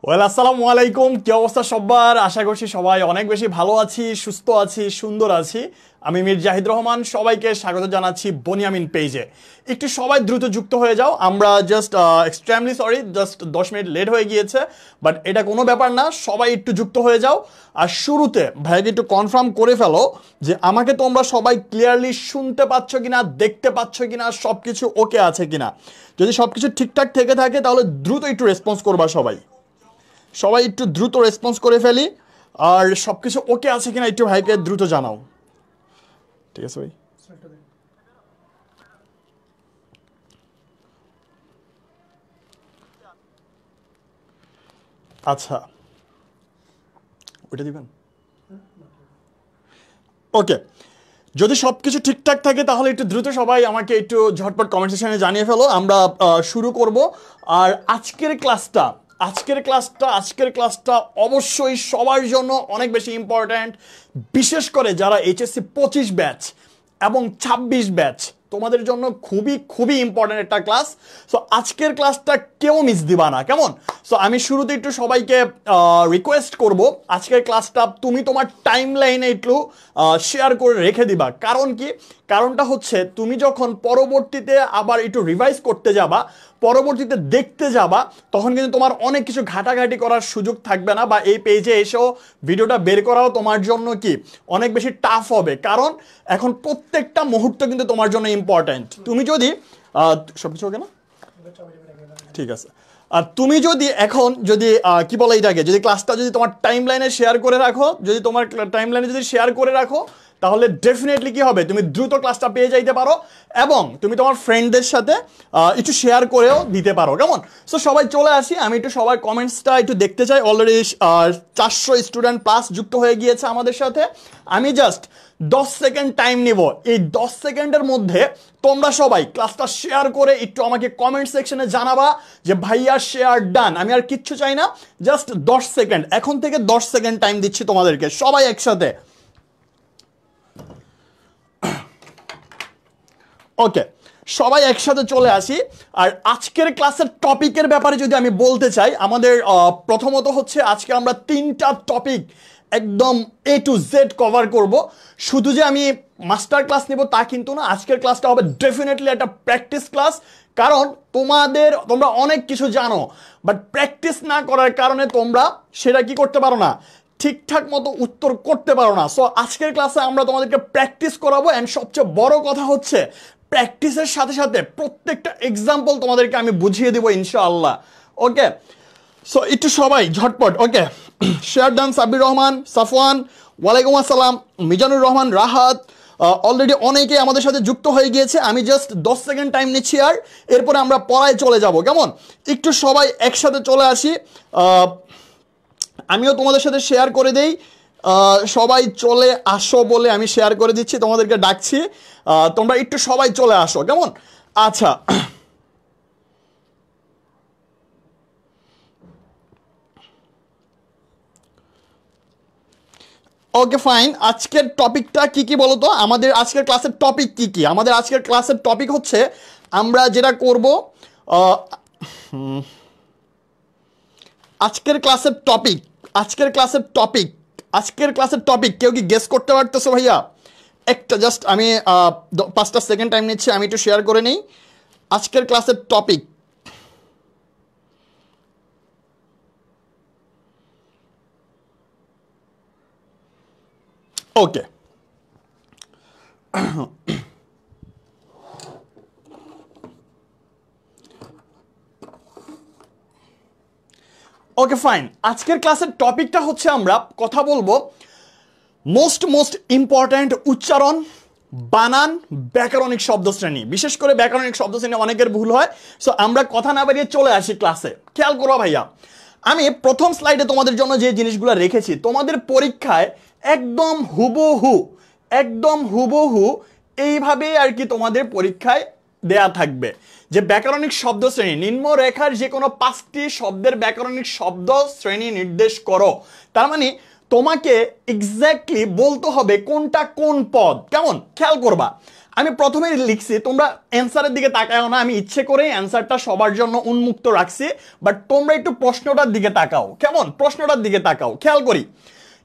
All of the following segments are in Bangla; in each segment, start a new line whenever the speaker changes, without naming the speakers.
আসসালামু আলাইকুম, কি অবস্থা সবার? আশা করছি সবাই অনেক বেশি ভালো আছি, সুস্থ আছি, সুন্দর আছি। আমি মীর জাহিদ রহমান, সবাইকে স্বাগত জানাচ্ছি বনিয়ামিন পেজে। একটু সবাই দ্রুত যুক্ত হয়ে যাও। আমরা just extremely sorry, just 10 minute late হয়ে গিয়েছে, বাট এটা কোনো ব্যাপার না। সবাই একটু যুক্ত হয়ে যাও। আর শুরুতে ভাইকে একটু কনফার্ম করে ফেলো যে আমাকে তোমরা সবাই ক্লিয়ারলি শুনতে পাচ্ছ কিনা, দেখতে পাচ্ছ কিনা, সব কিছু ওকে আছে কিনা। যদি সব কিছু ঠিকঠাক থেকে থাকে তাহলে দ্রুত একটু রেসপন্স করবা সবাই। সবাই একটু দ্রুত রেসপন্স করে ফেলি। আর সব কিছু ওকে আছে কিনা একটু ভাইকে দ্রুত জানাও। ঠিক আছে ভাই? আচ্ছা, ওইটা দিবেন। ওকে, যদি সব কিছু ঠিকঠাক থাকে তাহলে একটু দ্রুত সবাই আমাকে একটু ঝটপট কমেন্ট সেকশনে জানিয়ে ফেলো। আমরা শুরু করব। আর আজকের ক্লাসটা অবশ্যই সবার জন্য অনেক বেশি ইম্পর্ট্যান্ট, বিশেষ করে যারা এইচএসসি 25 ব্যাচ এবং 26 ব্যাচ, তোমাদের জন্য খুবই খুবই ইম্পর্ট্যান্ট একটা ক্লাস। সো আজকের ক্লাসটা কেউ মিস দিবা না, কেমন? সো আমি শুরুতে একটু সবাইকে রিকোয়েস্ট করব, আজকের ক্লাসটা তুমি তোমার টাইম লাইনে একটু শেয়ার করে রেখে দিবা। কারণ কি? কারণটা হচ্ছে তুমি যখন পরবর্তীতে আবার একটু রিভাইজ করতে যাবা, পরবর্তীতে দেখতে যাবা, তখন কিন্তু তোমার অনেক কিছু ঘাটাঘাটি করার সুযোগ থাকবে না, বা এই পেজে এসেও ভিডিওটা বের করাও তোমার জন্য কি অনেক বেশি টাফ হবে। কারণ এখন প্রত্যেকটা মুহূর্ত কিন্তু তোমার জন্য ইম্পর্ট্যান্ট। তুমি যদি সব কিছু ওকে না, ঠিক আছে। আর তুমি যদি এখন যদি কি বলে এটাকে, যদি ক্লাসটা যদি তোমার টাইম লাইনে শেয়ার করে রাখো, যদি তোমার টাইম লাইনে যদি শেয়ার করে রাখো, তাহলে ডেফিনেটলি কি হবে, তুমি দ্রুত ক্লাসটা পেয়ে যাইতে পারো এবং তুমি তোমার ফ্রেন্ডদের সাথে একটু শেয়ার করেও দিতে পারো, কেমন? সো সবাই চলে আসি, আমি একটু সবার কমেন্টসটা একটু দেখতে চাই। অলরেডি 400 স্টুডেন্ট প্লাস যুক্ত হয়ে গিয়েছে আমাদের সাথে। আমি জাস্ট 10 সেকেন্ড টাইম নিব। এই 10 সেকেন্ডের মধ্যে তোমরা সবাই ক্লাসটা শেয়ার করে একটু আমাকে কমেন্ট সেকশনে জানাবা যে ভাইয়া শেয়ার ডান। আমি আর কিচ্ছু চাই না, জাস্ট 10 সেকেন্ড। এখন থেকে 10 সেকেন্ড টাইম দিচ্ছি তোমাদেরকে, সবাই একসাথে। ওকে, সবাই একসাথে চলে আসি। আর আজকের ক্লাসের টপিকের ব্যাপারে যদি আমি বলতে চাই, আমাদের প্রথমত হচ্ছে আজকে আমরা 3টা টপিক একদম A to Z কভার করব। শুধু যে আমি মাস্টার ক্লাস নেব তা কিন্তু না, আজকের ক্লাসটা হবে ডেফিনেটলি একটা প্র্যাকটিস ক্লাস। কারণ তোমরা অনেক কিছু জানো, বাট প্র্যাকটিস না করার কারণে তোমরা সেটা কি করতে পারো না, ঠিকঠাক মতো উত্তর করতে পারো না। সো আজকের ক্লাসে আমরা তোমাদেরকে প্র্যাকটিস করাবো। অ্যান্ড সবচেয়ে বড় কথা হচ্ছে প্র্যাকটিসের সাথে সাথে প্রত্যেকটা এক্সাম্পল তোমাদেরকে আমি বুঝিয়ে দেবো ইনশাআল্লাহ। ওকে, সো একটু সবাই ঝটপট। ওকে, শেয়ার ডান। সাব্বির রহমান, সাফওয়ান, ওয়ালাইকুম আসসালাম, মিজানুর রহমান, রাহাত, অলরেডি অনেকে আমাদের সাথে যুক্ত হয়ে গিয়েছে। আমি জাস্ট 10 সেকেন্ড টাইম নিচ্ছি, আর এরপরে আমরা পড়ায় চলে যাব, কেমন? একটু সবাই একসাথে চলে আসি। আমিও তোমাদের সাথে শেয়ার করে দেই। সবাই চলে আসো বলে আমি শেয়ার করে দিচ্ছি, তোমাদেরকে ডাকছি। তোমরা একটু সবাই চলে আসো, কেমন? আচ্ছা, ওকে ফাইন। আজকের টপিকটা কি কি বলো তো? আমাদের আজকের ক্লাসের টপিক কি কি? আমাদের আজকের ক্লাসের টপিক হচ্ছে, আমরা যেটা করব আজকের ক্লাসের টপিক কেউ কি গেস করতে পারতেছো ভাইয়া? একটা জাস্ট আমি 5টা সেকেন্ড টাইম নিচ্ছি, আমি একটু শেয়ার করে নিই আজকের ক্লাসের টপিক। ওকে, ওকে ফাইন। আজকের ক্লাসের টপিকটা হচ্ছে, আমরা কথা বলবো মোস্ট ইম্পর্ট্যান্ট উচ্চারণ, বানান, ব্যাকরণিক শব্দশ্রেণী। বিশেষ করে ব্যাকরণিক শব্দশ্রেণী অনেকের ভুল হয়। সো আমরা কথা না বাড়িয়ে চলে আসি ক্লাসে। খেয়াল করো ভাইয়া, আমি প্রথম স্লাইডে তোমাদের জন্য যে জিনিসগুলো রেখেছি, তোমাদের পরীক্ষায় একদম হুবহু এইভাবেই আর কি তোমাদের পরীক্ষায় দেয়া থাকবে যে ব্যাকরণিক শব্দ শ্রেণী, নিম্নরেখার যে কোনো 5টি শব্দের ব্যাকরণিক শব্দ শ্রেণী নির্দেশ করো। তার মানে তোমাকে এক্স্যাক্টলি বলতে হবে কোনটা কোন পদ, কেমন? খেয়াল করবা। আমি প্রথমে লিখছি, তোমরা অ্যান্সারের দিকে তাকাও না, আমি ইচ্ছে করে অ্যান্সারটা সবার জন্য উন্মুক্ত রাখছি, বাট তোমরা একটু প্রশ্নটার দিকে তাকাও, কেমন? প্রশ্নটার দিকে তাকাও, খেয়াল করি,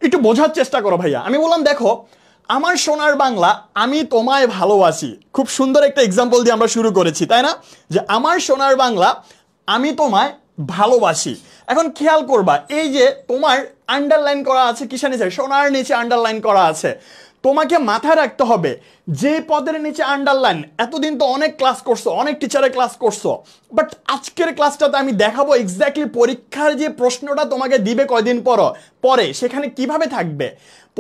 একটু বোঝার চেষ্টা করো ভাইয়া। আমি বললাম দেখো, আমার সোনার বাংলা আমি তোমায় ভালোবাসি, খুব সুন্দর একটা এক্সাম্পল দিয়ে আমরা শুরু করেছি, তাই না? যে আমার সোনার বাংলা আমি তোমায় ভালোবাসি। এখন খেয়াল করবা, এই যে তোমার আন্ডারলাইন করা আছে কিসের নিচে? সোনার নিচে আন্ডারলাইন করা আছে। তোমাকে মাথায় রাখতে হবে যে পদের নিচে আন্ডারলাইন, এতদিন তো অনেক ক্লাস করছো, অনেক টিচারের ক্লাস করছো, বাট আজকের ক্লাসটাতে আমি দেখাবো এক্স্যাক্টলি পরীক্ষার যে প্রশ্নটা তোমাকে দিবে কয়দিন পরে সেখানে কিভাবে থাকবে,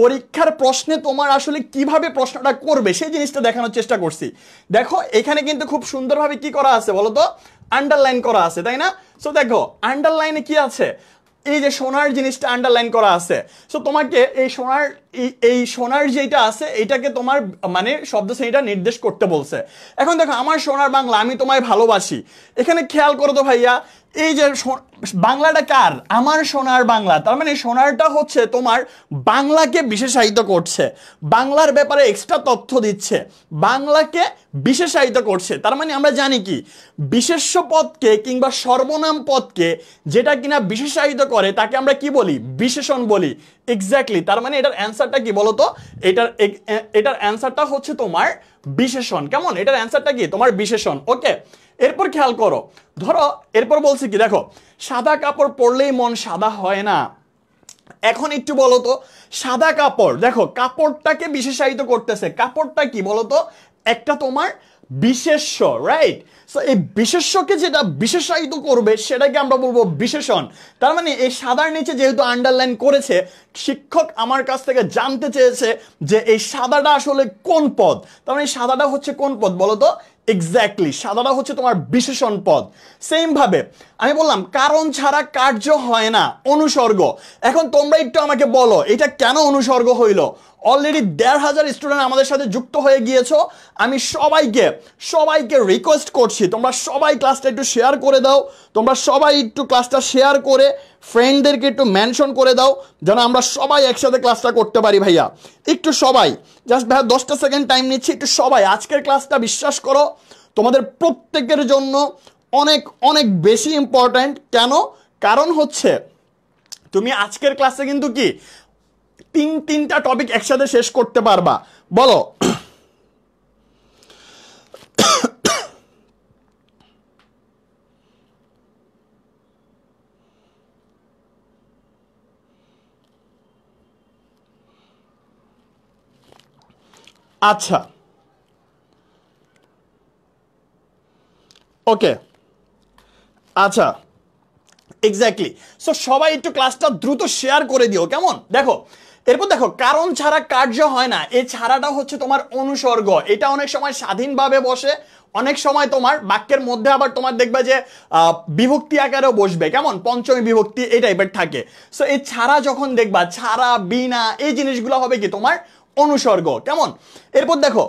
পরীক্ষার প্রশ্নে তোমার আসলে কিভাবে প্রশ্নটা করবে সেই জিনিসটা দেখানোর চেষ্টা করছি। দেখো এখানে কিন্তু খুব সুন্দরভাবে কি করা আছে বলো তো? আন্ডারলাইন করা আছে, তাই না? সো দেখো আন্ডারলাইনে কি আছে, এই যে সোনার জিনিসটা আন্ডারলাইন করা আছে। সো তোমাকে এই সোনার যেটা আছে এটাকে তোমার মানে শব্দ শ্রেণীটা নির্দেশ করতে বলছে। এখন দেখো আমার সোনার বাংলা আমি তোমায় ভালোবাসি, এখানে খেয়াল করো তো ভাইয়া, এই যে বাংলাটা কার? আমার সোনার বাংলা, তার মানে সোনারটা হচ্ছে তোমার বাংলাকে বিশেষায়িত করছে, বাংলার ব্যাপারে এক্সট্রা তথ্য দিচ্ছে, বাংলাকে বিশেষায়িত করছে। তার মানে আমরা জানি কি, বিশেষ্য পদকে কিংবা সর্বনাম পদকে যেটা কিনা বিশেষায়িত করে তাকে আমরা কি বলি? বিশেষণ বলি। এক্স্যাক্টলি, তার মানে এটার অ্যান্সারটা কি বলতো? এটার অ্যান্সারটা হচ্ছে তোমার বিশেষণ। কেমন? এটার অ্যান্সারটা কি? তোমার বিশেষণ। ওকে, এরপর খেয়াল করো, ধরো এরপর বলছি কি, দেখো সাদা কাপড় পরলেই মন সাদা হয় না। এখন একটু বলো তো, সাদা কাপড়, দেখো কাপড়টাকে বিশেষায়িত করতেছে, কাপড়টা কি বলতো? একটা তোমার বিশেষ্য, রাইট? সো এই বিশেষ্যকে যেটা বিশেষায়িত করবে সেটাকে আমরা বলবো বিশেষণ। তার মানে এই সাদার নিচে যেহেতু আন্ডারলাইন করেছে, শিক্ষক আমার কাছ থেকে জানতে চেয়েছে যে এই সাদাটা আসলে কোন পদ। তার মানে সাদাটা হচ্ছে কোন পদ বলো তো? এক্স্যাক্টলি, সাদাটা হচ্ছে তোমার বিশেষণ পদ। সেম ভাবে আমি বললাম কারণ ছাড়া কার্য হয় না, অনুসর্গ। এখন তোমরা একটু আমাকে বলো এটা কেন অনুসর্গ হইল? অলরেডি 1,500 স্টুডেন্ট আমাদের সাথে যুক্ত হয়ে গিয়েছো। আমি সবাইকে রিকোয়েস্ট করছি তোমরা সবাই ক্লাসটা একটু শেয়ার করে দাও, তোমরা সবাই একটু ক্লাসটা শেয়ার করে ফ্রেন্ডদেরকে একটু মেনশন করে দাও যেন আমরা সবাই একসাথে ক্লাসটা করতে পারি। ভাইয়া একটু সবাই, জাস্ট ভাইয়া 10টা সেকেন্ড টাইম নিচ্ছি, একটু সবাই আজকের ক্লাসটা বিশ্বাস করো তোমাদের প্রত্যেকের জন্য অনেক অনেক বেশি ইম্পর্ট্যান্ট। কেন? কারণ হচ্ছে তুমি আজকের ক্লাসে কিন্তু কি তিনটা টপিক একসাথে শেষ করতে পারবা। বলো আচ্ছা, ওকে, আচ্ছা, এক্স্যাক্টলি। সো সবাই একটু ক্লাসটা দ্রুত শেয়ার করে দিও, কেমন? দেখো এরপর দেখো কারণ ছাড়া কার্য হয় না, এই ছাড়াটা হচ্ছে তোমার অনুসর্গ। এটা অনেক সময় স্বাধীনভাবে বসে, অনেক সময় তোমার বাক্যের মধ্যে আবার তোমার দেখবে যে বিভক্তি আকারেও বসবে, কেমন? পঞ্চমী বিভক্তি এই টাইপের থাকে। সো এই ছাড়া যখন দেখবা, ছাড়া, বিনা, এই জিনিসগুলো হবে কি তোমার অনুসর্গ, কেমন? এরপর দেখো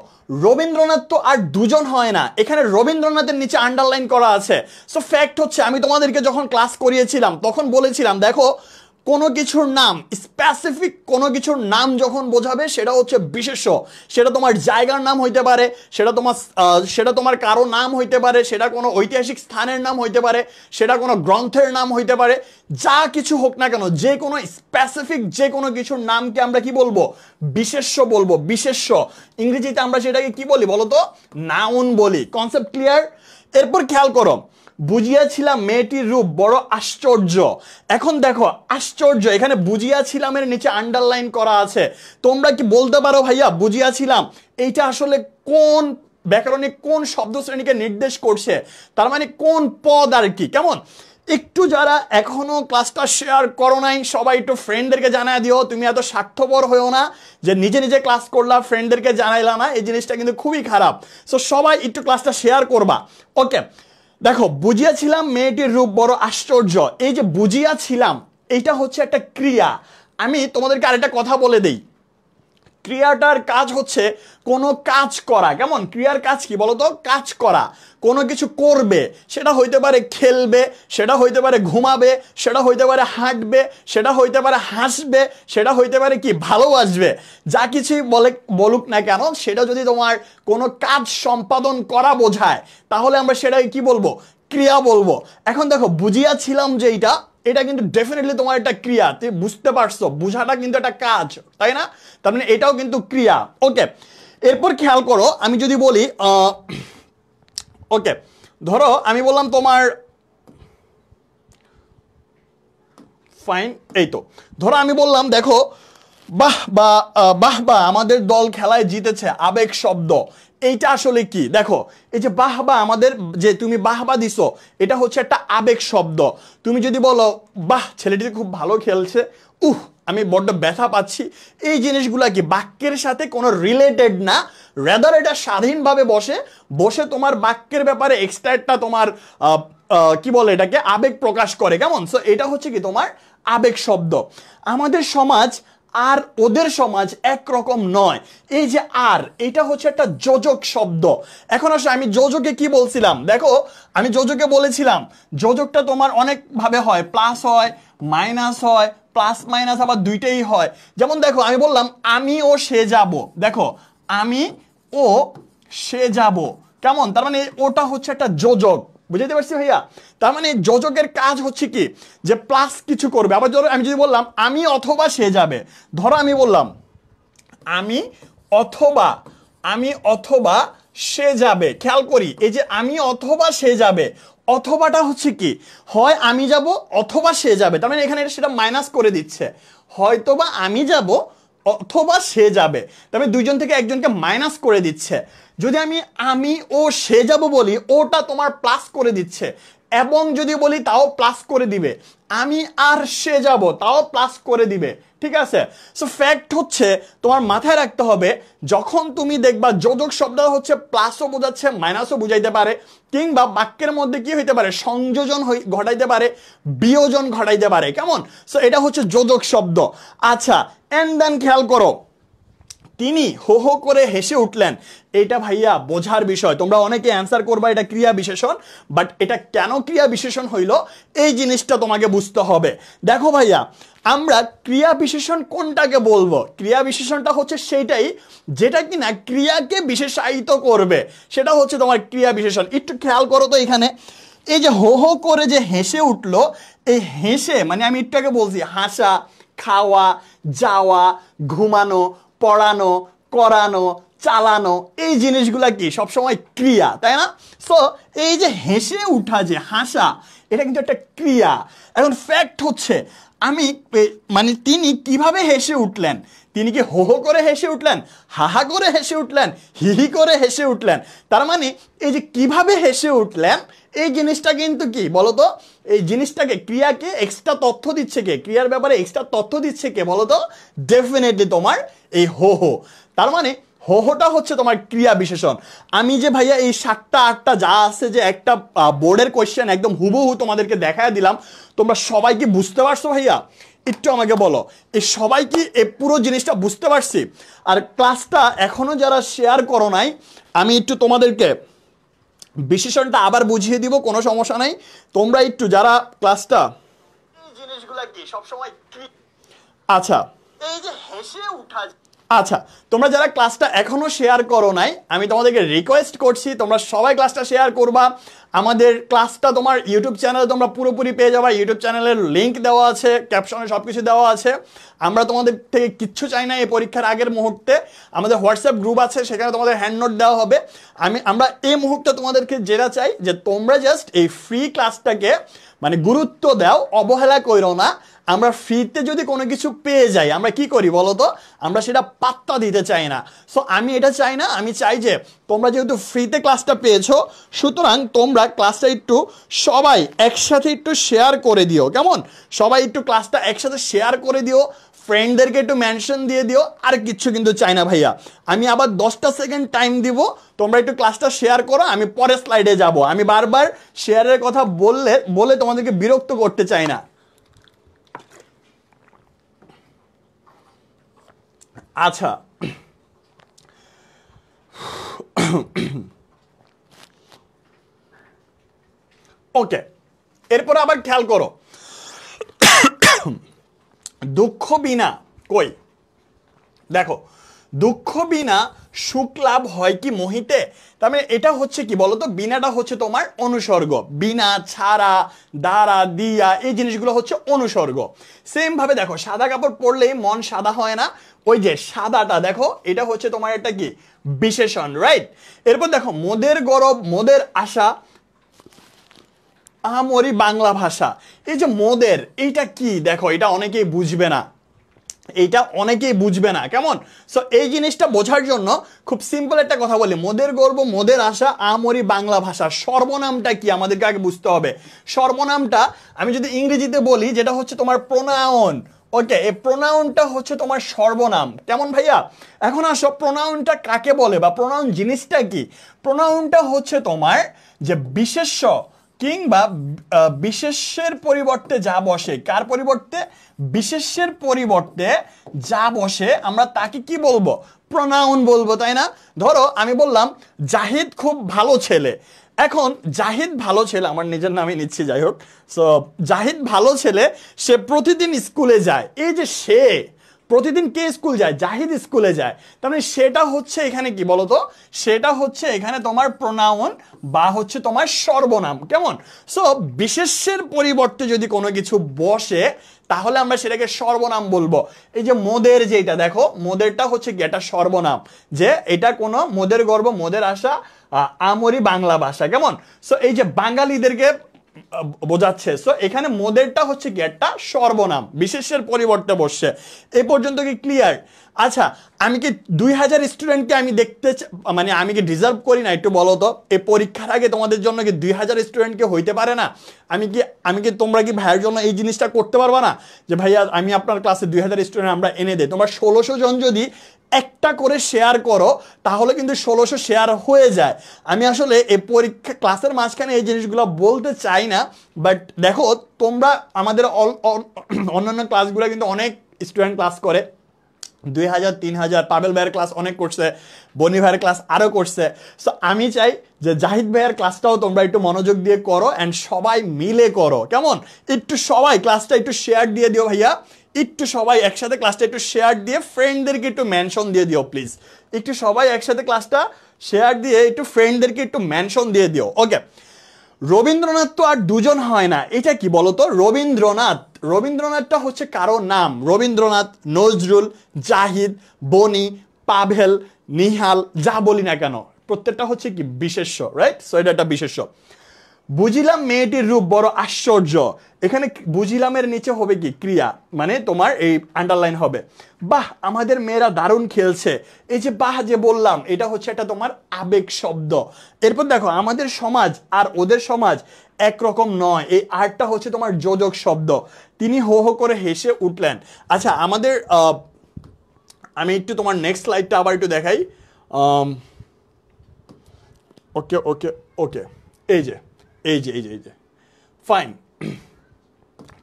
রবীন্দ্রনাথ তো আর দুজন হয় না, এখানে রবীন্দ্রনাথের নিচে আন্ডারলাইন করা আছে। সো ফ্যাক্ট হচ্ছে আমি তোমাদেরকে যখন ক্লাস করিয়েছিলাম তখন বলেছিলাম দেখো কোনো কিছুর নাম, স্পেসিফিক কোনো কিছুর নাম যখন বোঝাবে সেটা হচ্ছে বিশেষ্য। সেটা তোমার জায়গার নাম হইতে পারে, সেটা তোমার কারো নাম হইতে পারে, সেটা কোনো ঐতিহাসিক স্থানের নাম হইতে পারে, সেটা কোনো গ্রন্থের নাম হইতে পারে, যা কিছু হোক না কেন, যে কোনো স্পেসিফিক যে কোনো কিছুর নামকে আমরা কি বলবো? বিশেষ্য বলবো। বিশেষ্য ইংরেজিতে আমরা সেটাকে কি বলি বলো তো? নাউন বলি। Concept clear? এরপর খেয়াল করো, বুঝিয়াছিলাম মেয়েটির রূপ বড় আশ্চর্য। এখন দেখো আশ্চর্য, এখানে বুঝিয়াছিলামের নিচে আন্ডারলাইন করা আছে। তোমরা কি বলতে পারো ভাইয়া বুঝিয়াছিলাম এইটা আসলে কোন ব্যাকরণিক কোন শব্দ শ্রেণীকে নির্দেশ করছে? তার মানে কোন পদ আর কি, কেমন? একটু যারা এখনো ক্লাসটা শেয়ার করো নাই সবাই একটু ফ্রেন্ডদেরকে জানাই দিও। তুমি এত স্বার্থপর হয়েও না যে নিজে নিজে ক্লাস করলা ফ্রেন্ডদেরকে জানাইলা না, এই জিনিসটা কিন্তু খুবই খারাপ। সো সবাই একটু ক্লাসটা শেয়ার করবা। ওকে, দেখো বুঝিয়াছিলাম মেয়েটির রূপ বড় আশ্চর্য, এই যে বুঝিয়াছিলাম এইটা হচ্ছে একটা ক্রিয়া। আমি তোমাদেরকে আরেকটা কথা বলে দেই, ক্রিয়াটার কাজ হচ্ছে কোনো কাজ করা। কেমন? ক্রিয়ার কাজ কি বলতো? কাজ করা, কোনো কিছু করবে। সেটা হইতে পারে খেলবে, সেটা হইতে পারে ঘুমাবে, সেটা হইতে পারে হাঁটবে, সেটা হইতে পারে হাসবে, সেটা হইতে পারে কি ভালোবাসবে। যা কিছুই বলুক না কেন, সেটা যদি তোমার কোনো কাজ সম্পাদন করা বোঝায় তাহলে আমরা সেটাকে কি বলবো? ক্রিয়া বলবো। এখন দেখো, বুঝিয়াছিলাম যে এটা কিন্তু ডেফিনেটলি তোমার একটা ক্রিয়া, তুমি বুঝতে পারছো, বুঝাটা কিন্তু একটা কাজ, তাই না? তার মানে এটাও কিন্তু ক্রিয়া। ওকে, এরপর খেয়াল করো, আমি যদি বলি ওকে, ধরো আমি বললাম তোমার ফাইন, এই তো ধরো আমি বললাম দেখো, বাহ বা বাহ বা আমাদের দল খেলায় জিতেছে, আবেগ শব্দ। এইটা আসলে কি? দেখো, এই যে বাহ বা, আমাদের যে তুমি বাহ বা দিছো, এটা হচ্ছে একটা আবেগ শব্দ। তুমি যদি বলো বাহ ছেলেটি খুব ভালো খেলছে, আমি বড্ড ব্যথা পাচ্ছি, এই জিনিসগুলা কি বাক্যের সাথে কোনো রিলেটেড না, রেদার এটা স্বাধীনভাবে বসে তোমার বাক্যের ব্যাপারে এক্সট্রা একটা তোমার কি বলে এটাকে, আবেগ প্রকাশ করে। কেমন? সো এটা হচ্ছে কি তোমার আবেগ শব্দ। আমাদের সমাজ আর ওদের সমাজ একরকম নয়। এই যে আর, এটা হচ্ছে একটা যোজক শব্দ। এখন আসলে আমি যোজকে কি বলছিলাম? দেখো, আমি যোজকে বলেছিলাম যোজকটা তোমার অনেক ভাবে হয়, প্লাস হয়, মাইনাস হয়, প্লাস মাইনাস আবার দুইটাই হয়। যেমন দেখো, আমি বললাম আমি ও সে যাব। দেখো, আমি ও সে যাব, কেমন? তার মানে ওটা হচ্ছে একটা যোজক। বুঝতে পারছি ভাইয়া? তার মানে যোজকের কাজ হচ্ছে কি, যে প্লাস কিছু করবে। আবার ধরো আমি যদি বললাম আমি অথবা সে যাবে, ধরো আমি বললাম আমি অথবা সে যাবে। খেয়াল করি, এই যে আমি অথবা সে যাবে, অথবাটা হচ্ছে কি, হয় আমি যাব অথবা সে যাবে। তার মানে এখানে সেটা মাইনাস করে দিচ্ছে, হয়তোবা আমি যাব অথবা সে যাবে। তার মানে দুইজন থেকে একজনকে মাইনাস করে দিচ্ছে। যদি আমি ও সে যাব বলি, ওটা তোমার প্লাস করে দিচ্ছে, এবং যদি বলি তাও প্লাস করে দিবে। আমি আর সে যাব, তাও প্লাস করে দিবে। ঠিক আছে? সো ফ্যাক্ট হচ্ছে তোমার মাথায় রাখতে হবে, যখন তুমি দেখবা যোজক শব্দ হচ্ছে প্লাসও বোঝাচ্ছে, মাইনাসও বুঝাইতে পারে, কিংবা বাক্যের মধ্যে কি হইতে পারে, সংযোজন ঘটাইতে পারে, বিয়োজন ঘটাইতে পারে। কেমন? সো এটা হচ্ছে যোজক শব্দ। আচ্ছা, এন্ড দেন খেয়াল করো, তিনি হো হো করে হেসে উঠলেন। এটা ভাইয়া বোঝার বিষয়, তোমরা অনেকে অ্যান্সার করবা এটা ক্রিয়া বিশেষণ, বাট এটা কেন ক্রিয়া বিশেষণ হইল এই জিনিসটা তোমাকে বুঝতে হবে। দেখো ভাইয়া, আমরা ক্রিয়া বিশেষণ কোনটাকে বলবো? ক্রিয়া বিশেষণটা হচ্ছে সেইটাই যেটা কিনা ক্রিয়াকে বিশেষায়িত করবে, সেটা হচ্ছে তোমার ক্রিয়া বিশেষণ। একটু খেয়াল করো তো, এখানে এই যে হো হো করে যে হেসে উঠলো, এই হেসে মানে আমি একটু আগে বলছি হাসা, খাওয়া, যাওয়া, ঘুমানো, পড়ানো, করানো, চালানো, এই জিনিসগুলা কি সবসময় ক্রিয়া, তাই না? সো এই যে হেসে উঠা, যে হাসা, এটা কিন্তু একটা ক্রিয়া। এখন ফ্যাক্ট হচ্ছে মানে তিনি কিভাবে হেসে উঠলেন? তিনি কি হো হো করে হেসে উঠলেন, হাহা করে হেসে উঠলেন, হিহি করে হেসে উঠলেন? তার মানে এই যে কিভাবে হেসে উঠলেন, এই জিনিসটা কিন্তু কি বলতো, এই জিনিসটাকে, ক্রিয়াকে এক্সট্রা তথ্য দিচ্ছে কে? ক্রিয়ার ব্যাপারে এক্সট্রা তথ্য দিচ্ছে কে বলতো? ডেফিনেটলি তোমার এই হো হো। তার মানে হো হোটা হচ্ছে তোমার ক্রিয়া বিশেষণ। আমি যে ভাইয়া এই 7টা 8টা যা আছে, যে একটা বোর্ডের কোয়েশ্চেন একদম হুবহু তোমাদেরকে দেখায় দিলাম, তোমরা সবাই কি বুঝতে পারছো ভাইয়া? একটু আমাকে বলো, এই সবাই কি এই পুরো জিনিসটা বুঝতে পারছি? আর ক্লাসটা এখনো যারা শেয়ার করো নাই, আমি একটু তোমাদেরকে বিশেষণটা আবার বুঝিয়ে দিব, কোনো সমস্যা নাই। তোমরা একটু যারা ক্লাসটা, এই জিনিসগুলা কি সবসময়, আচ্ছা এই যে হেসে উঠা, আচ্ছা তোমরা যারা ক্লাসটা এখনো শেয়ার করো নাই, আমি তোমাদেরকে রিকোয়েস্ট করছি তোমরা সবাই ক্লাসটা শেয়ার করবা। আমাদের ক্লাসটা তোমার ইউটিউব চ্যানেলে তোমরা পুরোপুরি পেয়ে যাবা, ইউটিউব চ্যানেলের লিঙ্ক দেওয়া আছে, ক্যাপশনে সব কিছু দেওয়া আছে। আমরা তোমাদের থেকে কিচ্ছু চাই না এই পরীক্ষার আগের মুহূর্তে। আমাদের হোয়াটসঅ্যাপ গ্রুপ আছে, সেখানে তোমাদের হ্যান্ড নোট দেওয়া হবে। আমরা এই মুহূর্তে তোমাদেরকে যেটা চাই, যে তোমরা জাস্ট এই ফ্রি ক্লাসটাকে মানে গুরুত্ব দাও, অবহেলা করো না। আমরা ফ্রিতে যদি কোনো কিছু পেয়ে যাই, আমরা কি করি বলো তো? আমরা সেটা পাত্তা দিতে চাই না। সো আমি এটা চাই না, আমি চাই যে তোমরা যেহেতু ফ্রিতে ক্লাসটা পেয়েছো, সুতরাং তোমরা ক্লাসটা একটু সবাই একসাথে একটু শেয়ার করে দিও। কেমন? সবাই একটু ক্লাসটা একসাথে শেয়ার করে দিও, ফ্রেন্ডদেরকে একটু মেনশন দিয়ে দিও। আর কিচ্ছু কিন্তু চাই না ভাইয়া। আমি আবার 10টা সেকেন্ড টাইম দিব, তোমরা একটু ক্লাসটা শেয়ার করো, আমি পরের স্লাইডে যাব। আমি বারবার শেয়ারের কথা বলে তোমাদেরকে বিরক্ত করতে চাই না। আচ্ছা, ওকে, এরপর আবার খেয়াল করো, দুঃখ বিনা কই, দেখো দুঃখ বিনা সুখ লাভ হয় কি মোহিতে, তার মানে এটা হচ্ছে কি বলতো, বিনাটা হচ্ছে তোমার অনুসর্গ, বিনা, ছাড়া, দ্বারা, দিয়া, এই জিনিসগুলো হচ্ছে অনুসর্গ। সেম ভাবে দেখো, সাদা কাপড় পরলেই মন সাদা হয় না, ওই যে সাদাটা দেখো, এটা হচ্ছে তোমার একটা কি বিশেষণ, রাইট। এরপর দেখো, মোদের গরব মোদের আশা আহামরি বাংলা ভাষা, এই যে মোদের, এইটা কি দেখো, এটা অনেকেই বুঝবে না, এইটা অনেকেই বুঝবে না, কেমন। সো এই জিনিসটা বোঝার জন্য খুব সিম্পল একটা কথা বলি, মোদের গর্ব মোদের আশা আমরি বাংলা ভাষা, সর্বনামটা কি আমাদেরকে আগে বুঝতে হবে। সর্বনামটা আমি যদি ইংরেজিতে বলি, যেটা হচ্ছে তোমার প্রোনাউন, ওকে, এই প্রোনাউনটা হচ্ছে তোমার সর্বনাম, কেমন ভাইয়া। এখন আসো, প্রোনাউনটা কাকে বলে বা প্রোনাউন জিনিসটা কি। প্রোনাউনটা হচ্ছে তোমার যে বিশেষ্য কিংবা বিশেষ্যের পরিবর্তে যা বসে, কার পরিবর্তে, বিশেষ্যের পরিবর্তে যা বসে, আমরা তাকে কি বলবো, প্রোনাউন বলবো, তাই না। ধরো আমি বললাম জাহিদ খুব ভালো ছেলে, এখন জাহিদ ভালো ছেলে, আমার নিজের নামে নিচ্ছি, যাই হোক। সো জাহিদ ভালো ছেলে, সে প্রতিদিন স্কুলে যায়, এই যে সে প্রতিদিন কে স্কুল যায়, জাহিদ স্কুলে যায়, তার মানে সেটা হচ্ছে এখানে কি বলতো, সেটা হচ্ছে এখানে তোমার প্রোনাউন বা হচ্ছে তোমার সর্বনাম, কেমন। সো বিশেষ্যের পরিবর্তে যদি কোনো কিছু বসে, তাহলে আমরা সেটাকে সর্বনাম বলবো। এই যে মোদের, যেটা দেখো, মোদেরটা হচ্ছে কি এটা সর্বনাম, যে এটা কোনো মোদের গর্ব মোদের আশা আমরি বাংলা ভাষা, কেমন। সো এই যে বাঙালিদেরকে বোঝাচ্ছে, সো এখানে মোদেরটা হচ্ছে কি একটা সর্বনাম, বিশেষের পরিবর্তে বসছে। এই পর্যন্ত কি ক্লিয়ার? আচ্ছা, আমি কি 2000 স্টুডেন্টকে আমি দেখতে, মানে আমি কি ডিজার্ভ করি না, একটু বলো তো। এই পরীক্ষার আগে তোমাদের জন্য কি 2000 স্টুডেন্টকে হইতে পারে না? আমি কি তোমরা কি ভাইয়ের জন্য এই জিনিসটা করতে পারবা না, যে ভাইয়া আমি আপনার ক্লাসে 2000 স্টুডেন্ট আমরা এনে দেই। তোমার 1600 জন যদি একটা করে শেয়ার করো, তাহলে কিন্তু 1600 শেয়ার হয়ে যায়। আমি আসলে এই পরীক্ষা ক্লাসের মাঝখানে এই জিনিসগুলো বলতে চাই না, বাট দেখো তোমরা আমাদের অন্যান্য ক্লাসগুলো কিন্তু অনেক স্টুডেন্ট ক্লাস করে, 2000 3000, পাবেল ভাইয়ের ক্লাস অনেক করছে, বনি ভাইয়ের ক্লাস আরও করছে। সো আমি চাই যে জাহিদ ভাইয়ের ক্লাসটাও তোমরা একটু মনোযোগ দিয়ে করো, অ্যান্ড সবাই মিলে করো, কেমন। একটু সবাই ক্লাসটা একটু শেয়ার দিয়ে দিও ভাইয়া, একটু সবাই একসাথে ক্লাসটা একটু শেয়ার দিয়ে ফ্রেন্ডদেরকে একটু মেনশন দিয়ে দিও প্লিজ। একটু সবাই একসাথে ক্লাসটা শেয়ার দিয়ে একটু ফ্রেন্ডদেরকে একটু মেনশন দিয়ে দিও, ওকে। রবীন্দ্রনাথ তো আর দুজন হয় না, এটা কি বলতো, রবীন্দ্রনাথটা হচ্ছে কারো নাম, রবীন্দ্রনাথ, নজরুল, জাহিদ, বনি, পাভেল, নিহাল, যা বলি না কেন প্রত্যেকটা হচ্ছে কি বিশেষ্য, রাইট। সো এটা একটা বিশেষ্য। বুঝিলাম মেয়েটির রূপ বড় আশ্চর্য, এখানে বুঝিলামের নিচে হবে কি ক্রিয়া, মানে তোমার এই আন্ডারলাইন হবে। বাহ আমাদের মেয়েরা দারুণ খেলছে, এই যে বাহ যে বললাম, এটা হচ্ছে একটা তোমার আবেগ শব্দ। এরপর দেখো, আমাদের সমাজ আর ওদের সমাজ একরকম নয়, এই আরটা হচ্ছে তোমার যোজক শব্দ। তিনি হো হো করে হেসে উঠলেন। আচ্ছা, আমাদের আমি একটু তোমার নেক্সট স্লাইডটা আবার একটু দেখাই। ওকে ওকে ওকে, এই যে ফাইন,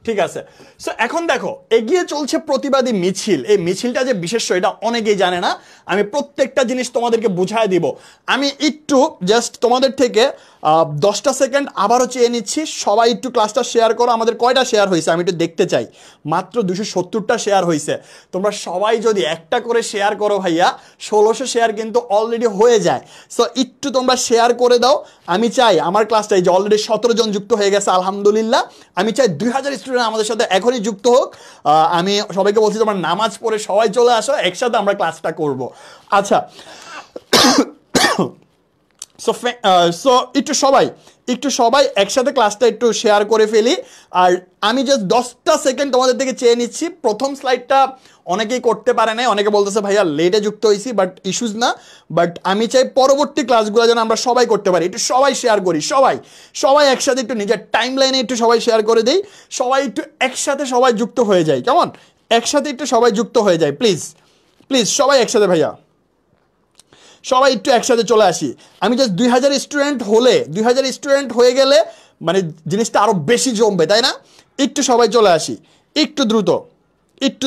ঠিক আছে। সো এখন দেখো, এগিয়ে চলছে প্রতিবাদী মিছিল। এই মিছিলটা যে বিশেষ, এটা অনেকেই জানে না, আমি প্রত্যেকটা জিনিস তোমাদেরকে বুঝায় দিব। আমি একটু জাস্ট তোমাদের থেকে 10টা সেকেন্ড আবারও চেয়ে নিচ্ছি, সবাই একটু ক্লাসটা শেয়ার করো। আমাদের কয়টা শেয়ার হয়েছে আমি একটু দেখতে চাই, মাত্র 270টা শেয়ার হয়েছে। তোমরা সবাই যদি একটা করে শেয়ার করো ভাইয়া, 1600 শেয়ার কিন্তু অলরেডি হয়ে যায়। সো একটু তোমরা শেয়ার করে দাও। আমি চাই আমার ক্লাসটা, এই যে অলরেডি 17 জন যুক্ত হয়ে গেছে আলহামদুলিল্লাহ, আমি চাই 2000 স্টুডেন্ট আমাদের সাথে এখনই যুক্ত হোক। আমি সবাইকে বলছি, তোমরা নামাজ পড়ে সবাই চলে আসো, একসাথে আমরা ক্লাসটা করব। আচ্ছা, সো একটু সবাই একসাথে ক্লাসটা একটু শেয়ার করে ফেলি। আর আমি জাস্ট 10টা সেকেন্ড তোমাদের থেকে চেয়ে নিচ্ছি। প্রথম স্লাইডটা অনেকেই করতে পারে না, অনেকে বলতেছে ভাইয়া লেটে যুক্ত হয়েছি, বাট ইস্যুজ না। বাট আমি চাই পরবর্তী ক্লাসগুলো যেন আমরা সবাই করতে পারি, একটু সবাই শেয়ার করি, সবাই একসাথে একটু নিজের টাইম লাইনে একটু সবাই শেয়ার করে দিই, সবাই একটু একসাথে সবাই যুক্ত হয়ে যায়, কেমন। একসাথে একটু সবাই যুক্ত হয়ে যায়, প্লিজ সবাই একসাথে ভাইয়া, সবাই একটু একসাথে চলে আসি। আমি জাস্ট 2000 স্টুডেন্ট হয়ে গেলে মানে জিনিসটা আরো বেশি জমবে, তাই না। একটু সবাই চলে আসি, একটু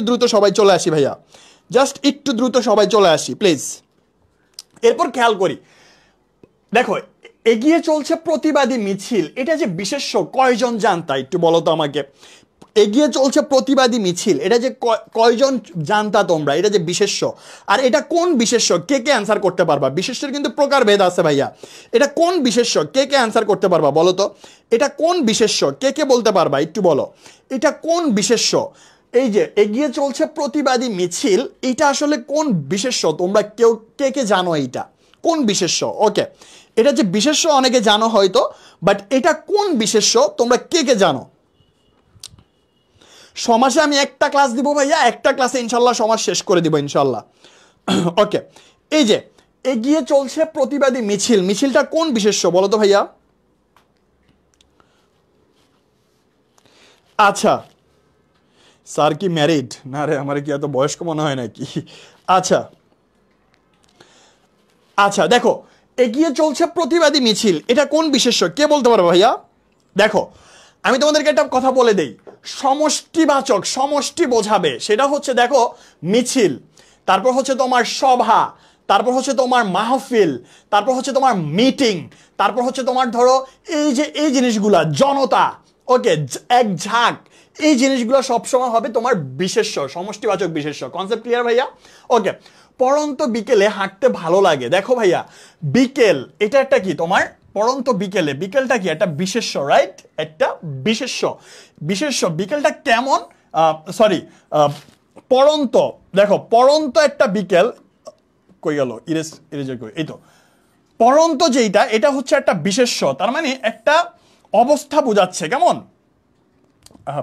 দ্রুত সবাই চলে আসি ভাইয়া, জাস্ট একটু দ্রুত সবাই চলে আসি প্লিজ। এরপর খেয়াল করি, দেখো এগিয়ে চলছে প্রতিবাদী মিছিল, এটা যে বিশেষ্য কয়জন জানতা একটু বলো তো আমাকে। এগিয়ে চলছে প্রতিবাদী মিছিল, এটা যে কয়জন জানতা তোমরা, এটা যে বিশেষ্য। আর এটা কোন বিশেষ্য, কে কে অ্যান্সার করতে পারবা? বিশেষ্যের কিন্তু প্রকারভেদ আছে ভাইয়া। এটা কোন বিশেষ্য, কে কে অ্যান্সার করতে পারবা বলো তো? এটা কোন বিশেষ্য, কে কে বলতে পারবা একটু বলো? এটা কোন বিশেষ্য? এই যে এগিয়ে চলছে প্রতিবাদী মিছিল, এটা আসলে কোন বিশেষ্য? তোমরা কেউ কে কে জানো এইটা কোন বিশেষ্য? ওকে, এটা যে বিশেষ্য অনেকে জানো হয়তো, বাট এটা কোন বিশেষ্য তোমরা কে কে জানো? সমাসে আমি একটা ক্লাস দিব ভাইয়া, একটা ক্লাসে ইনশাল্লাহ সমাজ শেষ করে দিব ইনশাল্লাহ। ওকে, এই যে এগিয়ে চলছে প্রতিবাদী মিছিল, মিছিলটা কোন বিশেষ্য বলো তো ভাইয়া? আচ্ছা, স্যার কি ম্যারিড? না রে, আমার কি এত বয়স্ক মনে হয় নাকি? আচ্ছা আচ্ছা, দেখো এগিয়ে চলছে প্রতিবাদী মিছিল, এটা কোন বিশেষ্য, কে বলতে পারো ভাইয়া? দেখো আমি তোমাদেরকে একটা কথা বলে দেই, সমষ্টিবাচক, সমষ্টি বোঝাবে, সেটা হচ্ছে দেখো মিছিল, তারপর হচ্ছে তোমার সভা, তারপর হচ্ছে তোমার মাহফিল, তারপর হচ্ছে তোমার মিটিং, তারপর হচ্ছে তোমার ধরো এই যে এই জিনিসগুলা জনতা, ওকে, এক ঝাঁক, এই জিনিসগুলো সবসময় হবে তোমার বিশেষ্য, সমষ্টিবাচক বিশেষ্য। কনসেপ্ট ক্লিয়ার ভাইয়া? ওকে, পড়ন্ত বিকেলে হাঁটতে ভালো লাগে, দেখো ভাইয়া বিকেল এটা একটা কি তোমার পড়ন্ত বিকেলে, বিকেলটা কি একটা বিশেষ্য, রাইট? একটা বিশেষ্য, বিশেষ্য। বিকেলটা কেমন, সরি পড়ন্ত, দেখো পড়ন্ত একটা বিকেল, কই গেল ইরেজার কই, এই তো পড়ন্ত যেইটা, এটা হচ্ছে একটা বিশেষ্য, তার মানে একটা অবস্থা বোঝাচ্ছে, কেমন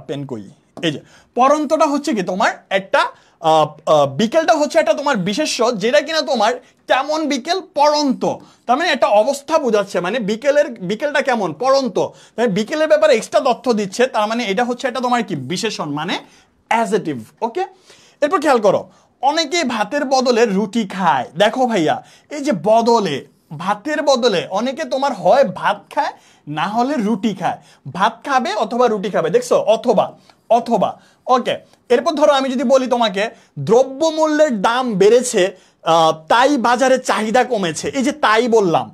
পেন কই, এই যে পরন্তটা হচ্ছে কি তোমার একটা বিকেলটা হচ্ছে একটা তোমার বিশেষ্য, যেটা কিনা তোমার কেমন বিকেল, পরন্ত, তার মানে একটা অবস্থা বোঝাচ্ছে, মানে বিকেলটা কেমন, পরন্ত, বিকেলের ব্যাপারে এক্সট্রা তথ্য দিচ্ছে, তার মানে এটা হচ্ছে একটা তোমার কি বিশেষণ, মানে অ্যাজেটিভ। ওকে, এরপর খেয়াল করো, অনেকে ভাতের বদলে রুটি খায়, দেখো ভাইয়া এই যে বদলে, ভাতের বদলে অনেকে তোমার হয় ভাত খায়, না হলে রুটি খায়, ভাত খাবে অথবা রুটি খাবে, দেখছো, অথবা অথবা। ওকে, এরপর ধরো আমি যদি বলি তোমাকে দ্রব্যমূল্যের দাম বেড়েছে, তাই বাজারে চাহিদা কমেছে, এই যে তাই বললাম,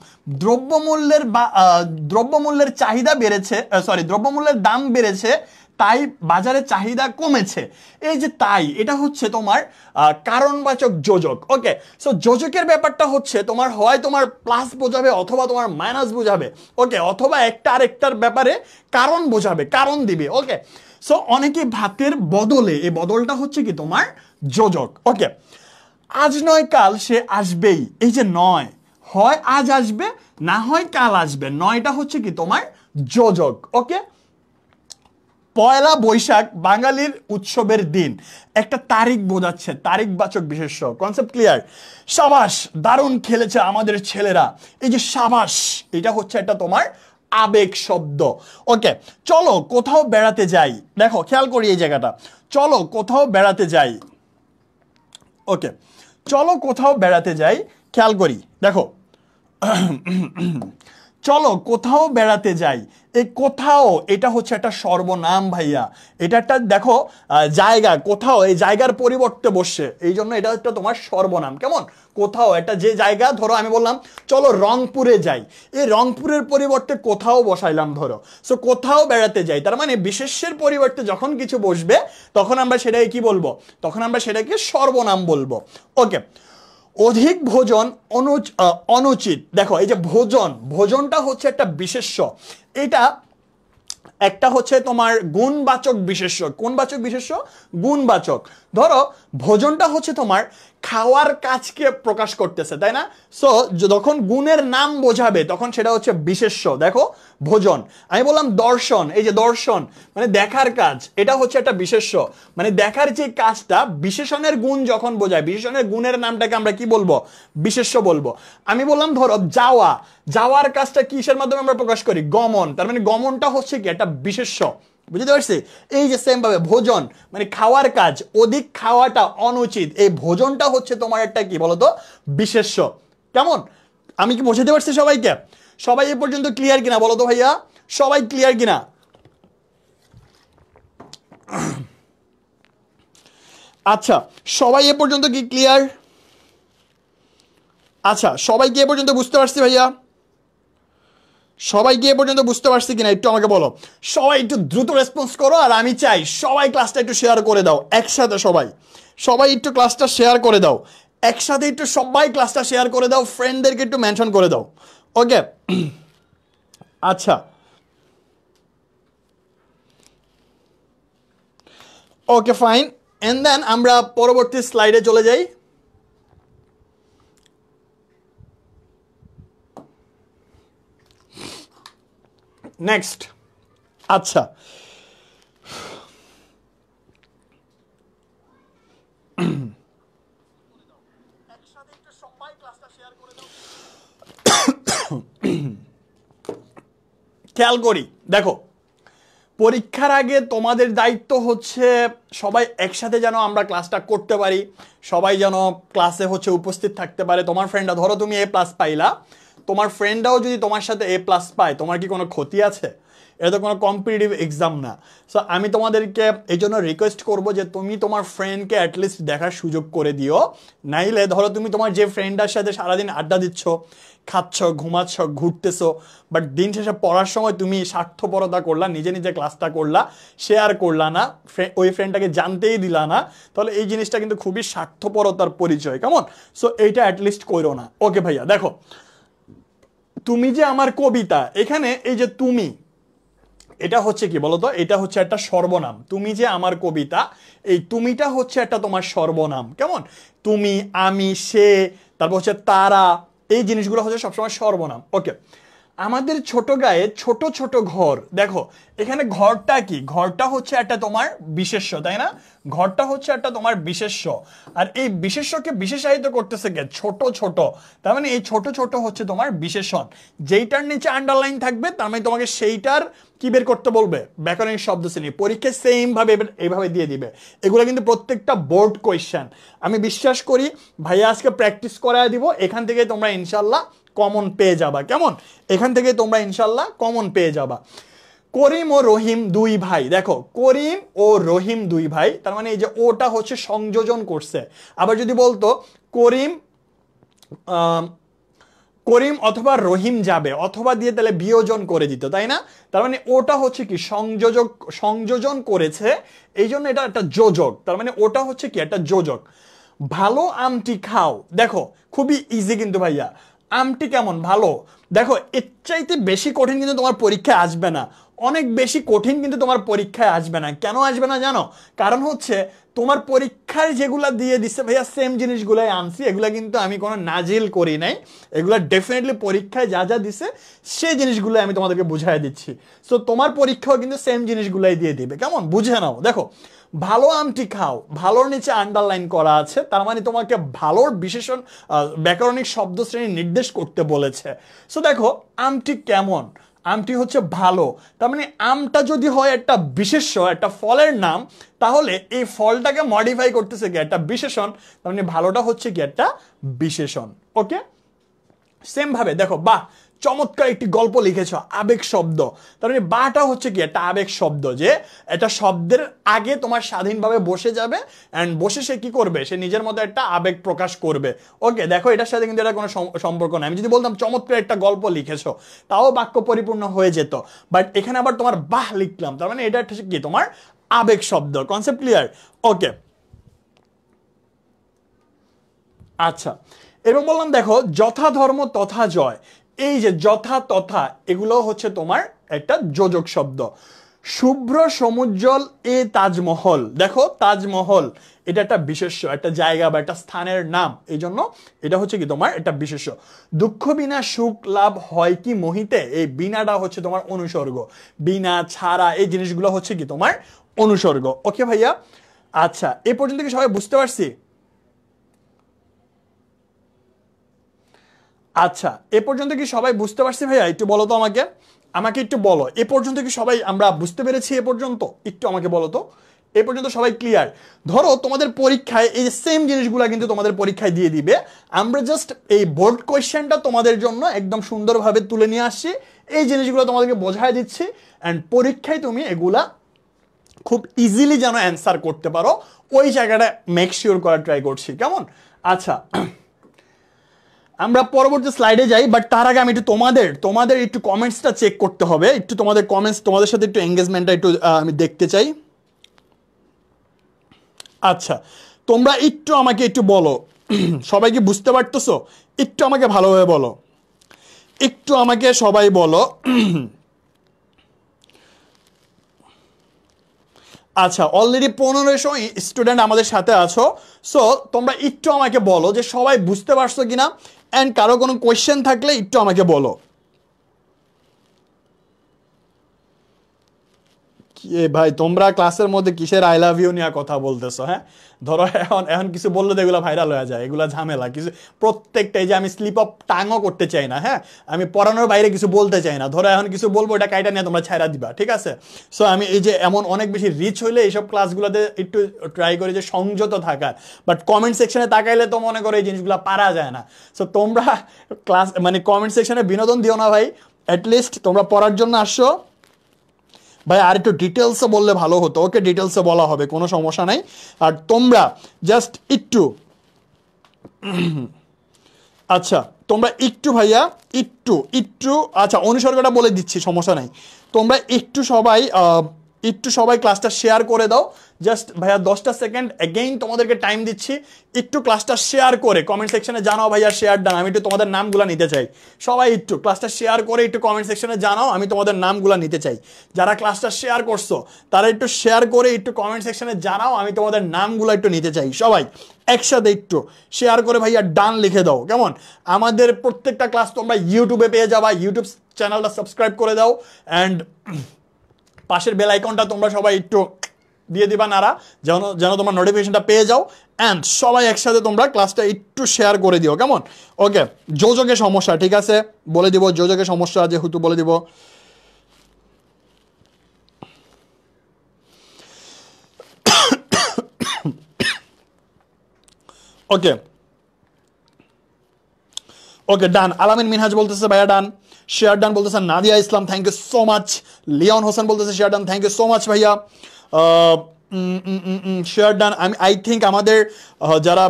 দ্রব্যমূল্যের চাহিদা বেড়েছে, সরি দ্রব্যমূল্যের দাম বেড়েছে, তাই বাজারে চাহিদা কমেছে, এই যে তাই, এটা হচ্ছে তোমার কারণবাচক যোজক। ওকে, সো যোজকের ব্যাপারটা হচ্ছে তোমার হয় তোমার প্লাস বোঝাবে অথবা তোমার মাইনাস বোঝাবে, ওকে, অথবা একটা আরেকটার ব্যাপারে কারণ বোঝাবে, কারণ দিবে। ওকে, সো অনেকে ভাতের বদলে, এই বদলটা হচ্ছে কি তোমার যোজক। ওকে, আজ নয় কাল সে আসবেই, এই যে নয়, হয় আজ আসবে না হয় কাল আসবে, নয়টা হচ্ছে কি তোমার যোজক। ওকে, পয়লা বৈশাখ বাঙালির উৎসবের দিন, একটা তারিখ বোঝাচ্ছে, তারিখবাচক বিশেষ্য। Concept clear? সাবাস, দারুণ খেলেছে আমাদের ছেলেরা, এই যে সাবাস, এটা হচ্ছে একটা তোমার আবেগ শব্দ। ওকে, চলো কোথাও বেড়াতে যাই, দেখো খেয়াল করি এই জায়গাটা, চলো কোথাও বেড়াতে যাই। ওকে, চলো কোথাও বেড়াতে যাই, খেয়াল করি, দেখো চলো কোথাও বেড়াতে যাই, এই কোথাও এটা হচ্ছে একটা সর্বনাম ভাইয়া, এটা একটা দেখো জায়গা, কোথাও এই জায়গার পরিবর্তে বসছে, এই জন্য এটা একটা তোমার সর্বনাম। কেমন, কোথাও একটা যে জায়গা, ধরো আমি বললাম চলো রংপুরে যাই, এই রংপুরের পরিবর্তে কোথাও বসাইলাম ধরো, সো কোথাও বেড়াতে যাই, তার মানে বিশেষ্যের পরিবর্তে যখন কিছু বসবে তখন আমরা সেটাকে কি বলবো, তখন আমরা সেটাকে সর্বনাম বলবো। ওকে, অধিক ভোজন অনুচিত, দেখো এই যে ভোজন, ভোজনটা হচ্ছে একটা বিশেষ্য, এটা একটা হচ্ছে তোমার গুণবাচক বিশেষ্য, কোনবাচক বিশেষ্য, গুণবাচক। ধরো ভোজনটা হচ্ছে তোমার খাওয়ার কাজকে প্রকাশ করতেছে, তাই না? সো যখন গুণের নাম বোঝাবে তখন সেটা হচ্ছে বিশেষ্য। দেখো ভোজন, আমি বললাম দর্শন, এই যে দর্শন মানে দেখার কাজ, এটা হচ্ছে একটা বিশেষ্য, মানে দেখার যে কাজটা, বিশেষণের গুণ যখন বোঝায়, বিশেষণের গুণের নামটাকে আমরা কি বলবো, বিশেষ্য বলবো। আমি বললাম ধরো যাওয়া, যাওয়ার কাজটা কিসের মাধ্যমে আমরা প্রকাশ করি, গমন, তার মানে গমনটা হচ্ছে কি একটা বিশেষ্য, বুঝতে পারছি? এই যে সেম ভাবে ভোজন মানে খাওয়ার কাজ, অধিক খাওয়াটা অনুচিত, এই ভোজনটা হচ্ছে তোমার একটা কি বলতো, বিশেষ্য। কেমন, আমি কি বোঝাতে পারছি সবাইকে? সবাই এ পর্যন্ত ক্লিয়ার কিনা বলো তো ভাইয়া, সবাই ক্লিয়ার কিনা? আচ্ছা, সবাই এ পর্যন্ত কি ক্লিয়ার? আচ্ছা, সবাই কি এ পর্যন্ত বুঝতে পারছি ভাইয়া? সবাই কি এ পর্যন্ত বুঝতে পারছি কিনা একটু আমাকে বলো। সবাই একটু দ্রুত রেসপন্স করো, আর আমি চাই সবাই ক্লাসটা একটু শেয়ার করে দাও একসাথে। সবাই সবাই একটু ক্লাসটা শেয়ার করে দাও একসাথে, একটু সবাই ক্লাসটা শেয়ার করে দাও, ফ্রেন্ডদেরকে একটু মেনশন করে দাও। ওকে আচ্ছা, ওকে ফাইন। এন্ড দেন আমরা পরবর্তী স্লাইডে চলে যাই। নেক্সট, আচ্ছা খেয়াল করি, দেখো পরীক্ষার আগে তোমাদের দায়িত্ব হচ্ছে সবাই একসাথে যেন আমরা ক্লাসটা করতে পারি, সবাই যেন ক্লাসে হচ্ছে উপস্থিত থাকতে পারে। তোমার ফ্রেন্ডরা, ধরো তুমি A+ পাইলা, তোমার ফ্রেন্ডরাও যদি তোমার সাথে A+ পায়, তোমার কি কোনো ক্ষতি আছে? এটা তো কোনো কম্পিটিটিভ এক্সাম না। সো আমি তোমাদেরকে এই জন্য রিকোয়েস্ট করবো যে তুমি তোমার ফ্রেন্ডকে অ্যাটলিস্ট দেখার সুযোগ করে দিও। নাইলে ধরো তুমি তোমার যে ফ্রেন্ডার সাথে সারাদিন আড্ডা দিচ্ছ, খাচ্ছ, ঘুমাচ্ছ, ঘুরতেছো, বাট দিন শেষে পড়ার সময় তুমি স্বার্থপরতা করলা, নিজে নিজে ক্লাসটা করলা, শেয়ার করলা না, ওই ফ্রেন্ডটাকে জানতেই দিলা না, তাহলে এই জিনিসটা কিন্তু খুবই স্বার্থপরতার পরিচয়, কেমন? সো এইটা অ্যাটলিস্ট করো না। ওকে ভাইয়া, দেখো তুমি যে আমার কবিতা, এখানে এই যে তুমি, এটা হচ্ছে কি বলতো, এটা হচ্ছে একটা সর্বনাম। তুমি যে আমার কবিতা, এই তুমিটা হচ্ছে একটা তোমার সর্বনাম, কেমন? তুমি, আমি, সে, তারপর হচ্ছে তারা, এই জিনিসগুলো হচ্ছে সবসময় সর্বনাম। ওকে, আমাদের ছোট গায়ে ছোট ছোট ঘর, দেখো এখানে ঘরটা কি? ঘরটা হচ্ছে একটা তোমার বিশেষ্য, তাই না? ঘরটা হচ্ছে একটা তোমার বিশেষ্য, আর এই বিশেষ্যকে বিশেষায়িত করতেছে কে? ছোট ছোট। তার মানে এই ছোট ছোট হচ্ছে তোমার বিশেষণ, যেইটার নিচে আন্ডারলাইন থাকবে তার মানে তোমাকে সেইটার কি বের করতে বলবে? ব্যাকরণিক শব্দ শ্রেণী। পরীক্ষায় সেম ভাবে এইভাবে দিয়ে দিবে। এগুলো কিন্তু প্রত্যেকটা বোর্ড কোয়েশ্চেন। আমি বিশ্বাস করি ভাইয়া আজকে প্র্যাকটিস করায় দিব, এখান থেকে তোমরা ইনশাল্লাহ কমন পেয়ে যাবা, কেমন? এখান থেকে তোমরা ইনশাল্লাহ কমন পেয়ে যাবা। করিম ও রহিম দুই ভাই, দেখো করিম ও রহিম দুই ভাই, তার মানে এই যে ওটা হচ্ছে সংযোজন করছে। আবার যদি বলতো করিম করিম অথবা রহিম যাবে, অথবা দিয়ে তাহলে বিয়োজন করে দিত, তাই না? তার মানে ওটা হচ্ছে কি সংযোজন করেছে, এই জন্য এটা একটা যোজক। তার মানে ওটা হচ্ছে কি একটা যোজক। ভালো আমটি খাও, দেখো খুবই ইজি কিন্তু ভাইয়া। আমটি কেমন? ভালো। দেখো এর চাইতে বেশি কঠিন কিন্তু তোমার পরীক্ষায় আসবে না, অনেক বেশি কঠিন কিন্তু তোমার পরীক্ষায় আসবে না। কেন আসবে না জানো? কারণ হচ্ছে তোমার পরীক্ষায় যেগুলা দিয়ে দিচ্ছে ভাইয়া সেম জিনিসগুলাই আনছি, এগুলা কিন্তু আমি কোনো নাজিল করি নাই, এগুলা ডেফিনেটলি পরীক্ষায় যা যা দিছে সেই জিনিসগুলো আমি তোমাদেরকে বুঝাই দিচ্ছি। সো তোমার পরীক্ষাও কিন্তু সেম জিনিসগুলাই দিয়ে দিবে, কেমন? বুঝে নাও। দেখো ভালো আমটি খাও, ভালোর নিচে আন্ডারলাইন করা আছে, তার মানে তোমাকে ভালোর বিশেষণ ব্যাকরণিক শব্দ শ্রেণী নির্দেশ করতে বলেছে। সো দেখো আমটি কেমন? আমটি হচ্ছে ভালো। তার মানে আমটা যদি হয় একটা বিশেষ্য, একটা ফলের নাম, তাহলে এই ফলটাকে মডিফাই করতেছে কি একটা বিশেষণ, তার মানে ভালোটা হচ্ছে কি একটা বিশেষণ। ওকে, সেম ভাবে দেখো বাহ, চমৎকার একটি গল্প লিখেছ, আবেগ শব্দ। তার মানে বাটা হচ্ছে কি একটা আবেগ শব্দ, যে একটা শব্দের আগে তোমার স্বাধীনভাবে বসে যাবে, অ্যান্ড বসে সে কি করবে? সে নিজের মধ্যে একটা আবেগ প্রকাশ করবে। ওকে, দেখো এটার সাথে কিন্তু এটা কোনো সম্পর্ক নেই। আমি যদি বলতাম চমৎকার একটা গল্প লিখেছো, তাও বাক্য পরিপূর্ণ হয়ে যেত, বাট এখানে আবার তোমার বাহ লিখলাম, তার মানে এটা হচ্ছে কি তোমার আবেগ শব্দ। Concept clear? ওকে আচ্ছা, এবং বললাম দেখো যথা ধর্ম তথা জয়, এই যে যথা তথা এগুলো হচ্ছে তোমার একটা যোজক শব্দ। শুভ্র সমুজ্জ্বল এ তাজমহল, দেখো তাজমহল এটা একটা বিশেষ্য, একটা জায়গা বা একটা স্থানের নাম, এই জন্য এটা হচ্ছে কি তোমার একটা বিশেষ্য। দুঃখ বিনা সুখ লাভ হয় কি মোহিতে, এই বিনাটা হচ্ছে তোমার অনুসর্গ, বিনা ছাড়া এই জিনিসগুলো হচ্ছে কি তোমার অনুসর্গ। ওকে ভাইয়া, আচ্ছা এ পর্যন্ত কি সবাই বুঝতে পারছি? আচ্ছা এ পর্যন্ত কি সবাই বুঝতে পারছি ভাইয়া? একটু বলো তো আমাকে, আমাকে একটু বলো এ পর্যন্ত কি সবাই আমরা বুঝতে পেরেছি? এ পর্যন্ত একটু আমাকে বলো তো, এ পর্যন্ত সবাই ক্লিয়ার? ধরো তোমাদের পরীক্ষায় এই সেম জিনিসগুলো কিন্তু তোমাদের পরীক্ষায় দিয়ে দিবে, আমরা জাস্ট এই বোর্ড কোয়েশ্চেনটা তোমাদের জন্য একদম সুন্দরভাবে তুলে নিয়ে আসছি, এই জিনিসগুলো তোমাদেরকে বোঝায় দিচ্ছি, অ্যান্ড পরীক্ষায় তুমি এগুলা খুব ইজিলি যেন অ্যান্সার করতে পারো, ওই জায়গাটা মেক শিওর করার ট্রাই করছি, কেমন? আচ্ছা আমরা পরবর্তী স্লাইডে যাই, বাট তার আগে আমি একটু তোমাদের একটু কমেন্টসটা চেক করতে হবে, একটু তোমাদের কমেন্টস, তোমাদের সাথে একটু এঙ্গেজমেন্টটা একটু আমি দেখতে চাই। আচ্ছা, তোমরা একটু আমাকে একটু বলো, সবাই কি বুঝতে পারতেছো? একটু আমাকে ভালোভাবে বলো, একটু আমাকে সবাই বলো। আচ্ছা, অলরেডি 1500 স্টুডেন্ট আমাদের সাথে আছো। সো তোমরা একটু আমাকে বলো যে সবাই বুঝতে পারছো কিনা, অ্যান্ড কারো কোনো কোয়েশ্চেন থাকলে একটু আমাকে বলো। এ ভাই, তোমরা ক্লাসের মধ্যে কিসের আই লাভ ইউ নিয়ে কথা বলতেছো? হ্যাঁ, ধরো এখন এখন কিছু বললে তো এগুলো ভাইরাল হয়ে যায়, এগুলো ঝামেলা কিছু। প্রত্যেকটাই যে আমি স্লিপ অফ টাংও করতে চাই না, হ্যাঁ, আমি পড়ানোর বাইরে কিছু বলতে চাই না। ধরো এখন কিছু বলবো, এটা কাইটা নিয়ে তোমরা ছাইরা দিবা, ঠিক আছে? সো আমি এই যে এমন অনেক বেশি রিচ হইলে এইসব ক্লাসগুলোতে একটু ট্রাই করি যে সংযত থাকার, বাট কমেন্ট সেকশনে তাকাইলে তো মনে করো এই জিনিসগুলো পারা যায় না। সো তোমরা ক্লাস মানে কমেন্ট সেকশনে বিনোদন দিও না ভাই, অ্যাটলিস্ট তোমরা পড়ার জন্য আসছো। ভাই আর একটু ডিটেলসে বললে ভালো হতো। ওকে, ডিটেলসে বলা হবে, কোনো সমস্যা নাই। আর তোমরা জাস্ট একটু, আচ্ছা তোমরা একটু ভাইয়া একটু একটু, আচ্ছা অনুসর্গটা বলে দিচ্ছি, সমস্যা নাই। তোমরা একটু সবাই ক্লাসটা শেয়ার করে দাও। জাস্ট ভাইয়া 10টা সেকেন্ড এগেইন তোমাদেরকে টাইম দিচ্ছি, একটু ক্লাসটা শেয়ার করে কমেন্ট সেকশনে জানাও ভাইয়া শেয়ার ডান। আমি একটু তোমাদের নামগুলো নিতে চাই। সবাই একটু ক্লাসটা শেয়ার করে একটু কমেন্ট সেকশনে জানাও, আমি তোমাদের নামগুলো নিতে চাই। যারা ক্লাসটা শেয়ার করছো তারা একটু শেয়ার করে একটু কমেন্ট সেকশনে জানাও, আমি তোমাদের নামগুলো একটু নিতে চাই। সবাই একসাথে একটু শেয়ার করে ভাইয়া ডান লিখে দাও, কেমন? আমাদের প্রত্যেকটা ক্লাস তোমরা ইউটিউবে পেয়ে যাবা, ইউটিউব চ্যানেলটা সাবস্ক্রাইব করে দাও, অ্যান্ড পাশের বেল আইকনটা তোমরা সবাই একটু দিয়ে দিবা নাড়া, যেন যেন তোমার নোটিফিকেশনটা পেয়ে যাও। অ্যান্ড সবাই একসাথে তোমরা ক্লাসটা একটু শেয়ার করে দিও, কেমন? ওকে, যোজকে সমস্যা, ঠিক আছে বলে দিব, যোজকে সমস্যা যেহেতু বলে দিব। ওকে ওকে ডান। আলামিন মিনহাজ বলতেছে ভাইয়া ডান, শেয়ার ডান বলতেছে। Nadia Islam thank you so much. Leon Hossain বলতেছে share done, thank you so much ভাইয়া। Share done. আমি আই থিঙ্ক আমাদের যারা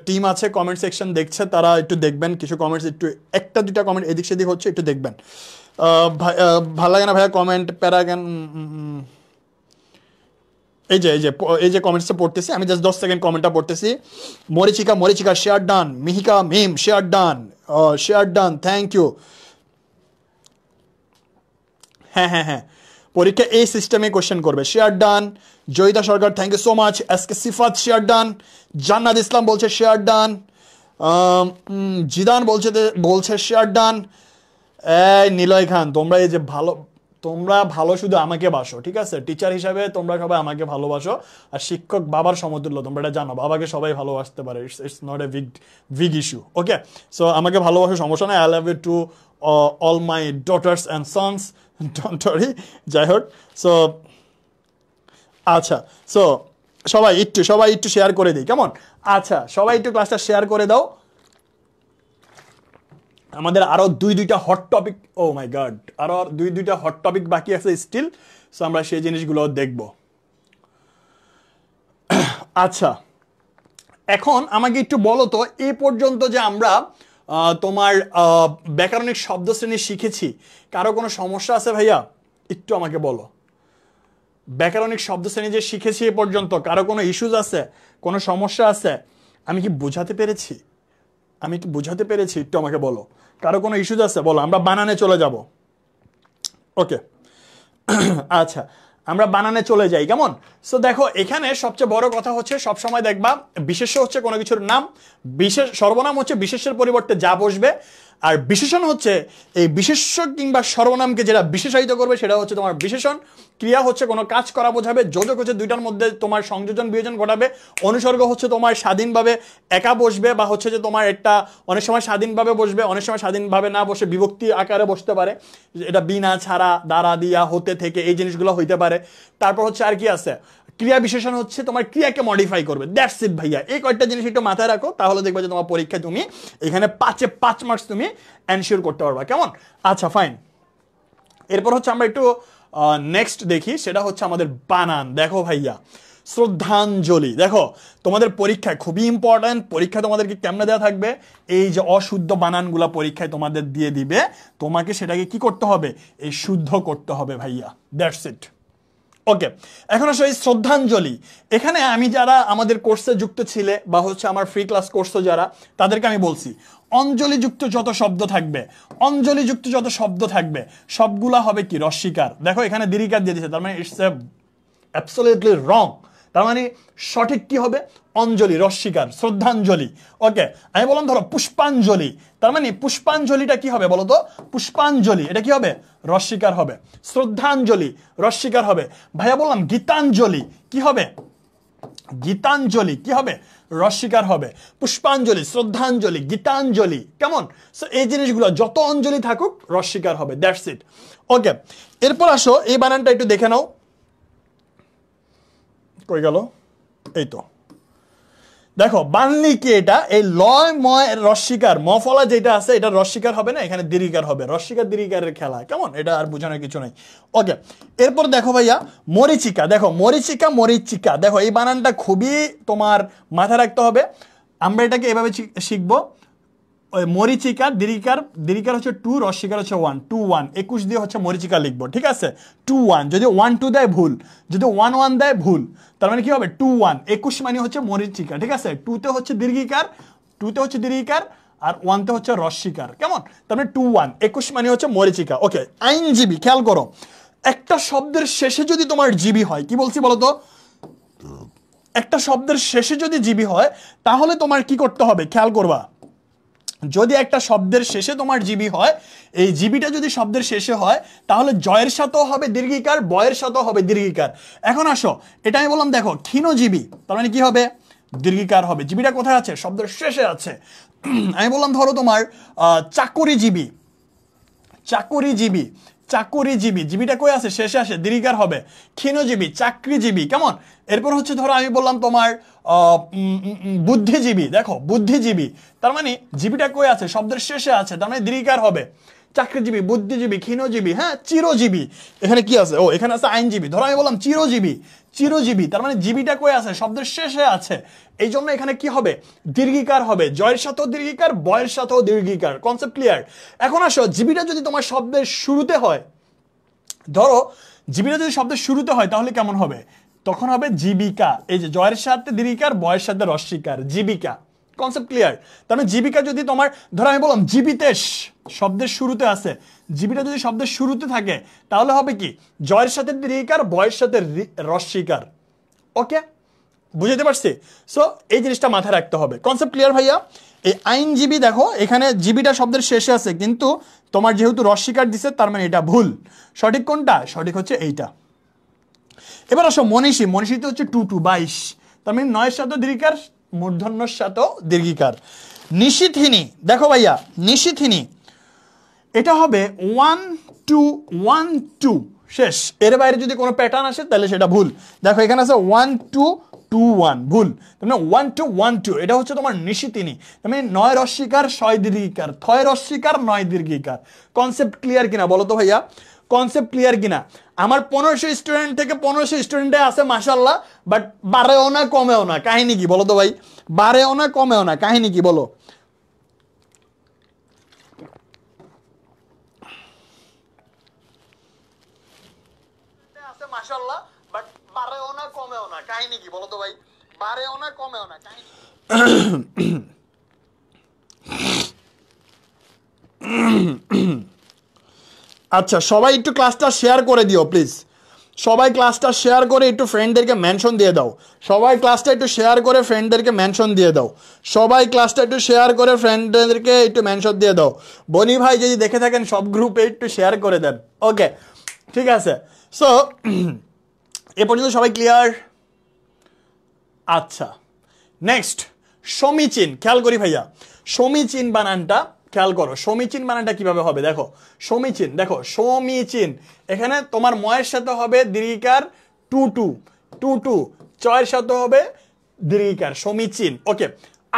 টিম আছে কমেন্ট সেকশন দেখছে তারা একটু দেখবেন, কিছু কমেন্টস একটু একটা দুইটা কমেন্ট এদিক সেদিক হচ্ছে, একটু দেখবেন। ভালো লাগে না ভাইয়া কমেন্ট প্যারাগান। এই যে কমেন্টসটা পড়তেছি আমি, জাস্ট 10 সেকেন্ড কমেন্টটা পড়তেছি। Morichika share done. Mihika Mim share done, thank you. হ্যাঁ, পরীক্ষা এই সিস্টেমে কোশ্চেন করবে, share done. Joyita Sarkar thank you so much. SK Sifat share done. Jannat Islam বলছে শেয়ার ডান। জিদান বলছে শেয়ার ডান। এই নিলয় খান, তোমরা এই যে তোমরা ভালো শুধু আমাকে বাসো, ঠিক আছে? টিচার হিসাবে তোমরা সবাই আমাকে ভালোবাসো, আর শিক্ষক বাবার সমতুল্য, তোমরা এটা জানো। বাবাকে সবাই ভালোবাসতে পারে, it's not a big issue. Okay, so আমাকে ভালোবাসো, সমস্যা নাই। I love you to all my daughters and sons, don't worry. যাই হোক, সো আচ্ছা, সো সবাই একটু শেয়ার করে দিই, কেমন? আচ্ছা, সবাই একটু ক্লাসটা শেয়ার করে দাও। আমাদের আরো দুইটা হট টপিক, ও মাই গড, আরো দুইটা হট টপিক বাকি আছে স্টিল। সো আমরা সেই জিনিসগুলো দেখব। আচ্ছা, এখন আমাকে একটু বলো তো, এই পর্যন্ত যে আমরা তোমার ব্যাকরণিক শব্দ শ্রেণী শিখেছি, কারো কোনো সমস্যা আছে ভাইয়া? একটু আমাকে বলো। ব্যাকরণিক শব্দ শ্রেণী যে শিখেছি এ পর্যন্ত, কারো কোনো ইস্যুজ আছে, কোনো সমস্যা আছে? আমি কি বোঝাতে পেরেছি? একটু আমাকে বলো। কারো কোনো ইস্যুজ আছে বলো, আমরা বানানে চলে যাব। ওকে, আচ্ছা আমরা বানানে চলে যাই, কেমন? সো দেখো, এখানে সবচেয়ে বড় কথা হচ্ছে, সবসময় দেখবা বিশেষ্য হচ্ছে কোনো কিছুর নাম, সর্বনাম হচ্ছে বিশেষ্যের পরিবর্তে যা বসবে, আর বিশেষণ হচ্ছে এই বিশেষ্য কিংবা সর্বনামকে যেটা বিশেষায়িত করবে সেটা হচ্ছে তোমার বিশেষণ। ক্রিয়া হচ্ছে কোনো কাজ করা বোঝাবে। যোজক হচ্ছে দুইটার মধ্যে তোমার সংযোজন বিয়োজন ঘটাবে। অনুসর্গ হচ্ছে তোমার স্বাধীনভাবে একা বসবে, বা হচ্ছে যে তোমার একটা অনেক সময় স্বাধীনভাবে বসবে, অনেক সময় স্বাধীনভাবে না বসে বিভক্তি আকারে বসতে পারে। এটা বিনা, ছাড়া, দ্বারা, দিয়া, হতে, থেকে, এই জিনিসগুলো হইতে পারে। তারপর হচ্ছে আর কি আছে, ক্রিয়া বিশেষণ হচ্ছে তোমার ক্রিয়াকে মডিফাই করবে। দ্যাটস ইট ভাইয়া। এই কয়েকটা জিনিস একটু মাথায় রাখো, তাহলে দেখবে যে তোমার পরীক্ষায় তুমি এখানে 5-এ 5 মার্কস তুমি এনশিওর করতে পারবা, কেমন? আচ্ছা ফাইন। এরপর হচ্ছে আমরা একটু নেক্সট দেখি, সেটা হচ্ছে আমাদের বানান। দেখো ভাইয়া, শ্রদ্ধাঞ্জলি। দেখো তোমাদের পরীক্ষায় খুবই ইম্পর্ট্যান্ট, পরীক্ষা তোমাদেরকে কেমনে দেওয়া থাকবে, এই যে অশুদ্ধ বানানগুলা পরীক্ষায় তোমাদের দিয়ে দিবে, তোমাকে সেটাকে কি করতে হবে, এই শুদ্ধ করতে হবে ভাইয়া, দ্যাটস ইট। ওকে, এখন আসো এই শ্রদ্ধাঞ্জলি। এখানে আমি যারা আমাদের কোর্সে যুক্ত ছিলে বা হচ্ছে আমার ফ্রি ক্লাস কোর্সে যারা, তাদেরকে আমি বলছি অঞ্জলিযুক্ত যত শব্দ থাকবে, অঞ্জলিযুক্ত যত শব্দ থাকবে সবগুলা হবে কি রস্বীকার। দেখো এখানে দীর্ঘিকার দিয়ে দিয়েছে, তার মানে ইটস অ্যাবসলিউটলি রং। তার মানে সঠিক কি হবে, অঞ্জলি, রস্বীকার, শ্রদ্ধাঞ্জলি। ওকে, আমি বললাম ধরো পুষ্পাঞ্জলি, তার মানে পুষ্পাঞ্জলিটা কি হবে বলতো, পুষ্পাঞ্জলি এটা কি হবে, রস্বীকার হবে। শ্রদ্ধাঞ্জলি রস্বীকার হবে। ভাইয়া বললাম গীতাঞ্জলি কি হবে, গীতাঞ্জলি কি হবে, রস্বীকার হবে। পুষ্পাঞ্জলি, শ্রদ্ধাঞ্জলি, গীতাঞ্জলি, কেমন? সো এই জিনিসগুলো যত অঞ্জলি থাকুক রস্বীকার হবে, দ্যাটস ইট। ওকে, এরপর আসো এই বানানটা একটু দেখে নাও, কই গেল, এই তো দেখো বানলি কি, এটা এই লয় ময় রস্বীকার, মফলা যেটা আছে এটা রস্বীকার হবে না, এখানে দীর্ঘিকার হবে, রস্বীকার দীর্ঘিকারের খেলা, কেমন? এটা আর বোঝানোর কিছু নাই। ওকে, এরপর দেখো ভাইয়া মরিচিকা, দেখো মরিচিকা, মরিচিকা, দেখো এই বানানটা খুবই তোমার মাথায় রাখতে হবে। আমরা এটাকে এভাবে শিখবো, ওই মরিচিকা দীর্ঘিকার, দীর্ঘিকার হচ্ছে 2, রস্বীকার হচ্ছে 1, 2 1, 21 দিয়ে হচ্ছে মরিচিকা লিখবো, ঠিক আছে? 2 1, যদি 1 2 দেয় ভুল, যদি 1 1 দেয় ভুল, তার মানে কি হবে 2 1, 21 মানে হচ্ছে মরিচিকা, ঠিক আছে? 2 তে হচ্ছে দীর্ঘিকার, 2 তে হচ্ছে দীর্ঘিকার, আর 1 তে হচ্ছে রস্বীকার, কেমন? তার মানে 2 1, 21 মানে হচ্ছে মরিচিকা। ওকে, আইনজীবী, খেয়াল করো, একটা শব্দের শেষে যদি তোমার জীবী হয়, কি বলছি বলো তো, একটা শব্দের শেষে যদি জীবী হয় তাহলে তোমার কি করতে হবে, খেয়াল করবা, যদি একটা শব্দের শেষে তোমার জিবি হয়, এই জিবিটা যদি শব্দের শেষে হয় তাহলে জয়ের সাথেও হবে দীর্ঘিকার, বয়ের সাথেও হবে দীর্ঘিকার। এখন আসো, এটা আমি বললাম দেখো ক্ষীণজীবী, তার মানে কি হবে, দীর্ঘিকার হবে। জিবিটা কোথায় আছে, শব্দের শেষে আছে। আমি বললাম ধরো তোমার চাকরিজীবী, চাকরিজীবী, চাকরিজীবী, জীবিটা কই আছে, শেষে আসে, দীর্ঘিকার হবে। ক্ষীণজীবী, চাকরিজীবী, কেমন? এরপর হচ্ছে ধরো আমি বললাম তোমার বুদ্ধিজীবী, দেখো বুদ্ধিজীবী, তার মানে জীবিটা কই আছে, শব্দের শেষে আছে, তার মানে দীর্ঘিকার হবে। চাকরিজীবী, বুদ্ধিজীবী, ক্ষীণজীবী, হ্যাঁ, চিরজীবী, এখানে কি আছে, ও এখানে আছে আইনজীবী। ধরো আমি বললাম চিরজীবী, চিরজীবী, তার মানে জীবিটা কই আছে, শব্দের শেষে আছে, এই জন্য এখানে কি হবে, দীর্ঘিকার হবে। জয়ের সাথেও দীর্ঘিকার, বয়ের সাথেও দীর্ঘিকার, কনসেপ্ট ক্লিয়ার? এখন আসো, জীবিটা যদি তোমার শব্দের শুরুতে হয়, ধরো জীবিটা যদি শব্দের শুরুতে হয় তাহলে কেমন হবে, তখন হবে জীবিকা, এই যে জয়ের সাথে দীর্ঘিকার, বয়ের সাথে রস্বীকার, জীবিকা, কনসেপ্ট ক্লিয়ার? তার মানে জীবিকা যদি তোমার, ধরো আমি বললাম জীবিতেশ, শব্দের শুরুতে আছে, জীবিটা যদি শব্দের শুরুতে থাকে তাহলে হবে কি, জয়ের সাথে দীর্ঘিকার, বয়ের সাথে রস্বীকার। ওকে, বুঝতে পারছি? সো এই জিনিসটা মাথায় রাখতে হবে, কনসেপ্ট ক্লিয়ার ভাইয়া? এই আইনজীবী, দেখো এখানে জীবিটা শব্দের শেষে আছে, কিন্তু তোমার যেহেতু রস্বীকার দিছে তার মানে এটা ভুল। সঠিক কোনটা, সঠিক হচ্ছে এইটা। এবার আসো মনীষী, মনীষীতে হচ্ছে 2 2, 22, তার মানে 9 সাথে দীর্ঘিকার, মূর্ধন্যর সাথেও দীর্ঘিকার। নিশীথিনী, দেখো ভাইয়া নিশীথিনী, এটা হবে 1 2 1 2, শেষ। এর বাইরে যদি কোনো প্যাটার্ন আসে তাহলে সেটা ভুল। দেখো এখানে আছে 1 2 2 1, ভুল। তার মানে 1 2 1 2, এটা হচ্ছে তোমার নিশীথিনী, তার মানে 9 রস্বীকার, 6 দীর্ঘিকার, 6 রস্বীকার, 9 দীর্ঘিকার। কনসেপ্ট ক্লিয়ার কিনা বলো তো ভাইয়া, কনসেপ্ট ক্লিয়ার কিনা? আমার 1500 স্টুডেন্ট থেকে 1500 স্টুডেন্টে আছে মাশাআল্লাহ, বাট বাড়েও না কমেও না, কাহিনী কি বলো তো ভাই, বাড়েও না কমেও না, কাহিনী কি বলো? মাশাআল্লাহ, বাট বাড়েও না কমেও না, কাহিনী কি বলো তো ভাই, বাড়েও না কমেও না, কাহিনী? আচ্ছা, সবাই একটু ক্লাসটা শেয়ার করে দিও প্লিজ, সবাই ক্লাসটা শেয়ার করে একটু ফ্রেন্ডদেরকে মেনশন দিয়ে দাও, সবাই ক্লাসটা একটু শেয়ার করে ফ্রেন্ডদেরকে মেনশন দিয়ে দাও, সবাই ক্লাসটা একটু শেয়ার করে ফ্রেন্ডদেরকে একটু মেনশন দিয়ে দাও। বনি ভাই যদি দেখে থাকেন সব গ্রুপে একটু শেয়ার করে দেন। ওকে, ঠিক আছে। সো এ পর্যন্ত সবাই ক্লিয়ার? আচ্ছা, নেক্সট সমীচীন, খেয়াল করি ভাইয়া, সমীচীন বানানটা খেয়াল করো, সমীচীন বানানটা কিভাবে হবে দেখো। সমীচীন, দেখো সমীচীন, এখানে তোমার ময়ের সাথে হবে দীর্ঘিকার 2 2 2 2, চয়ের সাথে হবে দীর্ঘিকার, সমীচীন। ওকে,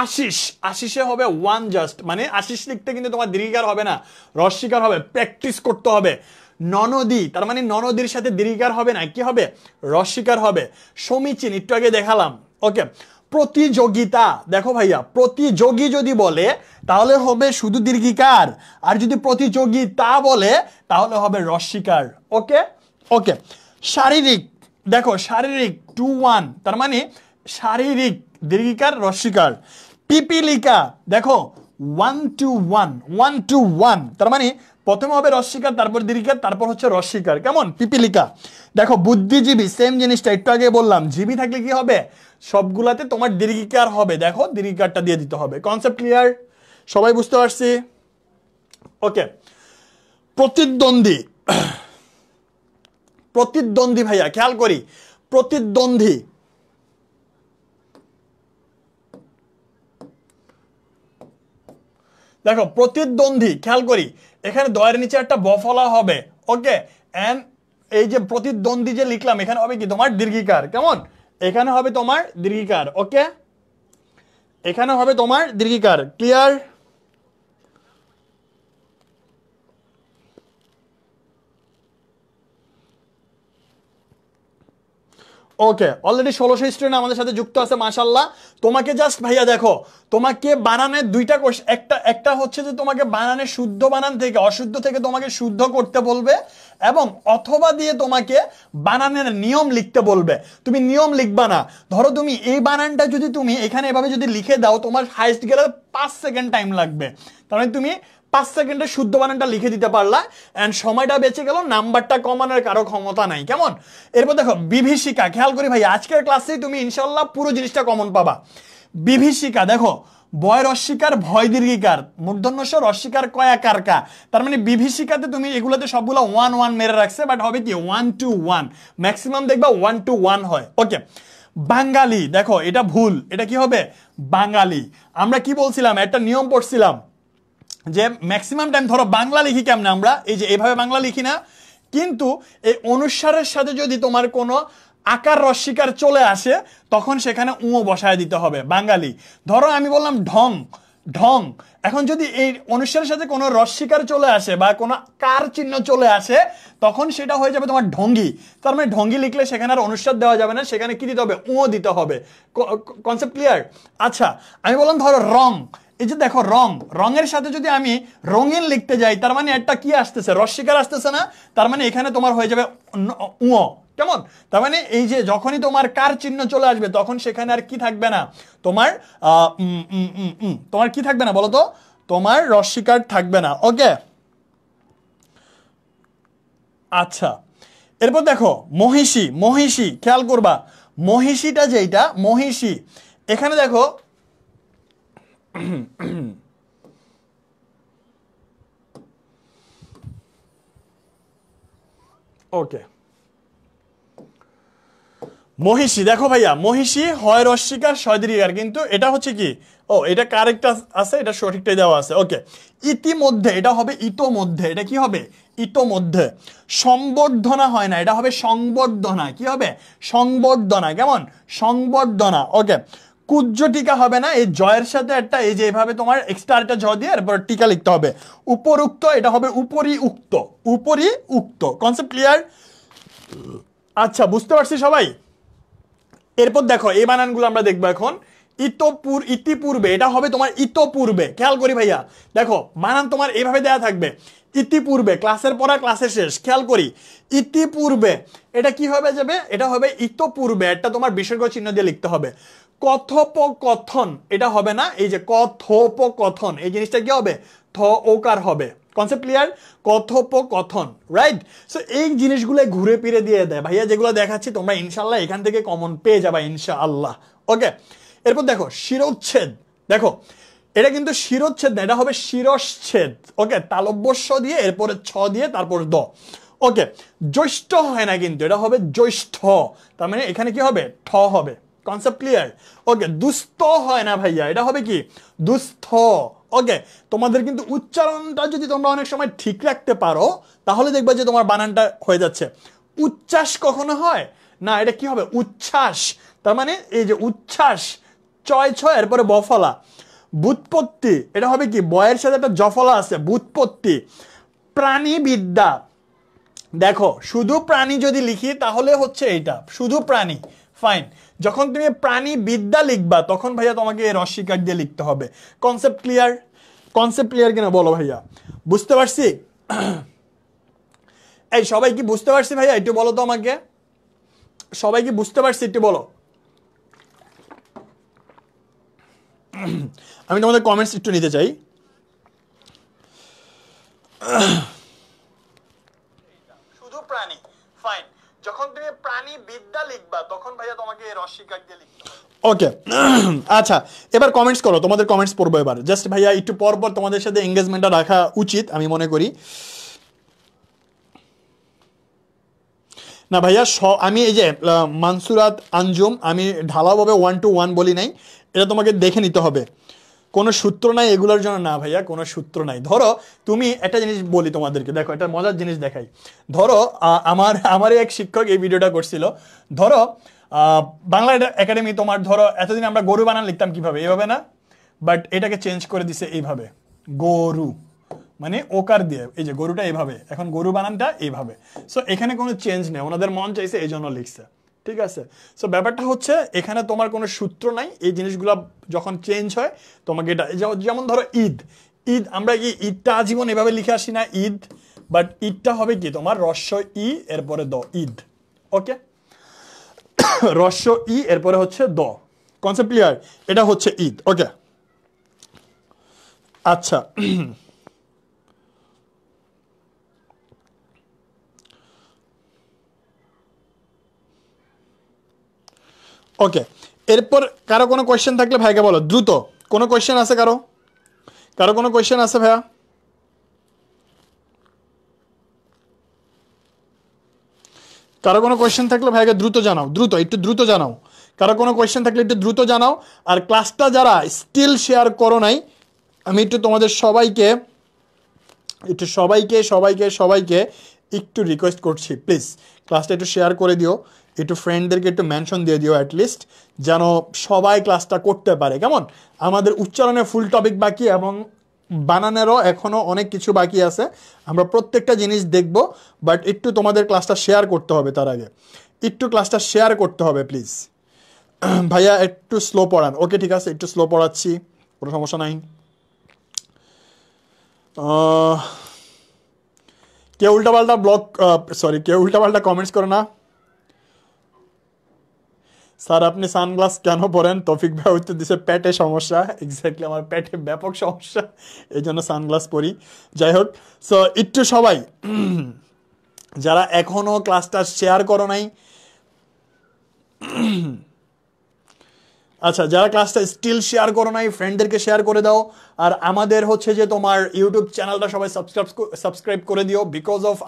আশিস, আশিসে হবে 1 জাস্ট, মানে আশিস লিখতে কিন্তু তোমার দীর্ঘিকার হবে না, রস্বীকার হবে, প্র্যাকটিস করতে হবে। ননদী, তার মানে ননদীর সাথে দীর্ঘিকার হবে না, কি হবে? রস্যিকার হবে। সমীচীন একটু আগে দেখালাম। ওকে, প্রতিযোগিতা, দেখো ভাইয়া প্রতিযোগী যদি বলে তাহলে হবে শুধু দীর্ঘিকার, আর যদি প্রতিযোগিতা বলে তাহলে হবে রস্যিকার। ওকে ওকে। শারীরিক, দেখো শারীরিক 2-1, তার মানে শারীরিক দীর্ঘিকার রস্যিকার। পিপিলিকা, দেখো 1-1, তার মানে প্রথমে হবে রস্যিকার, তারপর দীর্ঘিকার, তারপর হচ্ছে রস্যিকার। কেমন? পিপিলিকা। দেখো বুদ্ধিজীবী, সেম জিনিসটা একটু আগে বললাম, জীবী থাকলে কি হবে? সবগুলাতে তোমার দীর্ঘিকার হবে। দেখো দীর্ঘিকারটা দিয়ে দিতে হবে। Concept clear? সবাই বুঝতে পারছি? ওকে। প্রতিদ্বন্দ্বী, প্রতিদ্বন্দ্বী ভাইয়া খেয়াল করি, প্রতিদ্বন্দ্বী, দেখো প্রতিদ্বন্দ্বী খেয়াল করি, এখানে দয়ের নিচে একটা বফলা হবে। ওকে, এন্ড এই যে প্রতিদ্বন্দ্বী যে লিখলাম এখানে হবে কি তোমার দীর্ঘিকার। কেমন? এখানে হবে তোমার দীর্ঘিকার। ওকে, এখানে হবে তোমার দীর্ঘিকার। ক্লিয়ার? ওকে, অলরেডি 1600 স্টুডেন্ট আমাদের সাথে যুক্ত আছে, মাশাআল্লাহ। তোমাকে জাস্ট ভাইয়া দেখো, তোমাকে বানানের দুইটা কোশ্চেন, একটা হচ্ছে যে তোমাকে বানানের শুদ্ধ বানান থেকে অশুদ্ধ থেকে তোমাকে শুদ্ধ করতে বলবে, এবং অথবা দিয়ে তোমাকে বানানের নিয়ম লিখতে বলবে। তুমি নিয়ম লিখবা না। ধরো তুমি এই বানানটা যদি তুমি এখানে এভাবে যদি লিখে দাও, তোমার হাইস্ট গেলে 5 সেকেন্ড টাইম লাগবে। তার মানে তুমি 5 সেকেন্ডে শুদ্ধ বানানটা লিখে দিতে পারলা, এন্ড সময়টা বেঁচে গেল, নাম্বারটা কমানোর কারো ক্ষমতা নাই। কেমন? এরপর দেখো বিভীষিকা, খেয়াল করি ভাই আজকের ক্লাসেই তুমি ইনশাল্লাহ পুরো জিনিসটা কমন পাবা। বিভীষিকা, দেখো বয় রস্যিকার ভয় দীর্ঘিকার, মূর্ধন্য ষ রস্যিকার কয়াকার কা, তার মানে বিভীষিকাতে তুমি এগুলোতে সবগুলো 1-1 মেরে রাখছে, বাট হবে কি 1-1, ম্যাক্সিমাম দেখবা 1-1 হয়। ওকে। বাঙালি, দেখো এটা ভুল, এটা কি হবে? বাঙালি। আমরা কি বলছিলাম? একটা নিয়ম পড়ছিলাম যে ম্যাক্সিমাম টাইম ধরো বাংলা লিখি কেমনে আমরা, এই যে এভাবে বাংলা লিখি না, কিন্তু এই অনুস্বারের সাথে যদি তোমার কোনো আকার রস্যিকার চলে আসে তখন সেখানে উঁ বসায় দিতে হবে। বাঙালি। ধরো আমি বললাম ঢং, ঢং, এখন যদি এই অনুস্বারের সাথে কোনো রস্যিকার চলে আসে বা কোনো কার চিহ্ন চলে আসে তখন সেটা হয়ে যাবে তোমার ঢঙ্গি। তার মানে ঢঙ্গি লিখলে সেখানে আর অনুস্বার দেওয়া যাবে না, সেখানে কি দিতে হবে? উঁ দিতে হবে। Concept clear? আচ্ছা, আমি বললাম ধরো রং, এই যে দেখো রং, রঙের সাথে যদি আমি রঙিন লিখতে যাই তার মানে একটা কি আসতেছে? রস্যিকার আসতেছে না? তার মানে এখানে তোমার হয়ে যাবে উঁ। কেমন? তার মানে এই যে যখনই তোমার কার চিহ্ন চলে আসবে তখন সেখানে আর কি থাকবে না? তোমার তোমার কি থাকবে না বলো তো? তোমার রস্যিকার থাকবে না। ওকে, আচ্ছা। এরপর দেখো মহিষী, মহিষী খেয়াল করবা, মহিষীটা যেটা মহিষী, এখানে দেখো ওকে, মহিষী, দেখো ভাইয়া মহিষী হয় রস্যিকার ছয় দীর্ঘিকার, কিন্তু এটা হচ্ছে কি, ও এটা কারেক্ট আছে, এটা সঠিকটাই দেওয়া আছে। ওকে। ইতিমধ্যে, এটা হবে ইতোমধ্যে, এটা কি হবে? ইতোমধ্যে। সংবর্ধনা হয় না, এটা হবে সংবর্ধনা। কি হবে? সংবর্ধনা। কেমন? সংবর্ধনা। ওকে। কুজ্জ টিকা হবে না, এই জয়ের সাথে একটা এই যে এভাবে তোমার এক্সট্রা একটা জ দিয়ে এরপর টিকা লিখতে হবে। উপরুক্ত, এটা হবে উপরি উক্ত, উপরি উক্ত। Concept clear? আচ্ছা, বুঝতে পারছি সবাই? এরপর দেখো এই বানানগুলো আমরা দেখবো এখন। ইতিপূর্বে, এটা হবে তোমার ইতপূর্বে। খেয়াল করি ভাইয়া, দেখো বানান তোমার এইভাবে দেয়া থাকবে, ইতিপূর্বে, ক্লাসের পড়া ক্লাসের শেষ। খেয়াল করি ইতিপূর্বে, এটা কি হবে যাবে? এটা হবে ইতপূর্বে, এটা তোমার বিসর্গ চিহ্ন দিয়ে লিখতে হবে। কথোপকথন, এটা হবে না, এই যে কথোপকথন, এই জিনিসটা কি হবে? থ ওকার হবে। Concept clear? কথোপকথন, রাইট? সো এই জিনিসগুলো ঘুরে ফিরে দিয়ে দেয় ভাইয়া, যেগুলো দেখাচ্ছি তোমরা ইনশাল্লাহ এখান থেকে কমন পেয়ে যাবা ইনশাআল্লাহ। ওকে। এরপর দেখো শিরোচ্ছেদ, দেখো এটা কিন্তু শিরোচ্ছেদ না, এটা হবে শিরশ্ছেদ। ওকে, তালব্যস্য দিয়ে এরপরে ছ দিয়ে তারপর দ। ওকে। জ্যৈষ্ঠ হয় না কিন্তু, এটা হবে জ্যৈষ্ঠ, তার মানে এখানে কি হবে? ঠ হবে। Concept clear? ওকে। দুস্থ হয় না ভাইয়া, এটা হবে কি? দুস্থ। ওকে, তোমাদের কিন্তু উচ্চারণটা যদি তোমরা অনেক সময় ঠিক রাখতে পারো তাহলে দেখবা যে তোমার বানানটা হয়ে যাচ্ছে। উচ্ছ্বাস কখনো হয় না, এটা কি হবে? উচ্ছ্বাস। তার মানে এই যে উচ্ছ্বাস, চয় ছয় এরপরে বফলা। বুৎপত্তি, এটা হবে কি? বয়ের সাথে একটা জফলা আছে, বুৎপত্তি। প্রাণীবিদ্যা, দেখো শুধু প্রাণী যদি লিখি তাহলে হচ্ছে এইটা, শুধু প্রাণী, ফাইন। যখন তুমি প্রাণী বিদ্যা লিখবা তখন ভাইয়া তোমাকে এই রস্বীকার দিয়ে লিখতে হবে। Concept clear? কনসেপ্ট ক্লিয়ার কিনা বলো ভাইয়া? বুঝতে পারছি? এই সবাই কি বুঝতে পারছি ভাইয়া? একটু বলো তো আমাকে, সবাই কি বুঝতে পারছি? একটু বলো। আমি তোমাদের কমেন্টস একটু নিতে চাই। শুধু প্রাণী, ফাইন। যখন তুমি প্রাণী বিদ্যা লিখবা তখন ভাইয়া তোমাকে এই রস্বীকার দিয়ে লিখতে হবে। ওকে, আচ্ছা এবার কমেন্টস করো, তোমাদের কমেন্টস পড়বো এবার। জাস্ট ভাইয়া একটু পর পর তোমাদের সাথে এঙ্গেজমেন্টটা রাখা উচিত আমি মনে করি। না ভাইয়া আমি এই যে মানসুরাত আঞ্জুম, আমি ঢালাওভাবে 1 to 1 বলি নাই, এটা তোমাকে দেখে নিতে হবে। কোনো সূত্র নাই এগুলোর জন্য, না ভাইয়া কোনো সূত্র নাই। ধরো তুমি একটা জিনিস বলি তোমাদেরকে, দেখো একটা মজার জিনিস দেখাই। ধরো আমারই এক শিক্ষক এই ভিডিওটা করছিল। ধরো বাংলা একাডেমি তোমার, ধরো এতদিন আমরা গরু বানান লিখতাম কিভাবে, এইভাবে না, বাট এটাকে চেঞ্জ করে দিছে এইভাবে, গরু মানে ওকার দিয়ে, এই যে গরুটা এইভাবে, এখন গরু বানানটা এইভাবে। সো এখানে কোনো চেঞ্জ নেই, ওনাদের মন চাইছে এই জন্য লিখছে, ঠিক আছে? সো ব্যাপারটা হচ্ছে এখানে তোমার কোনো সূত্র নাই, এই জিনিসগুলো যখন চেঞ্জ হয় তোমাকে এটা, যেমন ধরো ঈদ, ঈদ আমরা কি ঈদটা আজীবন এভাবে লিখে আসি না, ঈদ, বাট ঈদটা হবে কি তোমার রস্য ই এরপরে দ, ঈদ। ওকে, রস্য ই এরপরে হচ্ছে দ, কনসেপ্ট ক্লিয়ার? এটা হচ্ছে ঈদ। ওকে আচ্ছা, ওকে এরপর কারো কোনো কোয়েশ্চেন থাকলে ভাইকে বলো দ্রুত। কোনো কোয়েশ্চেন আছে কারো? কারো কোনো কোয়েশ্চেন আছে ভাইয়া? কারো কোনো কোয়েশ্চেন থাকলে ভাইকে দ্রুত জানাও, দ্রুত একটু দ্রুত জানাও। কারো কোনো কোয়েশ্চেন থাকলে একটু দ্রুত জানাও। আর ক্লাসটা যারা স্টিল শেয়ার করো নাই, আমি একটু তোমাদের সবাইকে একটু সবাইকে একটু রিকোয়েস্ট করছি, প্লিজ ক্লাসটা একটু শেয়ার করে দিও, একটু ফ্রেন্ডদেরকে একটু মেনশন দিয়ে দিও অ্যাটলিস্ট, যেন সবাই ক্লাসটা করতে পারে। কেমন? আমাদের উচ্চারণে ফুল টপিক বাকি এবং বানানেরও এখনও অনেক কিছু বাকি আছে, আমরা প্রত্যেকটা জিনিস দেখব, বাট একটু তোমাদের ক্লাসটা শেয়ার করতে হবে, তার আগে একটু ক্লাসটা শেয়ার করতে হবে প্লিজ। ভাইয়া একটু স্লো পড়ান। ওকে ঠিক আছে, একটু স্লো পড়াচ্ছি, কোনো সমস্যা নাই। কেউ উল্টাপাল্টা কেউ উল্টাপাল্টা কমেন্টস করে না। স্যার আপনি সানগ্লাস কেন পরেন? তৌফিক ভাই উত্তর দিছে পেটে সমস্যা। এক্স্যাক্টলি, আমার পেটে ব্যাপক সমস্যা, এই জন্য সানগ্লাস পরি। যাই হোক, সো একটু সবাই যারা এখনও ক্লাসটা শেয়ার করো নাই, আচ্ছা যারা ক্লাসটা স্টিল শেয়ার করো নাই ফ্রেন্ডদেরকে শেয়ার করে দাও। আর আমাদের হচ্ছে যে তোমার ইউটিউব চ্যানেলটা সবাই সাবস্ক্রাইব করে দিও, বিকজ অফ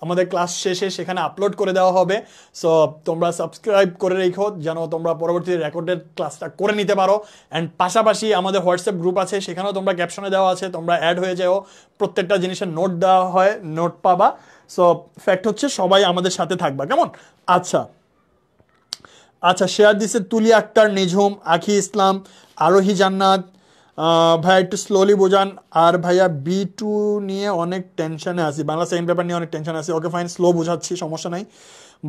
আমাদের ক্লাস শেষে সেখানে আপলোড করে দেওয়া হবে। সো তোমরা সাবস্ক্রাইব করে রেখো যেন তোমরা পরবর্তী রেকর্ডেড ক্লাসটা করে নিতে পারো। অ্যান্ড পাশাপাশি আমাদের হোয়াটসঅ্যাপ গ্রুপ আছে, সেখানেও তোমরা ক্যাপশনে দেওয়া আছে, তোমরা অ্যাড হয়ে যাও, প্রত্যেকটা জিনিসের নোট দেওয়া হয়, নোট পাবা। সো ফ্যাক্ট হচ্ছে সবাই আমাদের সাথে থাকবা, কেমন? আচ্ছা আচ্ছা, শেয়ার দিছে তুলি আক্তার, নিঝুম, আখি ইসলাম, আরোহী জান্নাত। ভাইয়া একটু স্লোলি বোঝান। আর ভাইয়া B2 নিয়ে অনেক টেনশনে আছি, বাংলা সেকেন্ড পেপার নিয়ে অনেক টেনশন আছে। ওকে ফাইন, স্লো বোঝাচ্ছি, সমস্যা নাই।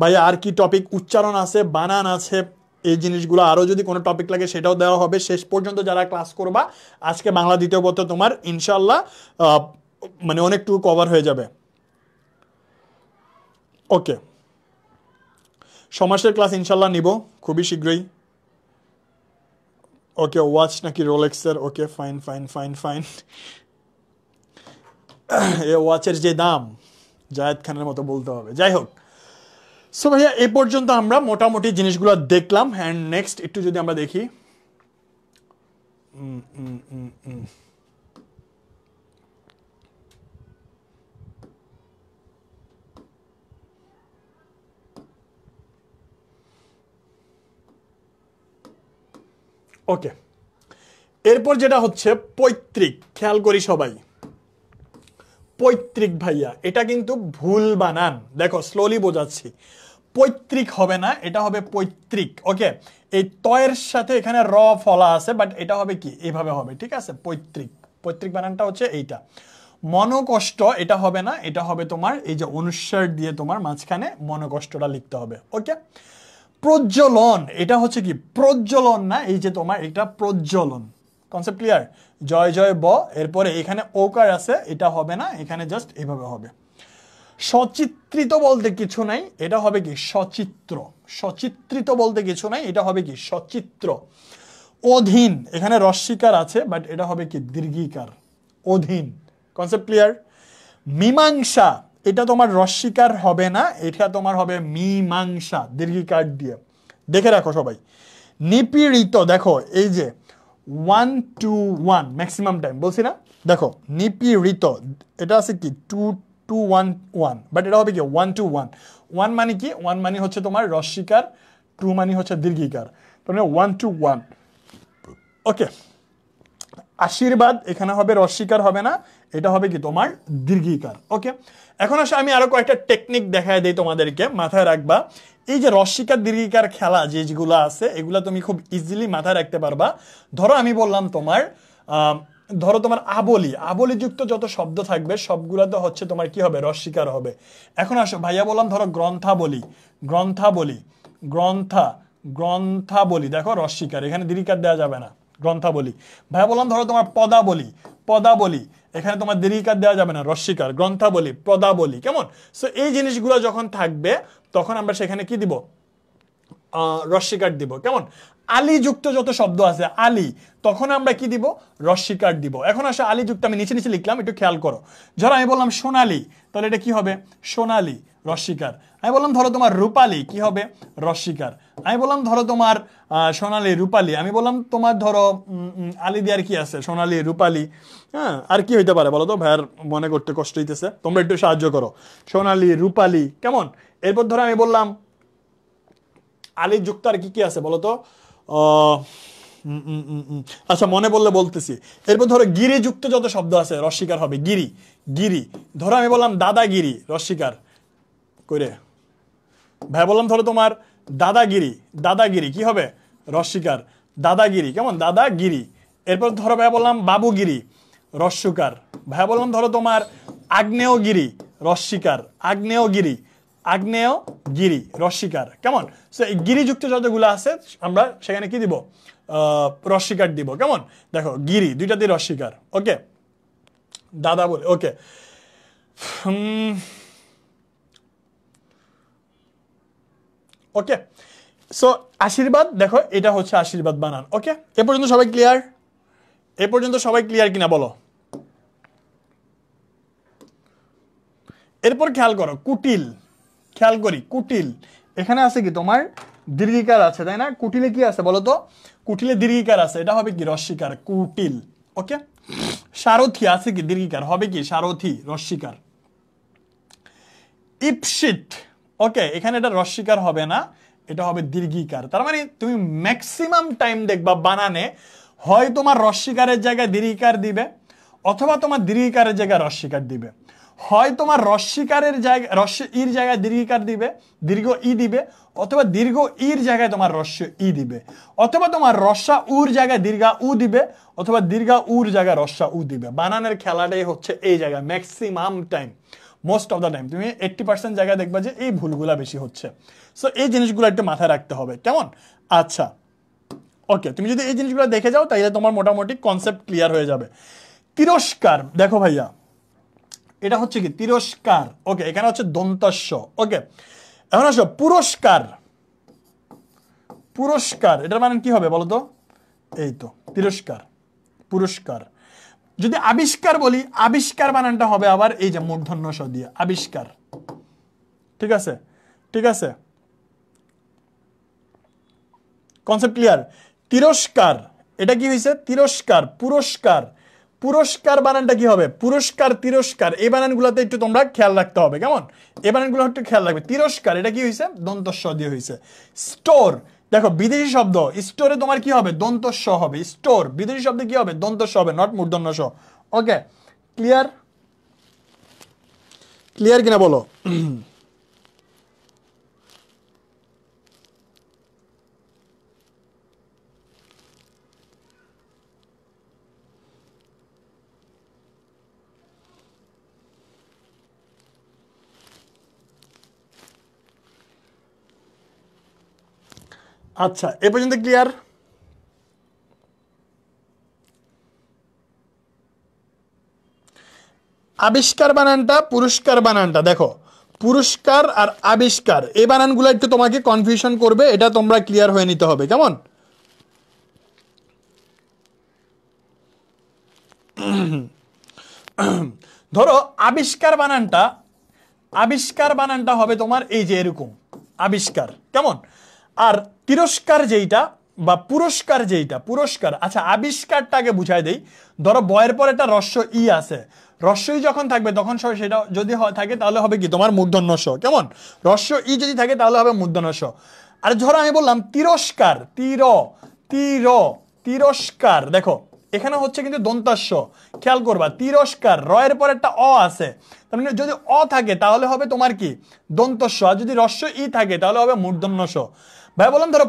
ভাইয়া আর কি টপিক? উচ্চারণ আছে, বানান আছে, এই জিনিসগুলো আরও যদি কোনো টপিক লাগে সেটাও দেওয়া হবে। শেষ পর্যন্ত যারা ক্লাস করবা আজকে বাংলা দ্বিতীয় পত্র তোমার ইনশাল্লাহ মানে অনেকটুকু কভার হয়ে যাবে। ওকে, সমাজের ক্লাস ইনশাল্লাহ নিব খুবই শীঘ্রই। ওকে, ওয়াচ নাকি রোলেক্সের? Okay fine fine fine fine. এ ওয়াচের যে দাম জায়েদ খানের মতো বলতে হবে। যাই হোক, সো ভাইয়া এই পর্যন্ত আমরা মোটামুটি জিনিসগুলো দেখলাম। অ্যান্ড নেক্সট একটু যদি আমরা দেখি, ওকে এরপর যেটা হচ্ছে পৈতৃক, খেয়াল করি সবাই, পৈতৃক ভাইয়া এটা কিন্তু ভুল বানান, দেখো স্লোলি বোঝাচ্ছি, পৈতৃক হবে না, এটা হবে পৈতৃক। ওকে, এই তয়ের সাথে এখানে র ফলা আছে, বাট এটা হবে কি এইভাবে হবে, ঠিক আছে? পৈতৃক, পৈতৃক বানানটা হচ্ছে এইটা। মনোকষ্ট এটা হবে না, এটা হবে তোমার এই যে অনুস্বার দিয়ে তোমার মাঝখানে মনোকষ্টটা লিখতে হবে। ওকে, প্রজ্বলন এটা হচ্ছে কি প্রজ্বলন না, এই যে তোমার এটা প্রজ্বলন। Concept clear? জয় জয় ব, এরপরে এখানে ওকার আছে, এটা হবে না, এখানে জাস্ট এভাবে হবে। সচিত্রিত বলতে কিছু নাই, এটা হবে কি সচিত্র। সচিত্রিত বলতে কিছু নাই, এটা হবে কি সচিত্র। অধীন এখানে রস্বীকার আছে, বাট এটা হবে কি দীর্ঘিকার, অধীন। Concept clear? মীমাংসা এটা তোমার রস্বীকার হবে না, এটা তোমার হবে মীমাংসা দীর্ঘিকার দিয়ে। দেখে রাখো সবাই। নিপীড়িত দেখো এই যে 1 to 1 ম্যাক্সিমাম টাইম বলছি না, দেখো নিপীড়িত এটা আছে কি 2 to 1 1, বাট এটা হবে কি 1 to 1। 1 মানে কি, 1 মানে হচ্ছে তোমার রস্বীকার, 2 মানে হচ্ছে দীর্ঘিকার, মানে 1 to 1। ওকে, আশীর্বাদ এখানে হবে রস্বীকার হবে না, এটা হবে কি তোমার দীর্ঘিকার। ওকে, এখন আসলে আমি আরো কয়েকটা টেকনিক দেখায় দিই তোমাদেরকে, মাথায় রাখবা। এই যে রস্বীকার দীর্ঘিকার খেলা যেগুলো আছে, এগুলা তুমি খুব ইজিলি মাথায় রাখতে পারবা। ধরো আমি বললাম তোমার ধরো তোমার আবলি, আবলিযুক্ত যত শব্দ থাকবে সবগুলোতে হচ্ছে তোমার কি হবে রস্বীকার হবে। এখন আসো ভাইয়া বললাম ধরো গ্রন্থাবলী, গ্রন্থাবলী, গ্রন্থা, গ্রন্থাবলী, দেখো রস্বীকার, এখানে দীর্ঘিকার দেওয়া যাবে না, গ্রন্থাবলী। ভাইয়া বললাম ধরো তোমার পদাবলী, পদাবলী, এখানে তোমার দীর্ঘিকার দেওয়া যাবে না, রস্বীকার, গ্রন্থাবলী, পদাবলী। কেমন? সো এই জিনিসগুলো যখন থাকবে তখন আমরা সেখানে কি দিব, রস্বীকার দিব। কেমন? আলী যুক্ত যত শব্দ আছে আলী, তখন আমরা কি দিব, রস্বীকার দিব। এখন আসলে আলী যুক্ত আমি নিচে নিচে লিখলাম, একটু খেয়াল করো। ধরো আমি বললাম সোনালী, তাহলে এটা কি হবে সোনালী, রস্বীকার। আমি বললাম ধরো তোমার রূপালী, কি হবে রস্বীকার। আমি বললাম ধরো তোমার সোনালী, রূপালী। আমি বললাম তোমার ধরো আলী দিয়ে আর কি আছে, সোনালী, রূপালী। হ্যাঁ, আর কি হইতে পারে বলো তো, ভাইয়ার মনে করতে কষ্ট হইতেছে, তোমরা একটু সাহায্য করো। সোনালী, রূপালী। কেমন? এরপর ধরো আমি বললাম আলী যুক্ত আর কি কি আছে বলতো, আচ্ছা মনে বললে বলতেছি। এরপর ধরো গিরি যুক্ত যত শব্দ আছে রস্বীকার হবে, গিরি, গিরি। ধরো আমি বললাম দাদাগিরি, রস্বীকার করে। ভাই বললাম ধরো তোমার দাদাগিরি, দাদাগিরি কি হবে রস্বীকার, দাদাগিরি। কেমন? দাদাগিরি। এরপর ধরো ভাই বললাম বাবুগিরি, রস্যকার। ভাই বললাম ধরো তোমার আগ্নেয়গিরি, রস্বীকার, আগ্নেয়গিরি, আগ্নেয়গিরি, রস্বীকার। কেমন? সো এই গিরিযুক্ত যতগুলো আছে আমরা সেখানে কি দিব, রস্বীকার দিব। কেমন? দেখো গিরি দুইটা দিয়ে রস্বীকার। ওকে, দাদা বলে। ওকে, ওকে। সো আশীর্বাদ দেখো এটা হচ্ছে আশীর্বাদ বানান। ওকে, এ পর্যন্ত সবাই ক্লিয়ার? এ পর্যন্ত সবাই ক্লিয়ার কিনা বলো? এরপর খেয়াল করো কুটিল, খেয়াল করি কুটিল, এখানে আছে কি তোমার দীর্ঘিকার আছে, তাই না? কুটিলে কি আছে বলো তো, কুটিলে দীর্ঘিকার আছে, এটা হবে কি রস্বীকার, কুটিল। ওকে, সারথি আছে কি দীর্ঘিকার, হবে কি সারথি, রস্বীকার। ইপসিত, ওকে, এখানে এটা রস্বীকার হবে না, এটা হবে দীর্ঘিকার। তার মানে তুমি ম্যাক্সিমাম টাইম দেখবা বানানে হয় তোমার রস্বীকারের জায়গায় দীর্ঘিকার দিবে, অথবা তোমার দীর্ঘিকারের জায়গায় রস্বীকার দিবে। হয় তোমার রস্বীকারের জায়গায় ইর জায়গায় দীর্ঘিকার দিবে, দীর্ঘ ই দিবে, অথবা দীর্ঘ ইর জায়গায় তোমার রস্য ই দিবে, অথবা তোমার রস্যা উর জায়গায় দীর্ঘা উ দিবে, অথবা দীর্ঘা উর জায়গায় রস্যা উ দিবে। বানানের খেলাটাই হচ্ছে এই জায়গায় maximum time, most of the time তুমি 80% জায়গায় দেখবা যে এই ভুলগুলা বেশি হচ্ছে। সো এই জিনিসগুলো একটু মাথায় রাখতে হবে। কেমন? আচ্ছা, ওকে, তুমি যদি এই জিনিসগুলো দেখে যাও তাহলে তোমার মোটামুটি কনসেপ্ট ক্লিয়ার হয়ে যাবে। তিরস্কার দেখো ভাইয়া, এটা হচ্ছে কি তিরস্কার। ওকে, এখানে হচ্ছে দন্তস্য। ওকে, এখন আসো পুরস্কার, পুরস্কার এটার মানে কি হবে বলো তো, এই তো তিরস্কার, পুরস্কার। যদি আবিষ্কার বলি, আবিষ্কার বানানটা হবে আবার এই যে মূর্ধন্য ষ দিয়ে, আবিষ্কার। ঠিক আছে, ঠিক আছে, কনসেপ্ট ক্লিয়ার? তিরস্কার এটা কি হয়েছে, তিরস্কার, পুরস্কার, পুরস্কার বানানটা কি হবে, পুরস্কার, তিরস্কার। এই বানানগুলোতে একটু তোমরা খেয়াল রাখতে হবে। কেমন? এই বানানগুলো একটু খেয়াল রাখবে। তিরস্কার এটা কি হয়েছে, দন্তস্ব দিয়ে হয়েছে। স্টোর দেখো বিদেশি শব্দ, স্টোরে তোমার কি হবে, দন্তস্ব হবে, স্টোর বিদেশি শব্দে কি হবে, দন্তস্ব হবে, নট মূর্ধন্য ষ। ওকে, ক্লিয়ার? ক্লিয়ার কিনা বলো? আচ্ছা, এ পর্যন্ত ক্লিয়ার? আবিষ্কার বানানটা, পুরস্কার বানানটা দেখো, পুরস্কার আর আবিষ্কার এই বানানগুলো একটু তোমাকে কনফিউশন করবে, এটা তোমরা ক্লিয়ার হয়ে নিতে হবে। কেমন? ধরো আবিষ্কার বানানটা হবে তোমার এই যে এরকম আবিষ্কার। কেমন? আর তিরস্কার যেইটা বা পুরস্কার, আচ্ছা আবিষ্কারটাকে বুঝাই দেই। ধরো বয়ের পর একটা রস্য ই আছে, রস্য ই যখন থাকবে তখন সেটা যদি থাকে তাহলে হবে কি তোমার মূর্ধন্য ষ। কেমন? রস্য ই যদি থাকে তাহলে হবে মূর্ধন্য ষ। আর ধরো আমি বললাম তিরস্কার, তিরস্কার, দেখো এখানে হচ্ছে কিন্তু দন্তাস্য। খেয়াল করবা, তিরস্কার রয়ের পর একটা অ আছে, তার মানে যদি অ থাকে তাহলে হবে তোমার কি দন্তস্য, আর যদি রস্য ই থাকে তাহলে হবে মূর্ধন্য ষ। ভাই বললাম ধরো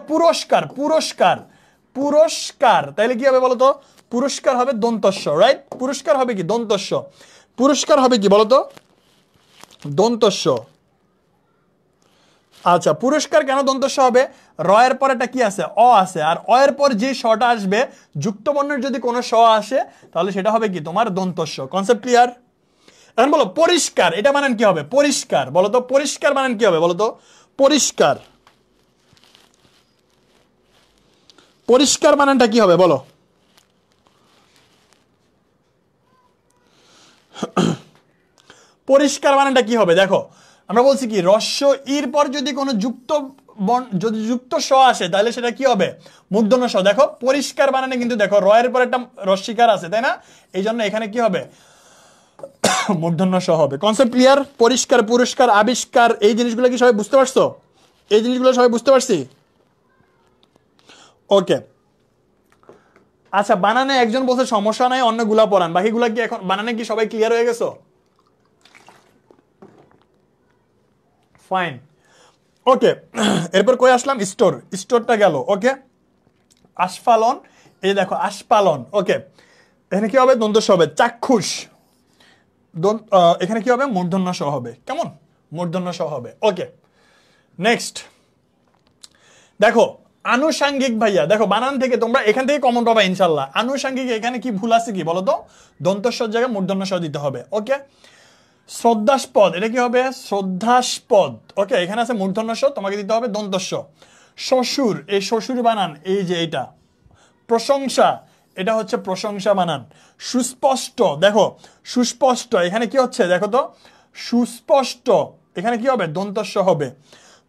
পুরস্কার তাহলে কি হবে বলতো? পুরস্কার হবে দন্তস্য, রাইট? পুরস্কার হবে কি দন্তস্য, পুরস্কার হবে কি বলতো? দন্তস্য। আচ্ছা, পুরস্কার কেন দন্তস্য হবে? রয়ের পর একটা কি আছে? অ আছে, আর অ এর পর যে শটা আসবে যুক্ত বর্ণের যদি কোনো শ আসে তাহলে সেটা হবে কি তোমার দন্তস্য। Concept clear? এখন বলো পরিষ্কার, এটা বানান কি হবে? পরিষ্কার বলতো, পরিষ্কার বানান কি হবে বলতো? পরিষ্কার, পরিষ্কার বানানটা কি হবে বলো? পরিষ্কার বানানটা কি হবে? দেখো আমরা বলছি কি রস্য ইর পর যদি কোনো যদি যুক্ত স আসে তাহলে সেটা কি হবে? মূর্ধন্য ষ। দেখো পরিষ্কার বানানে কিন্তু দেখো রয়ের পর একটা রস্যিকার আছে, তাই না? এই জন্য এখানে কি হবে? মূর্ধন্য ষ হবে। Concept clear? পরিষ্কার, পুরস্কার, আবিষ্কার এই জিনিসগুলো কি সবাই বুঝতে পারছো? এই জিনিসগুলো সবাই বুঝতে পারছি? ওকে। আচ্ছা, বানানে একজন বলছে সমস্যা নাই, অন্যগুলা পড়ান, বাকিগুলা কি এখন বানানে কি সবাই ক্লিয়ার হয়ে গেছো? ফাইন, ওকে। এরপর কই আসলাম? স্টোরটা গেল। ওকে, আস্ফালন, এই দেখো আস্ফালন। ওকে, এখানে কি হবে? দন্তস্ব হবে। চাক্ষুষ, এখানে কি হবে? মূর্ধন্য ষ হবে। কেমন? মূর্ধন্য ষ হবে। ওকে, নেক্সট দেখো আনুষাঙ্গিক। ভাইয়া দেখো বানান থেকে তোমরা এখান থেকে কমন পাবা ইনশাল্লাহ। আনুষাঙ্গিক, এখানে কি ভুল আছে কি বলো তো? দন্তস্বর জায়গায় মূর্ধন্য ষ দিতে হবে। ওকে, শ্রদ্ধাস্পদ, এটা কি হবে? শ্রদ্ধাস্পদ। ওকে, এখানে আছে মূর্ধন্য ষ, তোমাকে দিতে হবে দন্তস্ব। শ্বশুর, এই শ্বশুর বানান এই যে এটা। প্রশংসা, এটা হচ্ছে প্রশংসা বানান। সুস্পষ্ট, দেখো সুস্পষ্ট, এখানে কি হচ্ছে দেখো তো? সুস্পষ্ট, এখানে কি হবে? দন্তস্ব হবে।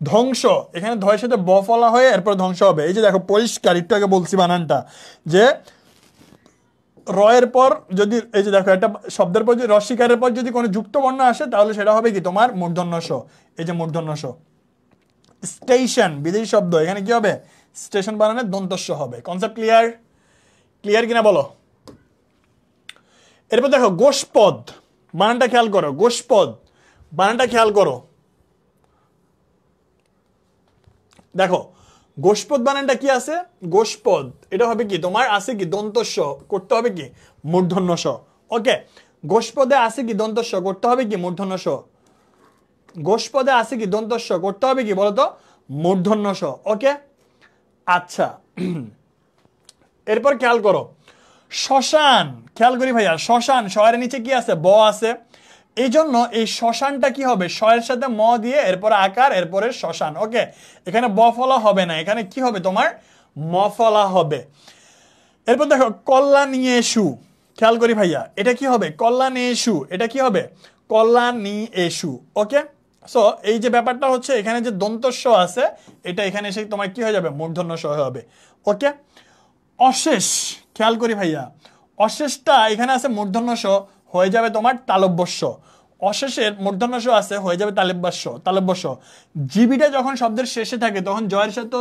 ধ্বংস, এখানে ধয়ের সাথে ব ফলা হয়ে এরপর ধ্বংস হবে। এই যে দেখো পরিষ্কার, একটু আগে বলছি বানানটা যে রয়ের পর যদি এই যে দেখো একটা শব্দের পর যদি রস্বীকারের পর যদি কোনো যুক্ত বর্ণ আসে তাহলে সেটা হবে কি তোমার মূর্ধন্য ষ। এই যে মূর্ধন্য ষ। স্টেশন, বিদেশি শব্দ, এখানে কি হবে? স্টেশন বানানে দন্তস্ব হবে। Concept clear? ক্লিয়ার কিনা বলো? এরপর দেখো গোষ্পদ, বানানটা খেয়াল করো। গোষ্পদ বানানটা খেয়াল করো। দেখো গোষ্পদ বানানটা কি আছে? গোষ্পদ, এটা হবে কি তোমার? আছে কি দন্তস্ব, করতে হবে কি মূর্ধন্য ষ। ওকে, গোষ্পদে আছে কি দন্তস্ব, করতে হবে কি মূর্ধন্য ষ। গোষ্পদে আছে কি দন্তস্ব, করতে হবে কি বলতো? মূর্ধন্য ষ। ওকে, আচ্ছা। এরপর খেয়াল করো শ্মশান, খেয়াল করি ভাইয়া শ্মশান, শয়ের নিচে কি আছে? ব আছে। এই জন্য এই শ্মশানটা কি হবে? শয়ের সাথে ম দিয়ে এরপরে আকার, এরপরে শ্মশান। ওকে, এখানে ব ফলা হবে না, এখানে কি হবে তোমার? ম ফলা হবে। এরপর দেখো কল্যাণীয়েষু, খেয়াল করি ভাইয়া এটা কি হবে? কল্যাণেষু, এটা কি হবে? কল্যাণীয়েষু। ওকে, সো এই যে ব্যাপারটা হচ্ছে এখানে যে দন্তস্ব আছে এটা এখানে এসে তোমার কি হয়ে যাবে? মূর্ধন্য ষ হবে। ওকে, অশেষ, খেয়াল করি ভাইয়া অশেষটা এখানে আছে মূর্ধন্য ষ, হয়ে যাবে তোমার তালব্যস্য। অশেষের মূর্ধন্য ষ আছে, হয়ে যাবে তালব্যস্য। জীবিটা যখন শব্দের শেষে থাকে তখন জয়ের সাথে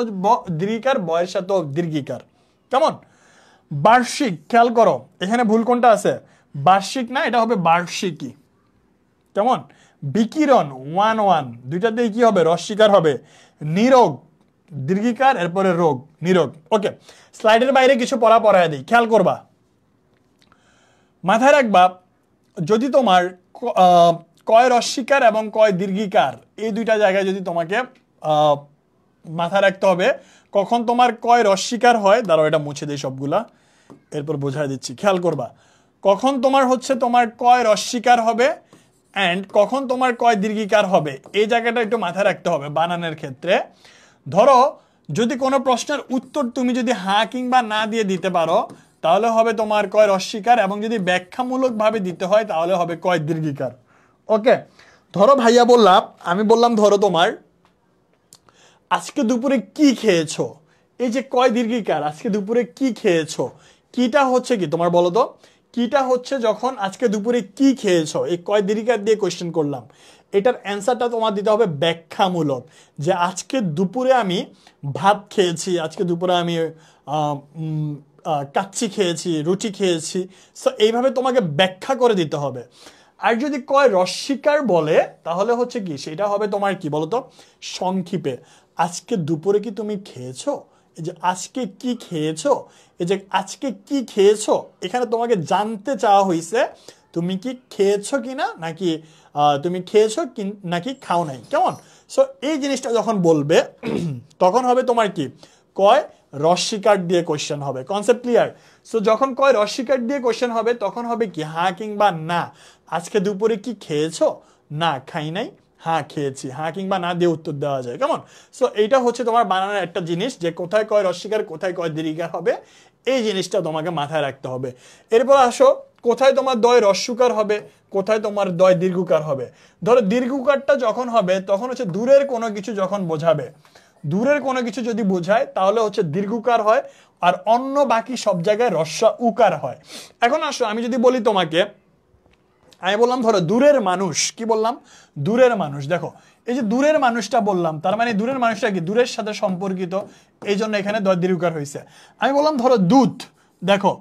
দীর্ঘিকার, বয়ের সাথে দীর্ঘিকার। কেমন? বার্ষিক, খেয়াল করো এখানে ভুল কোনটা আছে? বার্ষিক না, এটা হবে বার্ষিকী। কেমন? বিকিরণ, ওয়ান, দুইটাতেই কি হবে? রস্বীকার হবে। নিরোগ, দীর্ঘিকার, এরপরে রোগ, নিরোগ। ওকে, স্লাইডের বাইরে কিছু পড়ায় দিই, খেয়াল করবা। মাথায় রাখবা যদি তোমার কয় রস্বীকার এবং কয় দীর্ঘিকার এই দুইটা জায়গায় যদি তোমাকে মাথায় রাখতে হবে, কখন তোমার কয় রস্বীকার হয়, দাঁড়াও এটা মুছে দেই সবগুলা, এরপর বোঝাই দিচ্ছি, খেয়াল করবা। কখন তোমার হচ্ছে তোমার কয় রস্বীকার হবে অ্যান্ড কখন তোমার কয় দীর্ঘিকার হবে, এই জায়গাটা একটু মাথায় রাখতে হবে বানানের ক্ষেত্রে। ধরো যদি কোনো প্রশ্নের উত্তর তুমি যদি হ্যাঁ কিংবা না দিয়ে দিতে পারো তাহলে হবে তোমার কয় রস্বীকার, এবং যদি ব্যাখ্যামূলকভাবে দিতে হয় তাহলে হবে কয় দীর্ঘিকার। ওকে, ধরো ভাইয়া বললাম, আমি বললাম ধরো তোমার আজকে দুপুরে কি খেয়েছো, এই যে কয় দীর্ঘিকার, আজকে দুপুরে কি খেয়েছো, কিটা হচ্ছে কি তোমার বলো তো, কিটা হচ্ছে যখন আজকে দুপুরে কি খেয়েছো, এই কয় দীর্ঘিকার দিয়ে কোয়েশ্চেন করলাম, এটার অ্যান্সারটা তোমার দিতে হবে ব্যাখ্যামূলক, যে আজকে দুপুরে আমি ভাত খেয়েছি, আজকে দুপুরে আমি কাচ্চি খেয়েছি, রুটি খেয়েছি। সো এইভাবে তোমাকে ব্যাখ্যা করে দিতে হবে। আর যদি কয় রস্বীকার বলে তাহলে হচ্ছে কি, সেটা হবে তোমার কি বলতো, সংক্ষেপে, আজকে দুপুরে কি তুমি খেয়েছো, এই যে আজকে কি খেয়েছো, এই যে আজকে কি খেয়েছো, এখানে তোমাকে জানতে চাওয়া হয়েছে তুমি কি খেয়েছো কিনা, নাকি তুমি খেয়েছো নাকি খাও নাই, কেমন। সো এই জিনিসটা যখন বলবে তখন হবে তোমার কি, কয় রস্বীকার দিয়ে কোশ্চেন হবে। Concept clear? সো যখন কয় রস্বীকার দিয়ে কোশ্চেন হবে তখন হবে কি, হ্যাঁ কিংবা না। আজকে দুপুরে কি খেয়েছো, না খাই নাই, হ্যাঁ খেয়েছি, হ্যাঁ কিংবা না দিয়ে উত্তর দেওয়া যায়, কেমন। সো এইটা হচ্ছে তোমার বানানোর একটা জিনিস, যে কোথায় কয় রস্বীকার কোথায় কয় দীর্ঘিকার হবে, এই জিনিসটা তোমাকে মাথায় রাখতে হবে। এরপর আসো, কোথায় তোমার দয় রস্যকার হবে, কোথায় তোমার দয় দীর্ঘকার হবে। ধরো দীর্ঘকারটা যখন হবে তখন হচ্ছে দূরের কোনো কিছু যখন বোঝাবে, দূরের কোনো কিছু যদি বোঝায় তাহলে হচ্ছে দীর্ঘকার হয়, আর অন্য বাকি সব জায়গায় রস্য উকার হয়। এখন আসো আমি যদি বলি তোমাকে, আমি বললাম ধরো দূরের মানুষ, কি বললাম, দূরের মানুষ। দেখো এই যে দূরের মানুষটা বললাম, তার মানে দূরের মানুষটা কি দূরের সাথে সম্পর্কিত, এই জন্য এখানে দয় দীর্ঘকার হয়েছে। আমি বললাম ধরো দুধ, দেখো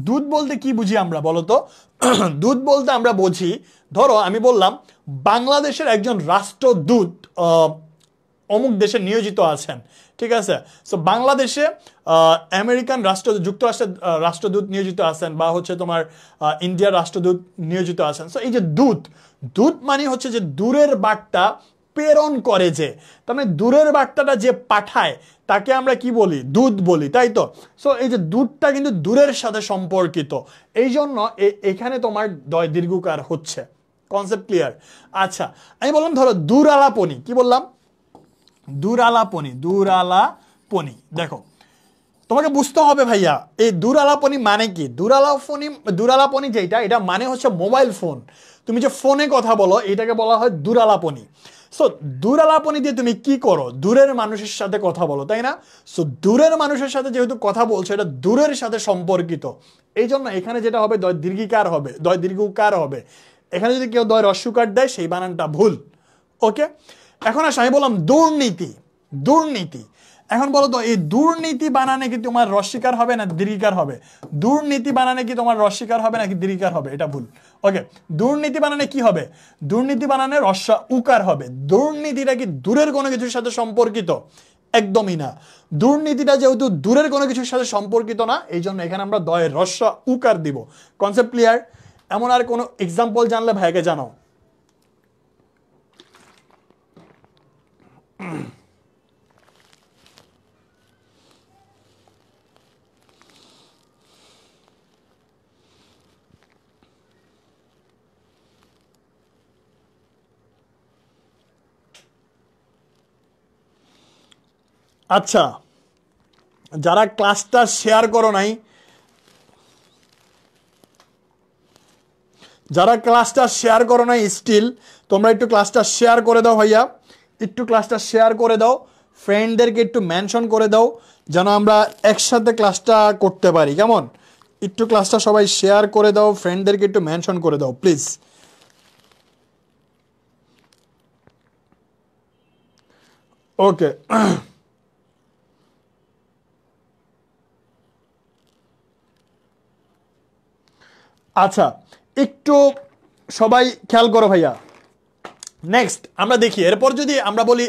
দুধ বলতে কি বুঝি আমরা বলো তো দুধ বলতে আমরা বুঝি, ধরো আমি বললাম বাংলাদেশের একজন রাষ্ট্রদূত অমুক দেশে নিয়োজিত আছেন, ঠিক আছে। সো বাংলাদেশে আমেরিকান যুক্তরাষ্ট্রের রাষ্ট্রদূত নিয়োজিত আছেন, বা হচ্ছে তোমার ইন্ডিয়ার রাষ্ট্রদূত নিয়োজিত আছেন। সো এই যে দূত, দূত মানে হচ্ছে যে দূরের বার্তা প্রেরণ করে, যে তার মানে দূরের বার্তাটা যে পাঠায় তাকে আমরা কি বলি, দূত বলি, তাই তো। সো এই যে দূতটা কিন্তু দূরের সাথে সম্পর্কিত, এই জন্য এখানে তোমার দয় দীর্ঘকার হচ্ছে। Concept clear? আচ্ছা আমি বললাম ধরো দূরালাপনি, কি বললাম, দূরালাপনি, দূরালাপনি। দেখো তোমাকে বুঝতে হবে ভাইয়া এই দূরালাপনি মানে কি। দূরালাপনি যেটা, এটা মানে হচ্ছে মোবাইল ফোন, তুমি যে ফোনে কথা বলো এটাকে বলা হয় দূরালাপনি। সো দূরালাপনি দিয়ে তুমি কি করো, দূরের মানুষের সাথে কথা বলো, তাই না। সো দূরের মানুষের সাথে যেহেতু কথা বলছো, এটা দূরের সাথে সম্পর্কিত, এই জন্য এখানে যেটা হবে দয় দীর্ঘিকার হবে, দয় দীর্ঘকার হবে। এখানে যদি কেউ দয় রস্যকার দেয় সেই বানানটা ভুল। ওকে, এখন আসলে আমি বললাম দুর্নীতি, দুর্নীতি। এখন বলো তো এই দুর্নীতি বানানে কি তোমার রস্বীকার হবে না দীর্ঘিকার হবে, দুর্নীতি বানানে কি তোমার রস্বীকার হবে নাকি দীর্ঘিকার হবে, এটা ভুল। ওকে, দুর্নীতি বানানে কি হবে, দুর্নীতি বানানে রস্য উকার হবে। দুর্নীতিটা কি দূরের কোনো কিছুর সাথে সম্পর্কিত, একদমই না। দুর্নীতিটা যেহেতু দূরের কোনো কিছুর সাথে সম্পর্কিত না, এই জন্য এখানে আমরা দয়ের রস্য উকার দিব। Concept clear? এমন আর কোনো এক্সাম্পল জানলে ভাইকে জানাও। আচ্ছা যারা ক্লাসটা শেয়ার করো নাই, যারা ক্লাসটা শেয়ার করো নাই স্টিল তোমরা একটু ক্লাসটা শেয়ার করে দাও ভাইয়া, একটু ক্লাসটা শেয়ার করে দাও, ফ্রেন্ডদেরকে একটু মেনশন করে দাও যেন আমরা একসাথে ক্লাসটা করতে পারি, কেমন। একটু ক্লাসটা সবাই শেয়ার করে দাও, ফ্রেন্ডদেরকে একটু মেনশন করে দাও প্লিজ। ওকে আচ্ছা একটু সবাই খেয়াল করো ভাইয়া। নেক্সট আমরা দেখি, এরপর যদি আমরা বলি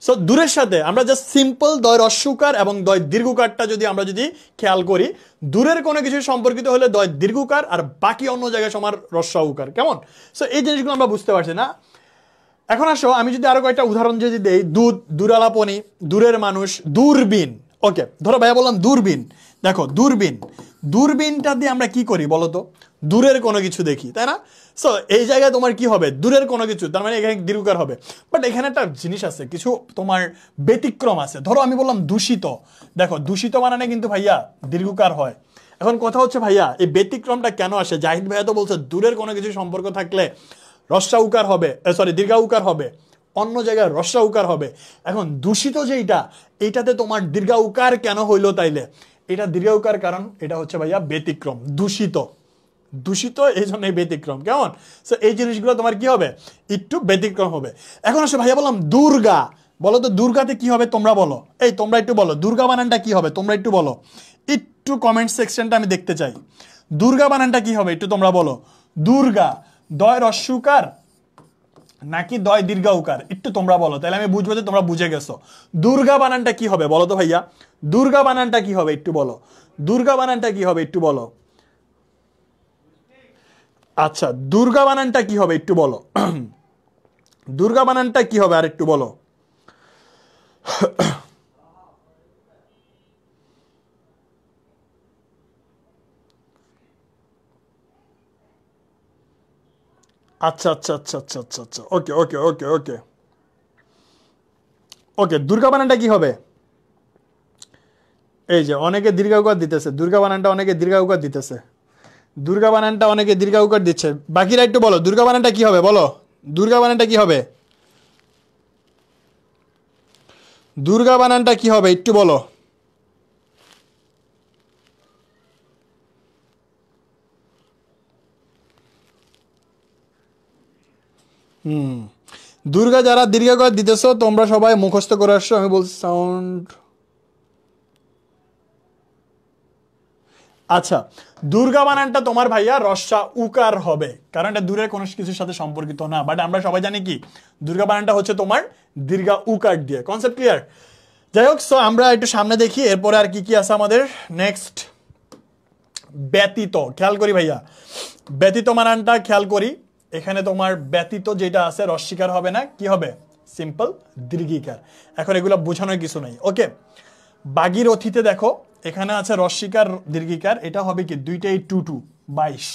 সো দূরের সাথে আমরা জাস্ট সিম্পল দয় রস্যকার এবং দয় দীর্ঘকারটা যদি আমরা যদি খেয়াল করি, দূরের কোনো কিছু সম্পর্কিত হলে দয় দীর্ঘকার, আর বাকি অন্য জায়গায় সমান রস্য উকার, কেমন। সো এই জিনিসগুলো আমরা বুঝতে পারছি না। এখন আসো আমি যদি আরো কয়েকটা উদাহরণ যদি দেই, দূত, দূরালাপনি, দূরের মানুষ, দূরবীন। ওকে, ধরো ভাইয়া বললাম দূরবীন। দেখো দূরবীন, দূরবীনটা দিয়ে আমরা কি করি বলো তো? দূরের কোনো কিছু দেখি, তাই না? সো এই জায়গায় তোমার কি হবে? দূরের কোনো কিছু, তার মানে এখানে দীর্ঘকার হবে। বাট এখানে একটা জিনিস আছে, কিছু তোমার ব্যতিক্রম আছে। ধরো আমি বললাম দূষিত, দেখো দূষিত বানানে কিন্তু ভাইয়া দীর্ঘকার হয়। এখন কথা হচ্ছে ভাইয়া এই ব্যতিক্রমটা কেন আসে? জাহিদ ভাইয়া তো বলছে দূরের কোনো কিছু সম্পর্ক থাকলে রস্যা উকার হবে, সরি দীর্ঘা উকার হবে, অন্য জায়গায় রস্যা উকার হবে। এখন দূষিত যেইটা, এইটাতে তোমার দীর্ঘা উকার কেন হইলো তাইলে? এটা দীর্ঘা উকার কারণ এটা হচ্ছে ভাইয়া ব্যতিক্রম, দূষিত, দূষিত এই জন্য ব্যতিক্রম। কেমন? সো এই জিনিসগুলো তোমার কি হবে? একটু ব্যতিক্রম হবে। এখন আসলে ভাইয়া বললাম দুর্গা, বলো তো দুর্গাতে কি হবে তোমরা বলো, এই তোমরা একটু বলো দুর্গা বানানটা কি হবে, তোমরা একটু বলো, একটু কমেন্ট সেকশনটা আমি দেখতে চাই। দুর্গা বানানটা কি হবে একটু তোমরা বলো। দুর্গা দয় রস্যুকার নাকি দয় দীর্ঘা উকার, একটু তোমরা বলো, তাহলে আমি বুঝবো যে তোমরা বুঝে গেছো। দুর্গা বানানটা কি হবে বলো তো ভাইয়া, দুর্গা বানানটা কি হবে একটু বলো, দুর্গা বানানটা কি হবে একটু বলো। আচ্ছা দুর্গা বানানটা কি হবে একটু বলো, দুর্গা বানানটা কি হবে আর একটু বলো। আচ্ছা আচ্ছা আচ্ছা আচ্ছা আচ্ছা আচ্ছা, ওকে ওকে ওকে ওকে ওকে, দুর্গা বানানটা কি হবে? এই যে অনেকে দীর্ঘাউকার দিতেছে, দুর্গা বানানটা অনেকে দীর্ঘাউকার দিতেছে, দুর্গা বানানটা অনেকে দীর্ঘাউকার দিচ্ছে। বাকিরা একটু বলো দুর্গা বানানটা কি হবে বলো, দুর্গা বানানটা কি হবে, দুর্গা বানানটা কি হবে একটু বলো। দুর্গা যারা দীর্ঘাকার দিতেছো তোমরা সবাই মুখস্থ করে আসছো, আমি বলছি সাউন্ড। আচ্ছা দুর্গা বানানটা তোমার ভাইয়া রস্যা উকার হবে, কারণ এটা দূরের কোনো কিছুর সাথে সম্পর্কিত না। বাট আমরা সবাই জানি কি দুর্গা বানানটা হচ্ছে তোমার দীর্ঘা উকার দিয়ে। Concept clear? যাই হোক, সো আমরা একটু সামনে দেখি এরপরে আর কি কি আছে আমাদের। নেক্সট ব্যতীত, খেয়াল করি ভাইয়া ব্যতীত বানানটা খেয়াল করি। এখানে তোমার ব্যতীত যেটা আছে রস্বীকার হবে না, কি হবে? সিম্পল দীর্ঘিকার। এখন এগুলো বোঝানোর কিছু নাই। ওকে, বাগীরথীতে দেখো এখানে আছে রস্বীকার দীর্ঘিকার, এটা হবে কি দুইটাই 2 22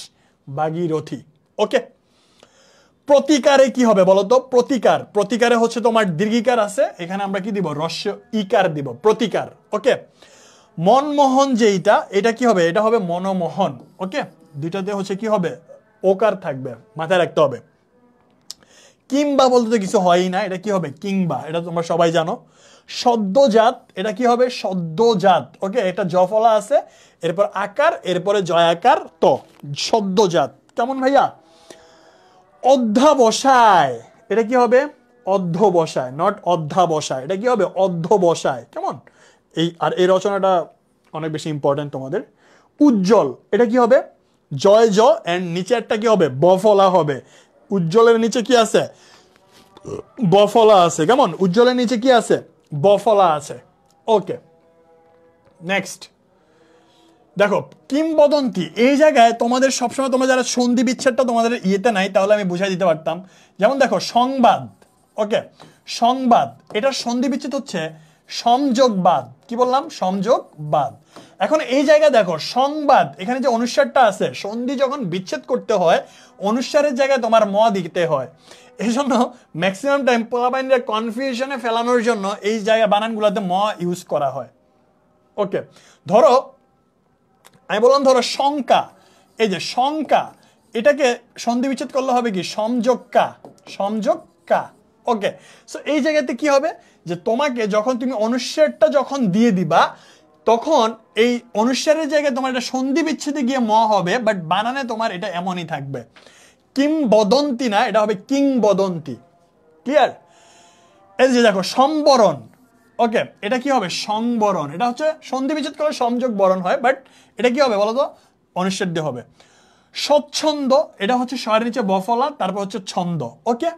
বাগীরথী। ওকে, প্রতিকারে কি হবে বলতো? প্রতিকার, প্রতিকারে হচ্ছে তোমার দীর্ঘিকার আছে, এখানে আমরা কি দিব? রস্য ইকার দিব, প্রতিকার। ওকে, মনমোহন যেইটা, এটা কি হবে? এটা হবে মনমোহন। ওকে, দুইটাতে হচ্ছে কি হবে? ওকার থাকবে, মাথায় রাখতে হবে। কিংবা বলতে তো কিছু হয়ই না, এটা কি হবে? কিংবা, এটা তোমরা সবাই জানো। সদ্যজাত, এটা কি হবে? সদ্যজাত। ওকে, এটা জফলা আছে, এরপর আকার, এরপরে জয়াকার ত, সদ্যজাত। কেমন ভাইয়া? অধ্যাবসায়, এটা কি হবে? অধ্যবসায়, নট অধ্যাবসায়, এটা কি হবে? অধ্যবসায়। কেমন? এই আর এই রচনাটা অনেক বেশি ইম্পর্টেন্ট তোমাদের। উজ্জ্বল, এটা কি হবে? জয় জ এন্ড নিচে একটা কি হবে? বফলা হবে। উজ্জ্বলের নিচে কি আছে? বফলা আছে। কেমন? উজ্জ্বলের নিচে কি আছে? বফলা আছে। ওকে, নেক্সট দেখো কিংবদন্তি। এই জায়গায় তোমাদের সবসময়, তোমরা যারা সন্ধি বিচ্ছেদটা তোমাদের ইয়েতে নাই, তাহলে আমি বুঝাই দিতে পারতাম। যেমন দেখো সংবাদ, ওকে, সংবাদ, এটার সন্ধি বিচ্ছেদ হচ্ছে সংযোগবাদ। কি বললাম? সংযোগবাদ। এখন এই জায়গায় দেখো সংবাদ, এখানে যে অনুস্বারটা আছে, সন্ধি যখন বিচ্ছেদ করতে হয় অনুস্বারের জায়গায় তোমার ম দিতে হয়। এই জন্য ম্যাক্সিমাম টাইম পোলাপাইনরা কনফিউশনে ফেলানোর জন্য এই জায়গা বানানগুলোতে ম ইউজ করা হয়। ওকে, ধরো আমি বললাম ধরো শঙ্কা, এই যে শঙ্কা, এটাকে সন্ধি বিচ্ছেদ করলে হবে কি? সংযোগকা, সংযোগকা। ওকে, সো এই জায়গাতে কি হবে? যে তোমাকে যখন তুমি অনুস্বারটা যখন দিয়ে দিবা, তখন এই অনুস্বারের জায়গায় তোমার এটা সন্ধি বিচ্ছেদে গিয়ে ম হবে, বাট বানানে তোমার এটা এমনই থাকবে। কিংবদন্তি না, এটা হবে কিংবদন্তি। ক্লিয়ার? এই যে দেখো সম্বরণ, ওকে, এটা কি হবে? সংবরণ। এটা হচ্ছে সন্ধি বিচ্ছেদ করে সংযোগ বরণ হয়, বাট এটা কি হবে বলতো? অনুচ্ছেদ দিয়ে হবে। স্বচ্ছন্দ, এটা হচ্ছে স্বরের নিচে বফলা, তারপর হচ্ছে ছন্দ। ওকে,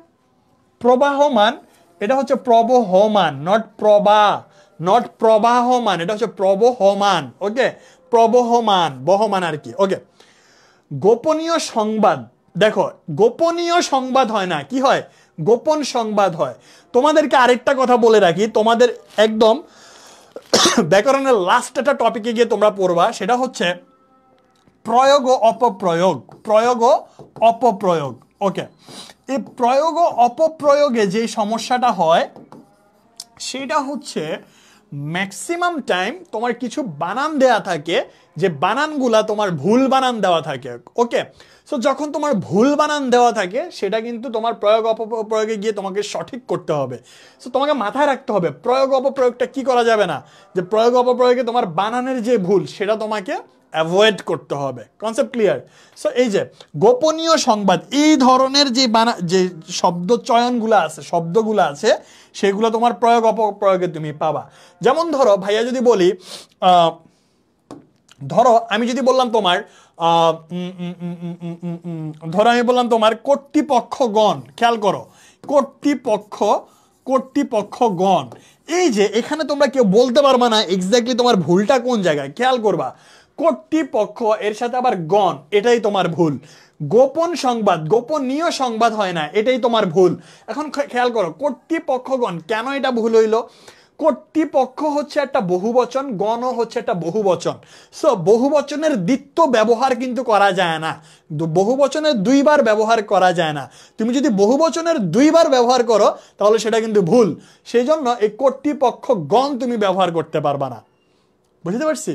প্রবাহমান, এটা হচ্ছে প্রবহমান, নট প্রবাহ, নট প্রবাহমান, এটা হচ্ছে প্রবহমান। ওকে, প্রবহমান, বহমান আর কি। ওকে, গোপনীয় সংবাদ, দেখো গোপনীয় সংবাদ হয় না, কি হয়? গোপন সংবাদ হয়। তোমাদেরকে আরেকটা কথা বলে রাখি, তোমাদের একদম ব্যাকরণের লাস্ট একটা টপিকে গিয়ে তোমরা পড়বা, সেটা হচ্ছে প্রয়োগ ও অপপ্রয়োগ। প্রয়োগ ও অপপ্রয়োগ। ওকে, এই প্রয়োগ ও অপপ্রয়োগে যে সমস্যাটা হয় সেটা হচ্ছে ম্যাক্সিমাম টাইম তোমার কিছু বানান দেয়া থাকে, যে বানানগুলা তোমার ভুল বানান দেওয়া থাকে। ওকে, সো যখন তোমার ভুল বানান দেওয়া থাকে সেটা কিন্তু তোমার প্রয়োগ অপপ্রয়োগে গিয়ে তোমাকে সঠিক করতে হবে। সো তোমাকে মাথায় রাখতে হবে প্রয়োগ অপপ্রয়োগটা কি করা যাবে না, যে প্রয়োগ অপপ্রয়োগে তোমার বানানের যে ভুল সেটা তোমাকে অ্যাভয়েড করতে হবে। Concept clear? সো এই যে গোপনীয় সংবাদ, এই ধরনের যে শব্দ চয়নগুলো আছে, শব্দগুলো আছে, সেগুলো তোমার প্রয়োগ অপপ্রয়োগে তুমি পাবা। যেমন ধরো ভাইয়া যদি বলি, ধরো আমি যদি বললাম তোমার ধরো আমি বললাম তোমার কর্তৃপক্ষগণ, খেয়াল করো, কর্তৃপক্ষগণ, এই যে এখানে তোমরা কেউ বলতে পারবা না এক্স্যাক্টলি তোমার ভুলটা কোন জায়গায়। খেয়াল করবা, কর্তৃপক্ষ এর সাথে আবার গণ, এটাই তোমার ভুল। গোপন সংবাদ, গোপনীয় সংবাদ হয় না, এটাই তোমার ভুল। এখন খেয়াল করো কর্তৃপক্ষগণ, কেন এটা ভুল হইল? কর্তৃপক্ষ হচ্ছে একটা বহুবচন, গণ হচ্ছে একটা বহুবচন। সো বহুবচনের দ্বিত্ব ব্যবহার কিন্তু করা যায় না, বহুবচনের দুইবার ব্যবহার করা যায় না। তুমি যদি বহুবচনের দুইবার ব্যবহার করো তাহলে সেটা কিন্তু ভুল। সেই জন্য এই কর্তৃপক্ষ গণ তুমি ব্যবহার করতে পারবা না। বুঝতে পারছি?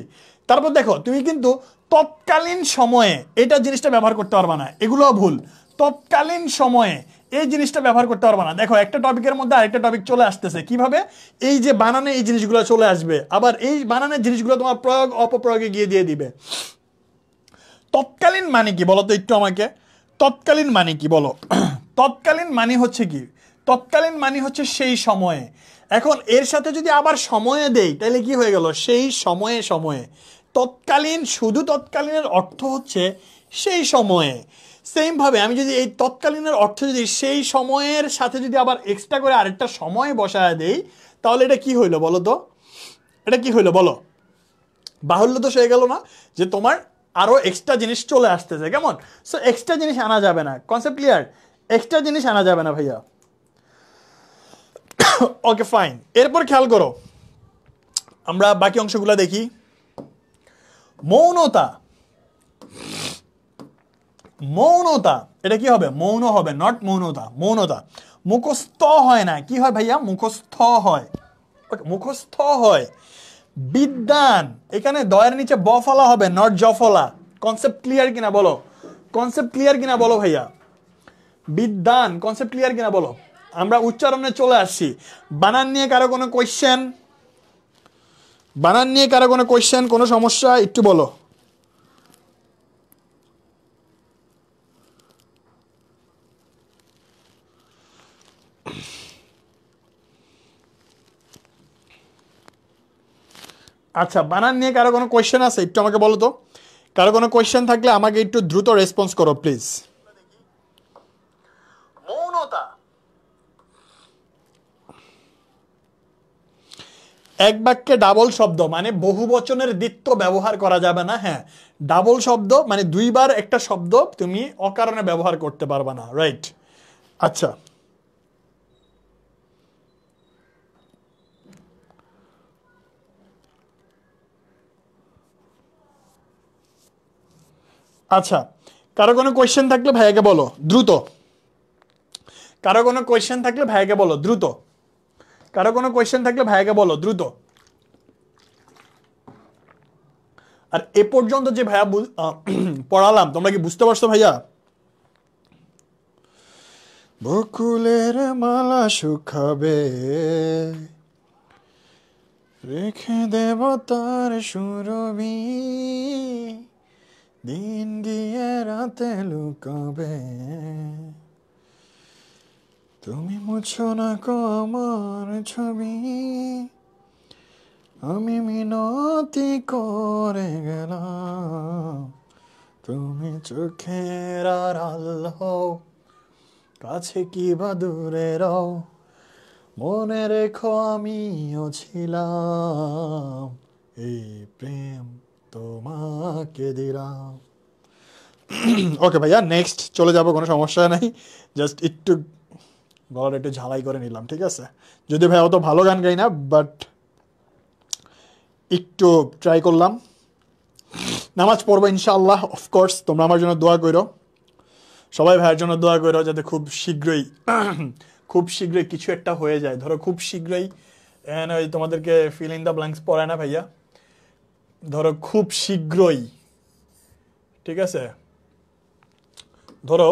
তারপর দেখো তুমি কিন্তু তৎকালীন সময়ে এটা জিনিসটা ব্যবহার করতে পারবা না, এগুলোও ভুল। তৎকালীন সময়ে এই জিনিসটা ব্যবহার করতে পারবা না। দেখো একটা টপিকের মধ্যে আরেকটা টপিক চলে আসতেছে, কিভাবে? এই যে বানানে এই জিনিসগুলো চলে আসবে, আবার এই বানানের জিনিসগুলো তোমার প্রয়োগ অপপ্রয়োগে গিয়ে দিয়ে দিবে। তৎকালীন মানে কি বলো তো একটু আমাকে? তৎকালীন মানে কি বলো? তৎকালীন মানে হচ্ছে কি? তৎকালীন মানে হচ্ছে সেই সময়ে। এখন এর সাথে যদি আবার সময়ে দেই তাহলে কি হয়ে গেল? সেই সময়ে সময়ে। তৎকালীন, শুধু তৎকালীনের অর্থ হচ্ছে সেই সময়ে। সেম ভাবে আমি যদি এই তৎকালীনের অর্থ যদি সেই সময়ের সাথে যদি আবার এক্সট্রা করে আরেকটা সময় বসায় দেই তাহলে এটা কি হইলো বলো তো? এটা কি হইলো বলো? বাহুল্য দোষ হয়ে গেল না? যে তোমার আরো এক্সট্রা জিনিস চলে আসতেছে। কেমন? সো এক্সট্রা জিনিস আনা যাবে না। Concept clear? এক্সট্রা জিনিস আনা যাবে না ভাইয়া। ওকে ফাইন, এরপর খেয়াল করো, আমরা বাকি অংশগুলো দেখি। মৌনতা, মৌনতা, এটা কি হবে? মৌন হবে, নট মৌনতা। মৌনতা মুখস্থ হয় না, কি হয় ভাইয়া? মুখস্থ হয়। মুখস্থ হয়। বিদ্যান, এখানে দয়ের নিচে ব ফলা হবে, নট জ ফলা। কনসেপ্ট ক্লিয়ার কিনা বলো? কনসেপ্ট ক্লিয়ার কিনা বলো ভাইয়া? বিদ্যান, কনসেপ্ট ক্লিয়ার কিনা বলো? আমরা উচ্চারণে চলে আসছি। বানান নিয়ে কারো কোনো কোয়েশ্চেন? বানান নিয়ে কারো কোনো কোয়েশ্চেন, কোনো সমস্যা একটু বলো। আচ্ছা, বানান নিয়ে কারো কোনো কোয়েশ্চেন আছে? একটু আমাকে বলো তো। কারো কোনো কোয়েশ্চেন থাকলে আমাকে একটু দ্রুত রেসপন্স করো প্লিজ। মৌনতা, এক বাক্যে ডাবল শব্দ মানে বহু বচনের দ্বিত্ব ব্যবহার করা যাবে না। হ্যাঁ, ডাবল শব্দ মানে দুইবার একটা শব্দ তুমি অকারণে ব্যবহার করতে পারবে না। রাইট। আচ্ছা, আচ্ছা, কারো কোনো কোয়েশ্চেন থাকলে ভাইয়াকে বলো দ্রুত। কারো কোনো কোয়েশ্চেন থাকলে ভাইয়াকে বলো দ্রুত। কারো কোনো কোয়েশ্চেন থাকলে ভাইয়াকে বলো দ্রুত। আর এ পর্যন্ত যে ভাইয়া পড়ালাম তোমরা কি বুঝতে পারছো ভাইয়া? বকুলের মালা শুকাবে, রেখে দেব তার সুরভি, দিন গিয়ে রাতে লুকাবে, তুমি মুছো না কো আমার ছবি, আমি মিনতি করে গেলাম, তুমি চোখের আড়াল হও, কাছে কি বা দূরে রও, মনে রেখো আমিও ছিলাম, এই প্রেম তোমাকে দিলাম। ওকে ভাইয়া, নেক্সট চলে যাবো, কোনো সমস্যা নাই। জাস্ট একটু গলাটা একটু ঝালাই করে নিলাম, ঠিক আছে? যদি ভাই অত ভালো গান গাই না, বাট একটু ট্রাই করলাম। নামাজ পড়বো ইনশাআল্লাহ, অফকোর্স। তোমরা আমার জন্য দোয়া করো, সবাই ভাইয়ের জন্য দোয়া করো, যাতে খুব শীঘ্রই খুব শীঘ্রই কিছু একটা হয়ে যায়। ধরো খুব শীঘ্রই, ওই তোমাদেরকে ফিল ইন দ্য ব্ল্যাঙ্কস পড়ায় না ভাইয়া, ধরো খুব শীঘ্রই, ঠিক আছে, ধরো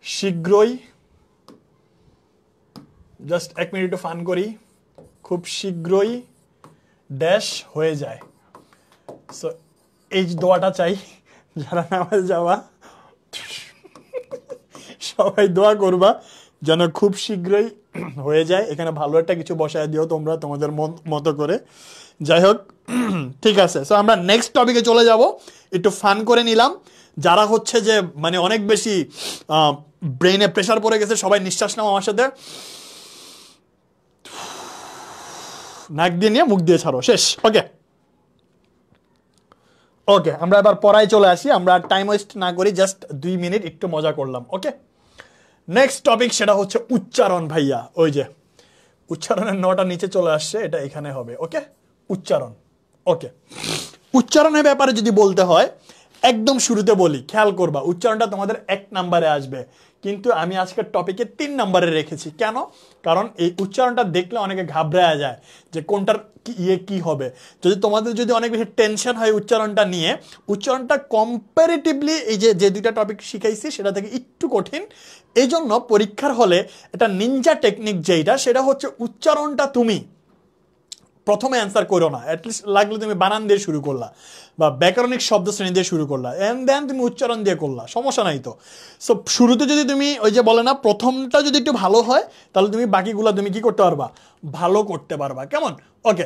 শীঘ্রই, জাস্ট 1 মিনিট ফান করি, খুব শীঘ্রই ড্যাশ হয়ে যায়। সো এই দোয়াটা চাই, যারা নামাজ যাওয়া সবাই দোয়া করবা যেন খুব শীঘ্রই হয়ে যায়। এখানে ভালো একটা কিছু বসায় দিও তোমরা তোমাদের মতো করে। যাই হোক, ঠিক আছে। সো আমরা নেক্সট টপিকে চলে যাব। একটু ফান করে নিলাম। যারা হচ্ছে যে মানে অনেক বেশি ব্রেনে প্রেশার পড়ে গেছে, সবাই নিঃশ্বাস নাও আমার সাথে, নাক দিয়ে নিয়ে মুখ দিয়ে ছাড়ো, শেষ। ওকে ওকে, আমরা এবার পড়ায় চলে আসি। আমরা টাইম ওয়েস্ট না করি, জাস্ট 2 মিনিট একটু মজা করলাম। ওকে, নেক্সট টপিক সেটা হচ্ছে উচ্চারণ। ভাইয়া ওই যে উচ্চারণের নটা নিচে চলে আসছে, এটা এখানে হবে। ওকে, উচ্চারণ। ওকে, উচ্চারণের ব্যাপারে যদি বলতে হয়, একদম শুরুতে বলি, খেয়াল করবা উচ্চারণটা তোমাদের 1 নম্বরে আসবে, কিন্তু আমি আজকের টপিকে 3 নম্বরে রেখেছি। কেন? কারণ এই উচ্চারণটা দেখলে অনেকে ঘাবড়ায় যায় যে কোনটার কি হবে। তোমাদের যদি অনেক বেশি টেনশন হয় উচ্চারণটা নিয়ে, উচ্চারণটা কম্পারেটিভলি এই যে 2টা টপিক শিখাইছি সেটা থেকে একটু কঠিন। এই জন্য পরীক্ষার হলে এটা নিনজা টেকনিক যেটা, সেটা হচ্ছে উচ্চারণটা তুমি প্রথমে অ্যান্সার করো না, অ্যাটলিস্ট লাগলে তুমি বানান দিয়ে শুরু করলা বা ব্যাকরণিক শব্দ শ্রেণী দিয়ে শুরু করলা, এন্ড দেন তুমি উচ্চারণ দিয়ে করলা, সমস্যা নাই তো। সো শুরুতে যদি তুমি ওই যে বলে না, প্রথমটা যদি একটু ভালো হয়, তাহলে তুমি বাকিগুলো তুমি কি করতে পারবা, ভালো করতে পারবা। কেমন? ওকে,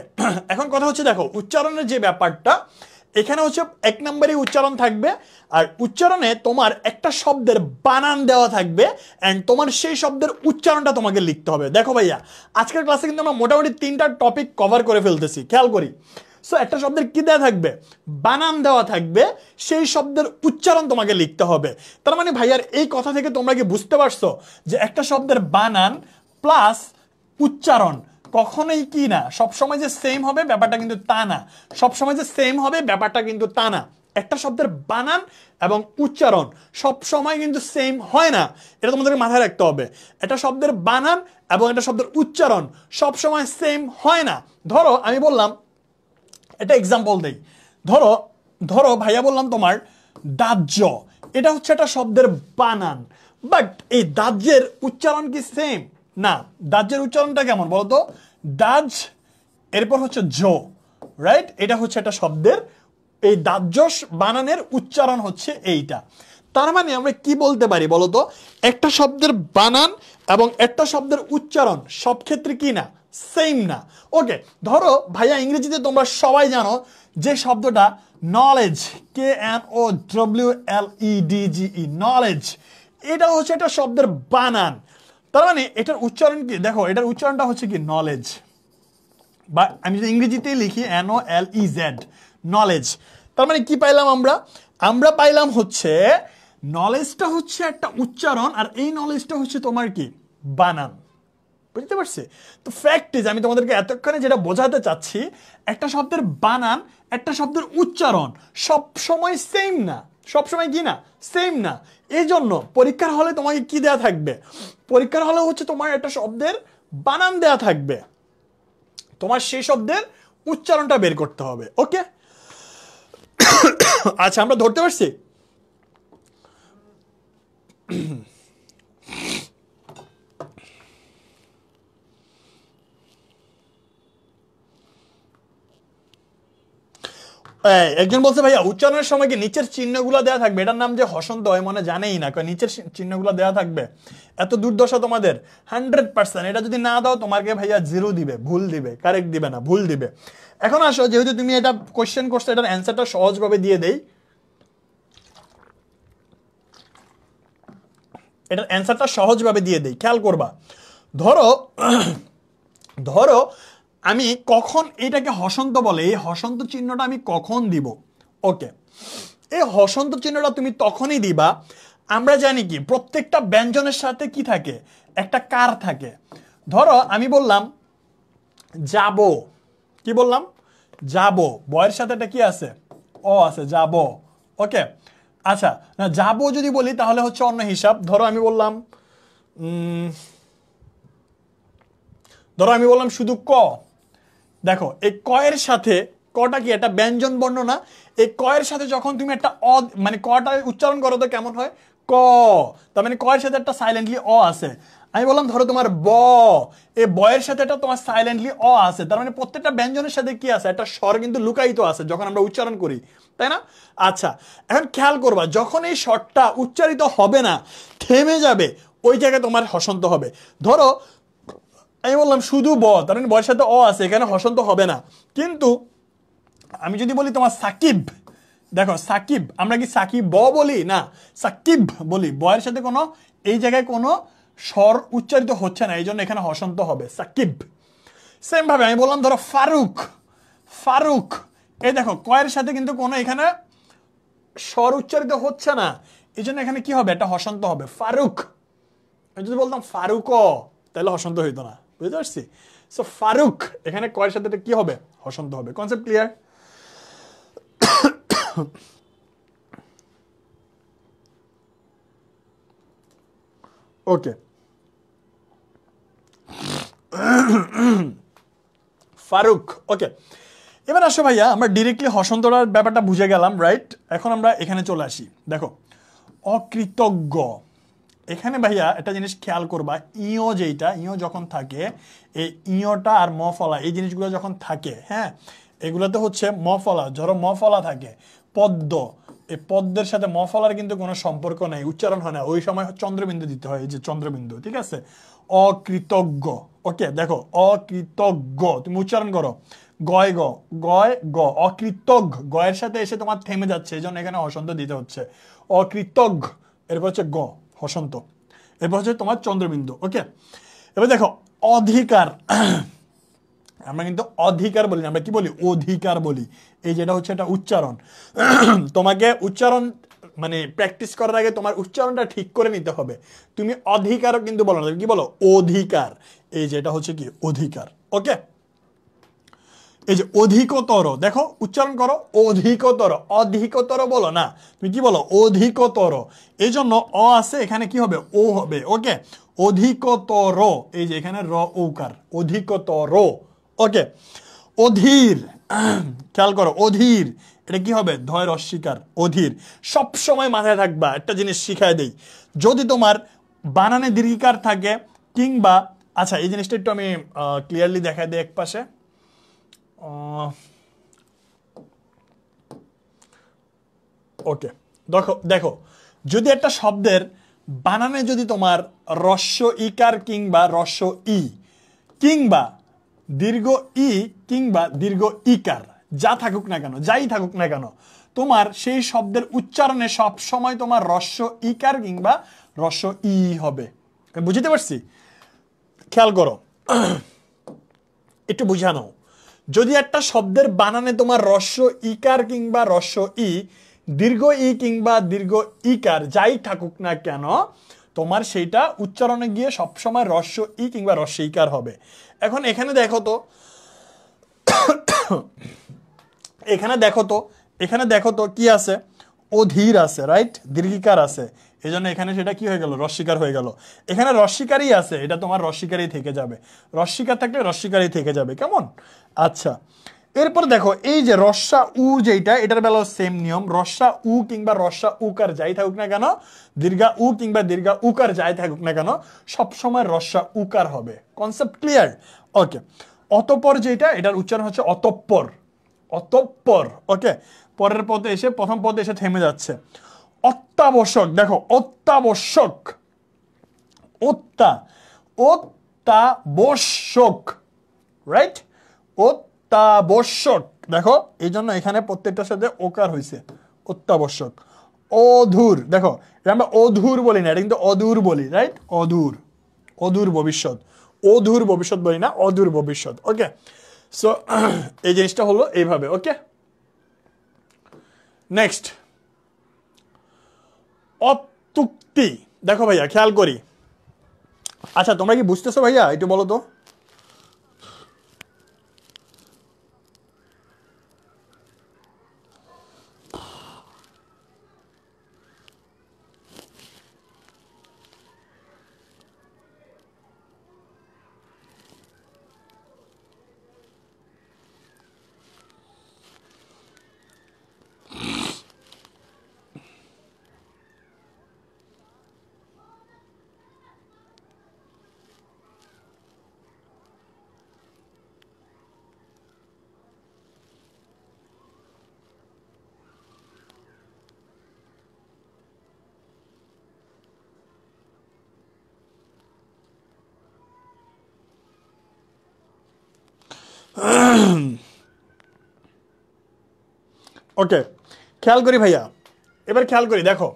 এখন কথা হচ্ছে দেখো উচ্চারণের যে ব্যাপারটা, এখানে হচ্ছে 1 নম্বরই উচ্চারণ থাকবে, আর উচ্চারণে তোমার একটা শব্দের বানান দেওয়া থাকবে, অ্যান্ড তোমার সেই শব্দের উচ্চারণটা তোমাকে লিখতে হবে। দেখো ভাইয়া, আজকের ক্লাসে কিন্তু আমরা মোটামুটি 3টা টপিক কভার করে ফেলতেছি, খেয়াল করি। সো একটা শব্দের কি দেওয়া থাকবে, বানান দেওয়া থাকবে, সেই শব্দের উচ্চারণ তোমাকে লিখতে হবে। তার মানে ভাইয়ার এই কথা থেকে তোমরা কি বুঝতে পারছো যে একটা শব্দের বানান প্লাস উচ্চারণ কখনোই কি না সবসময় যে সেম হবে ব্যাপারটা কিন্তু তা না। সবসময় যে সেম হবে ব্যাপারটা কিন্তু তা না। একটা শব্দের বানান এবং উচ্চারণ সব সময় কিন্তু সেম হয় না, এটা তোমাদেরকে মাথায় রাখতে হবে। একটা শব্দের বানান এবং একটা শব্দের উচ্চারণ সব সময় সেম হয় না। ধরো আমি বললাম, একটা এক্সাম্পল দেই, ধরো ধরো ভাইয়া বললাম তোমার দাহ্য, এটা হচ্ছে একটা শব্দের বানান, বাট এই দাহ্যের উচ্চারণ কি সেম না। দাহ্যের উচ্চারণটা কেমন বলতো, দাজ এরপর হচ্ছে জো, রাইট? এটা হচ্ছে একটা শব্দের এই দাহ্য বানানের উচ্চারণ হচ্ছে এইটা। তার মানে আমরা কি বলতে পারি বলতো, একটা শব্দের বানান এবং একটা শব্দের উচ্চারণ সব ক্ষেত্রে কি না, সেম না। ওকে, ধরো ভাইয়া ইংরেজিতে তোমরা সবাই জানো যে শব্দটা নলেজ, KNOWLEDGE, নলেজ, এটা হচ্ছে একটা শব্দের বানান। তার মানে এটার উচ্চারণ কি, দেখো এটার উচ্চারণটা হচ্ছে কি নলেজ, বা আমি যদি ইংরেজিতেই লিখি NOLEZ, নলেজ। তার মানে কি পাইলাম আমরা, আমরা পাইলাম হচ্ছে নলেজটা হচ্ছে একটা উচ্চারণ, আর এই নলেজটা হচ্ছে তোমার কি, বানান। বুঝতে পারছি? তো ফ্যাক্ট ইজ, আমি তোমাদেরকে এতক্ষণে যেটা বোঝাতে চাচ্ছি, একটা শব্দের বানান একটা শব্দের উচ্চারণ সব সময় সেম না, সব সময় কি না, সেম না। এই জন্য পরীক্ষার হলে তোমাকে কি দেয়া থাকবে, পরীক্ষার হলে হচ্ছে তোমার একটা শব্দের বানান দেয়া থাকবে, তোমার সেই শব্দের উচ্চারণটা বের করতে হবে। ওকে, আচ্ছা আমরা ধরতে পারছি। একজন বলছে ভাইয়া উচ্চারণের সময় কি নিচের চিহ্নগুলো দেওয়া থাকবে, এটার নাম যে হসন্ত হয় মনে জানেই না, নিচের চিহ্নগুলো দেওয়া থাকবে, এত দুর্দশা তোমাদের। 100% এটা যদি না দাও তোমাকে ভাইয়া 0 দিবে, ভুল দিবে, কারেক্ট দিবে না, ভুল দিবে। এখন আসো, যেহেতু তুমি এটা কোশ্চেন করছো, এটার অ্যান্সারটা সহজভাবে দিয়ে দেই। এটার অ্যান্সারটা সহজভাবে দিয়ে দেই, খেয়াল করবা। ধরো ধরো আমি কখন এটাকে হসন্ত বলে, এই হসন্ত চিহ্নটা আমি কখন দিব। ওকে, এই হসন্ত চিহ্নটা তুমি তখনই দিবা, আমরা জানি কি প্রত্যেকটা ব্যঞ্জনের সাথে কি থাকে, একটা কার থাকে। ধরো আমি বললাম যাব, কি বললাম? যাব, বয়ের সাথে এটা কি আছে? অ আছে, যাব। ওকে, আচ্ছা না যাব যদি বলি তাহলে হচ্ছে অন্য হিসাব। ধরো আমি বললাম শুধু ক। দেখো এই কয়ের সাথে, কটা কি একটা ব্যঞ্জন বর্ণ না? এই কয়ের সাথে যখন তুমি একটা মানে কটা উচ্চারণ করো তো কেমন হয়? ক। তার মানে কয়ের সাথে একটা সাইলেন্টলি অ আছে। আমি বললাম ধরো তোমার ব, এই বয়ের সাথে একটা তোমার সাইলেন্টলি অ আছে। তার মানে প্রত্যেকটা ব্যঞ্জনের সাথে কি আছে? একটা স্বর কিন্তু লুকায়িত আছে যখন আমরা উচ্চারণ করি, তাই না? আচ্ছা, এখন খেয়াল করবা যখন এই স্বরটা উচ্চারিত হবে না, থেমে যাবে, ওই জায়গায় তোমার হসন্ত হবে। ধরো আমি বললাম শুধু ব, তার মানে বয়ের সাথে অ আছে, এখানে হসন্ত হবে না। কিন্তু আমি যদি বলি তোমার সাকিব, দেখো সাকিব, আমরা কি সাকিব ব বলি? না, সাকিব বলি। বয়ের সাথে কোনো এই জায়গায় কোনো স্বর উচ্চারিত হচ্ছে না, এই জন্য এখানে হসন্ত হবে, সাকিব। সেম ভাবে আমি বললাম ধরো ফারুক, ফারুক, এই দেখো কয়ের সাথে কিন্তু কোনো এখানে স্বর উচ্চারিত হচ্ছে না, এই জন্য এখানে কি হবে? একটা হসন্ত হবে, ফারুক। আমি যদি বলতাম ফারুক তাহলে হসন্ত হইতো না, বুঝতে পারছি? সো ফারুক, এখানে কয়ের সাথে কি হবে? হসন্ত হবে। Concept clear? Okay, Faruk. Okay, এবার আসো ভাইয়া, আমরা ডিরেক্টলি হসন্তটার ব্যাপারটা বুঝে গেলাম, রাইট? এখন আমরা এখানে চলে আসি। দেখো অকৃতজ্ঞ, এখানে ভাইয়া একটা জিনিস খেয়াল করবা, ইও যেটা, ইও যখন থাকে, এই ইওটা আর মফলা এই জিনিসগুলো যখন থাকে, হ্যাঁ, এগুলোতে হচ্ছে মফলা। ধরো মফলা থাকে, পদ্ম, এই পদ্মের সাথে মফলার কিন্তু কোনো সম্পর্ক নেই, উচ্চারণ হয় না, ওই সময় চন্দ্রবিন্দু দিতে হয়, এই যে চন্দ্রবিন্দু, ঠিক আছে? অকৃতজ্ঞ। ওকে, দেখো অকৃতজ্ঞ, তুমি উচ্চারণ করো গয় গ, গয় গ, অকৃতজ্ঞ, গয়ের সাথে এসে তোমার থেমে যাচ্ছে, এই জন্য এখানে হসন্ত দিতে হচ্ছে, অকৃতজ্ঞ। এরপর হচ্ছে গ, হসন্ত। এরপর হচ্ছে তোমার চন্দ্রবিন্দু। ওকে, এবার দেখো অধিকার, আমরা কিন্তু অধিকার বলি না, আমরা কি বলি? অধিকার বলি। এই যেটা হচ্ছে এটা উচ্চারণ। তোমাকে উচ্চারণ মানে প্র্যাকটিস করার আগে তোমার উচ্চারণটা ঠিক করে নিতে হবে। তুমি অধিকারও কিন্তু বলো না, কি বলো? অধিকার। এই যেটা হচ্ছে কি? অধিকার। ওকে, এই যে অধিকতর, দেখো উচ্চারণ করো অধিকতর, অধিকতর বলো না, তুমি কি বলো? অধিকতর। এই জন্য অ আছে, এখানে কি হবে? ও হবে। ওকে, অধিকতর, এই যে এখানে র ওকার, অধিকতর। ওকে, অধীর, খেয়াল করো অধীর, এটা কি হবে? ধয় রস্বীকার, অধীর। সব সময় মাথায় থাকবা, একটা জিনিস শিখায় দেই, যদি তোমার বানানে দীর্ঘিকার থাকে কিংবা, আচ্ছা এই জিনিসটা একটু আমি ক্লিয়ারলি দেখাই দিই এক পাশে। ওকে, দেখো দেখো, যদি একটা শব্দের বানানে যদি তোমার রস্য ইকার কিংবা রস্য ই কিংবা দীর্ঘ ই কিংবা দীর্ঘ ইকার যা থাকুক না কেন, যাই থাকুক না কেন, তোমার সেই শব্দের উচ্চারণে সব সময় তোমার রস্য ইকার কিংবা রস্য ই হবে। বুঝতে পারছি? খেয়াল করো, একটু বুঝানো, যদি একটা শব্দের বানানে তোমার রস্য ইকার কিংবা রস্য ই, দীর্ঘ ই কিংবা দীর্ঘ ইকার যাই থাকুক না কেন, তোমার সেইটা উচ্চারণে গিয়ে সবসময় রস্য ই কিংবা রস্য ইকার হবে। এখন এখানে দেখো তো, এখানে দেখো তো কি আছে? অধীর আছে, রাইট? দীর্ঘিকার আছে, এই জন্য এখানে সেটা কি হয়ে গেল? রস্বীকার হয়ে গেল। এখানে রস্বীকারই আছে, এটা তোমার রস্বীকারই থেকে যাবে, রস্বীকার থাকলে রস্বীকারই থেকে যাবে। কেমন? আচ্ছা, এরপর দেখো এই যে রস্যা উ যেটা, এটার বেলা সেম নিয়ম, রস্যা উ কিংবা রস্যা উকার যাই থাকুক না কেন, দীর্ঘা উ কিংবা দীর্ঘা উকার যাই থাকুক না কেন, সবসময় রস্যা উকার হবে। Concept clear? ওকে, অতঃপর যেটা, এটার উচ্চারণ হচ্ছে অতঃপর, অতঃপর। ওকে, পরের পদে এসে প্রথম পদে এসে থেমে যাচ্ছে। অত্যাবশ্যক, দেখো অত্যাবশ্যক, অত্যাবশ্যক, রাইট? অত্যাবশ্যক, দেখো এই জন্য এখানে প্রত্যেকটার সাথে ওকার হয়েছে, অত্যাবশ্যক। অধুর, দেখো আমরা অধুর বলি না, এটা কিন্তু অদূর বলি, রাইট? অধুর, অদূর ভবিষ্যৎ, অধুর ভবিষ্যৎ বলি না, অদূর ভবিষ্যৎ। ওকে, সো এই জিনিসটা হলো এইভাবে। ওকে, নেক্সট অত্যুক্তি, দেখো ভাইয়া খেয়াল করি, আচ্ছা তোমরা কি বুঝতেছো ভাইয়া? একটু বলো তো। ওকে, খেয়াল করি ভাইয়া, এবার খেয়াল করি, দেখো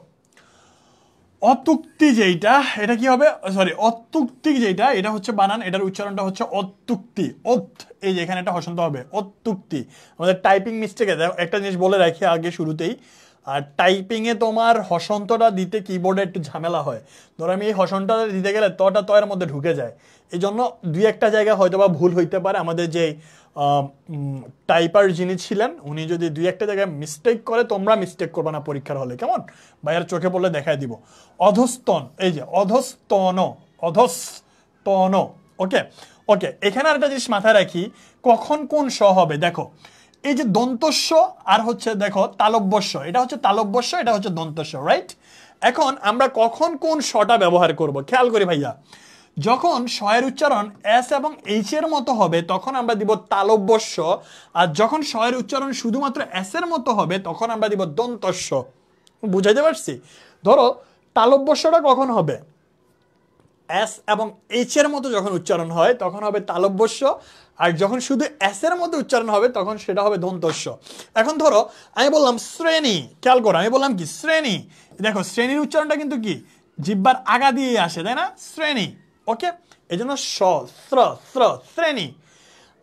অতুক্তি যেইটা, এটা কি হবে, সরি অতুক্তি যেটা, এটা হচ্ছে বানান, এটার উচ্চারণটা হচ্ছে অতুক্তি, ওত, এই যে এখানে একটা হসন্ত হবে, অতুক্তি। আমাদের টাইপিং মিস্টেকে একটা জিনিস বলে রাখি আগে শুরুতেই, আর টাইপিংয়ে তোমার হসন্তটা দিতে কিবোর্ডে একটু ঝামেলা হয়। ধরো আমি এই হসন্তটা দিতে গেলে তটা তয়ের মধ্যে ঢুকে যায়, এই জন্য দুই একটা জায়গায় হয়তো বা ভুল হইতে পারে। আমাদের যে টাইপার যিনি ছিলেন উনি যদি দুই একটা জায়গায় মিস্টেক করে, তোমরা মিস্টেক করবে না পরীক্ষার হলে, কেমন? ভাইয়ার চোখে পড়লে দেখাই দিব। অধস্তন, এই যে অধস্তন, অধস্তন, ওকে ওকে। এখানে আরেকটা জিনিস মাথায় রাখি, কখন কোন স হবে, দেখো এই যে দন্তস্ব আর হচ্ছে দেখো তালব্যস্য, এটা হচ্ছে তালব্যস্য, এটা হচ্ছে দন্তস্ব, রাইট? এখন আমরা কখন কোন শটা ব্যবহার করব, খেয়াল করি ভাইয়া। যখন শয়ের উচ্চারণ এস এবং এইচ এর মতো হবে তখন আমরা দিব তালব্যস্য, আর যখন শয়ের উচ্চারণ শুধুমাত্র এস এর মতো হবে তখন আমরা দিব দন্তস্ব। বুঝাইতে পারছি? ধরো তালব্যস্যটা কখন হবে, এস এবং এইচ এর মতো যখন উচ্চারণ হয় তখন হবে তালব্যস্য, আর যখন শুধু এস এর মধ্যে উচ্চারণ হবে তখন সেটা হবে দন্তস্ব। এখন ধরো আমি বললাম শ্রেণী, খেয়াল করো আমি বললাম কি শ্রেণী, দেখো শ্রেণীর উচ্চারণটা কিন্তু কি জিহ্বার আগা দিয়ে আসে, তাই না? শ্রেণী, ওকে, এই জন্য শ্রেণী।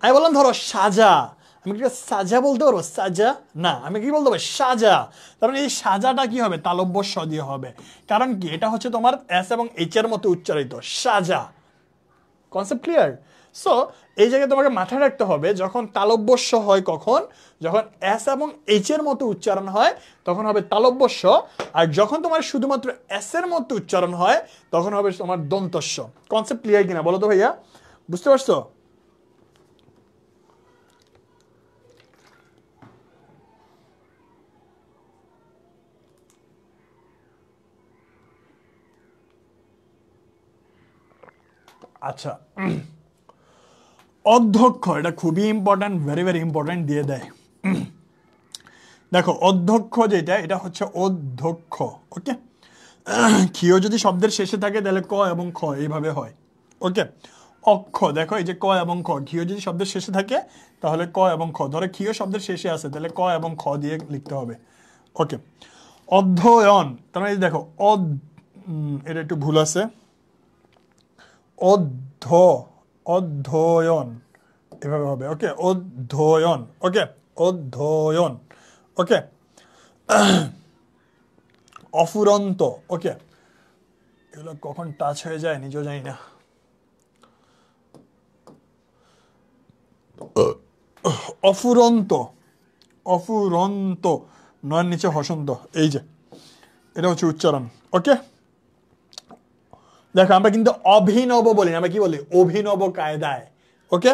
আমি বললাম ধরো সাজা, আমি কি সাজা বলতে পারবো? সাজা না, আমি কি বলতে পারবো? সাজা। তার মানে এই সাজাটা কি হবে, তালব্যস্য দিয়ে হবে, কারণ কি এটা হচ্ছে তোমার এস এবং এইচ এর মতো উচ্চারিত, সাজা। Concept clear? সো এই জায়গায় তোমাকে মাথায় রাখতে হবে, যখন তালব্যস্য হয় কখন, যখন এস এবং এইচ এর মতো উচ্চারণ হয় তখন হবে তালব্যস্য, আর যখন তোমার শুধুমাত্র এস এর মতো উচ্চারণ হয় তখন হবে তোমার দন্তস্য। কনসেপ্ট ক্লিয়ার কিনা বলো তো ভাইয়া, বুঝতে পারছো? আচ্ছা, অধ্যক্ষ, এটা খুবই ইম্পর্টেন্ট, ভেরি ভেরি ইম্পর্টেন্ট, দিয়ে দেয়। দেখো অধ্যক্ষ যেটা, এটা হচ্ছে অধ্যক্ষ, ওকে। ক্ষীয় যদি শব্দের শেষে থাকে তাহলে ক এবং খ এইভাবে হয়, ওকে। অক্ষ, দেখো এই যে ক এবং খ, ক্ষীয় যদি শব্দের শেষে থাকে তাহলে ক এবং খ, ধরো ক্ষীয় শব্দের শেষে আছে তাহলে ক এবং খ দিয়ে লিখতে হবে, ওকে। অধ্যয়ন, তার মানে দেখো এটা একটু ভুল আছে, অধ্যয়ন এভাবে হবে, ওকে, অধ্যয়ন, ওকে, অধ্যয়ন, ওকে। অফুরন্ত, ওকে, এগুলো কখন টাচ হয়ে যায় নিজেও জানি না। অফুরন্ত, অফুরন্ত, নয়ের নিচে হসন্ত, এই যে এটা হচ্ছে উচ্চারণ, ওকে। দেখো আমরা কিন্তু অভিনব বলি না, আমরা কি বলি? অভিনব কায়দায়, ওকে।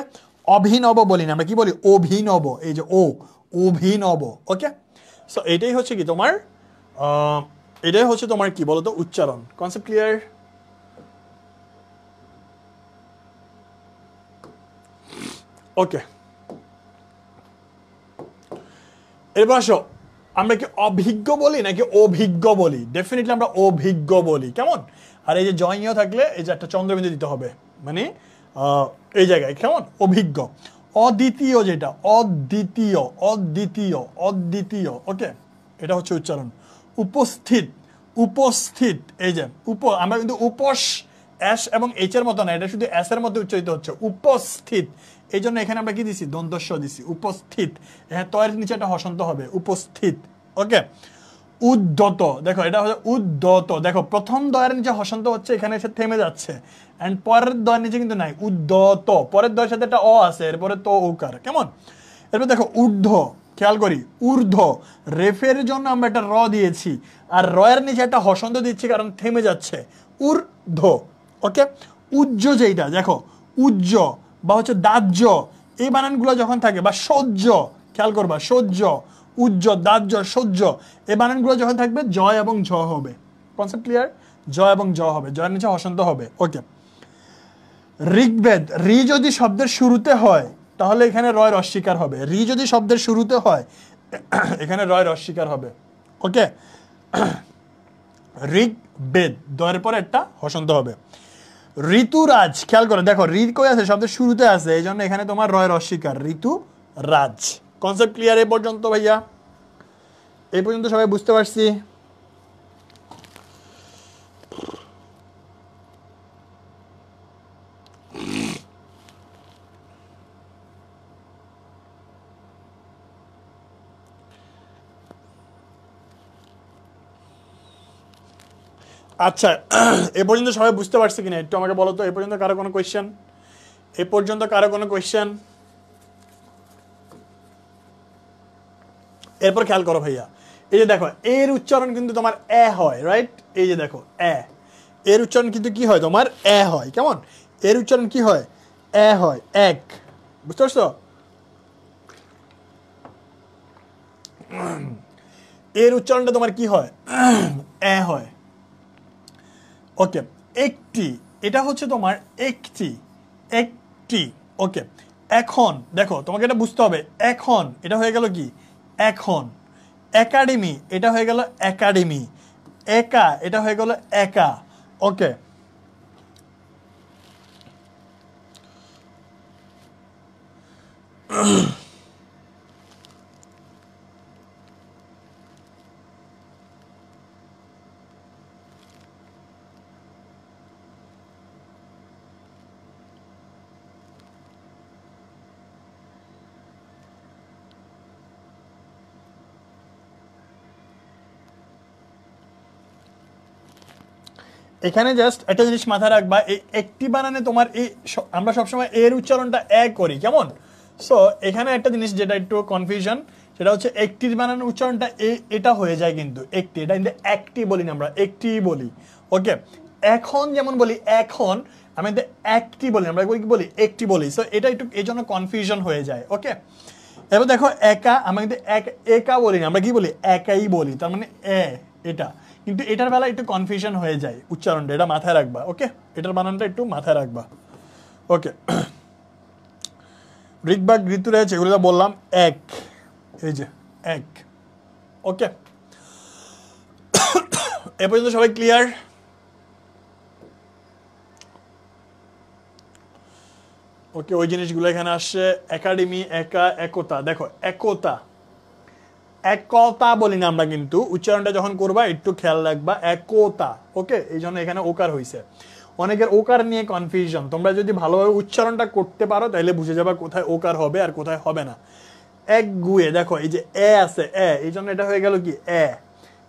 অভিনব বলি না, আমরা কি বলি? অভিনব, এই যে ও, অভিনব, ওকে। সো এটাই হচ্ছে কি তোমার এটাই হচ্ছে তোমার কি বলতো উচ্চারণ। Concept clear? ওকে, এরপর আসো, আমরা কি অভিজ্ঞ বলি নাকি অভিজ্ঞ বলি? ডেফিনেটলি আমরা অভিজ্ঞ বলি, কেমন? আর এই যে জয়নীয় থাকলে এই যে একটা চন্দ্রবিন্দু দিতে হবে, মানে এই জায়গায়, কেমন? অভিজ্ঞ। অদ্বিতীয় যেটা, অদ্বিতীয়, অদ্বিতীয়, অদ্বিতীয়, ওকে, এটা হচ্ছে উচ্চারণ। উপস্থিত, উপস্থিত, এই যে আমরা কিন্তু উপস এস এবং এইচ এর মতো না, এটা শুধু এস এর মধ্যে উচ্চারিত হচ্ছে, উপস্থিত। এই জন্য এখানে আমরা কি দিছি? দন্তস্ব দিছি, উপস্থিত। হ্যাঁ, তয়ের নিচে একটা হসন্ত হবে, উপস্থিত, ওকে। উদ্যত, দেখো এটা হচ্ছে উদ্যত, দেখো প্রথম দয়ের নিচে হসন্ত হচ্ছে, এখানে এসে থেমে যাচ্ছে, এন্ড পরের দয়ের নিচে কিন্তু নাই, উদ্যত, পরের দয়ের সাথে একটা অ আছে, এরপরে তো ওকার, কেমন? এরপর দেখো ঊর্ধ্ব, খেয়াল করি, ঊর্ধ্ব, রেফের জন্য আমরা একটা র দিয়েছি, আর রয়ের নিচে একটা হসন্ত দিচ্ছি কারণ থেমে যাচ্ছে, ঊর্ধ্ব, ওকে। উজ্জ যেইটা, দেখো উজ্জ বা হচ্ছে দাহ্য, এই বানানগুলো যখন থাকে, বা সহ্য, খেয়াল করবা, সহ্য, উজ্জ, দাহ্য, সহ্য, এই বানানগুলো যখন থাকবে জয় এবং ঝ হবে। Concept clear? জয় এবং জ হবে, জয়ের নিচে হসন্ত হবে, ওকে। ঋগ্বেদ, রি যদি শব্দের শুরুতে হয় তাহলে এখানে রয়ের অস্বীকার হবে, রি যদি শব্দের শুরুতে হয় এখানে রয়ের অস্বীকার হবে, ওকে। ঋগ্বেদ, দয়ের পরে একটা হসন্ত হবে। ঋতুরাজ, খেয়াল করো, দেখো ঋ কই আছে? শব্দের শুরুতে আছে, এই জন্য এখানে তোমার রয়ের অস্বীকার, ঋতুরাজ। কনসেপ্ট ক্লিয়ার এ পর্যন্ত ভাইয়া? এই পর্যন্ত সবাই বুঝতে পারছি? আচ্ছা, এ পর্যন্ত সবাই বুঝতে পারছে কিনা একটু আমাকে বলো তো। এ পর্যন্ত কারো কোনো কোয়েশ্চেন? এ পর্যন্ত কারো কোনো কোয়েশ্চেন? এরপর খেয়াল করো ভাইয়া, এই যে দেখো এর উচ্চারণ কিন্তু তোমার এ হয়, রাইট? এই যে দেখো এ, এর উচ্চারণ কিন্তু কি হয় তোমার এ হয়। কেমন? এর উচ্চারণ কি হয়? এ হয়, এক। বুঝতে পারছো? এর উচ্চারণটা তোমার কি হয়? এ হয়। ওকে, একটি, এটা হচ্ছে তোমার একটি, একটি। ওকে, এখন দেখো তোমাকে এটা বুঝতে হবে, এখন এটা হয়ে গেল কি? এখন। একাডেমি এটা হয়ে গেল একাডেমি। একা এটা হয়ে গেল একা। ওকে, এখানে জাস্ট একটা জিনিস মাথায় রাখবা, এই একটি বানানে তোমার এই আমরা সবসময় এর উচ্চারণটা এ করি, কেমন? সো এখানে একটা জিনিস যেটা একটু কনফিউশন, সেটা হচ্ছে একটির বানানের উচ্চারণটা এটা হয়ে যায় কিন্তু একটি, এটা কিন্তু একটি বলি না, আমরা একটি বলি। ওকে, এখন যেমন বলি এখন, আমি কিন্তু একটি বলি, আমরা কি বলি? একটি বলি। সো এটা একটু এই জন্য কনফিউশন হয়ে যায়। ওকে, এবার দেখো একা, আমরা কিন্তু একা বলি না, আমরা কি বলি? একাই বলি। তার মানে এটা কিন্তু এটার বেলা একটু কনফিউশন হয়ে যায় উচ্চারণটা, এটা মাথায় রাখবা। ওকে, এটার বানানটা একটু মাথায় রাখবা। ওকে, ঋগ্বাগ ঋতুরাজ এগুলো বললাম এক, এই যে এক। ওকে, এ পর্যন্ত সবাই ক্লিয়ার? ওকে, ওই জিনিসগুলো এখানে আসছে। একাডেমি, একা, একতা। দেখো একতা, একতা বলি না আমরা, কিন্তু উচ্চারণটা যখন করবা একটু খেয়াল রাখবা, একতা। ওকে, এই জন্য এখানে ওকার হয়েছে। অনেকের ওকার নিয়ে কনফিউশন, তোমরা যদি ভালোভাবে উচ্চারণটা করতে পারো তাহলে বুঝে যাবা কোথায় ওকার হবে আর কোথায় হবে না। এক গুয়ে, দেখো এই যে এ আছে, এই জন্য এটা হয়ে গেল কি?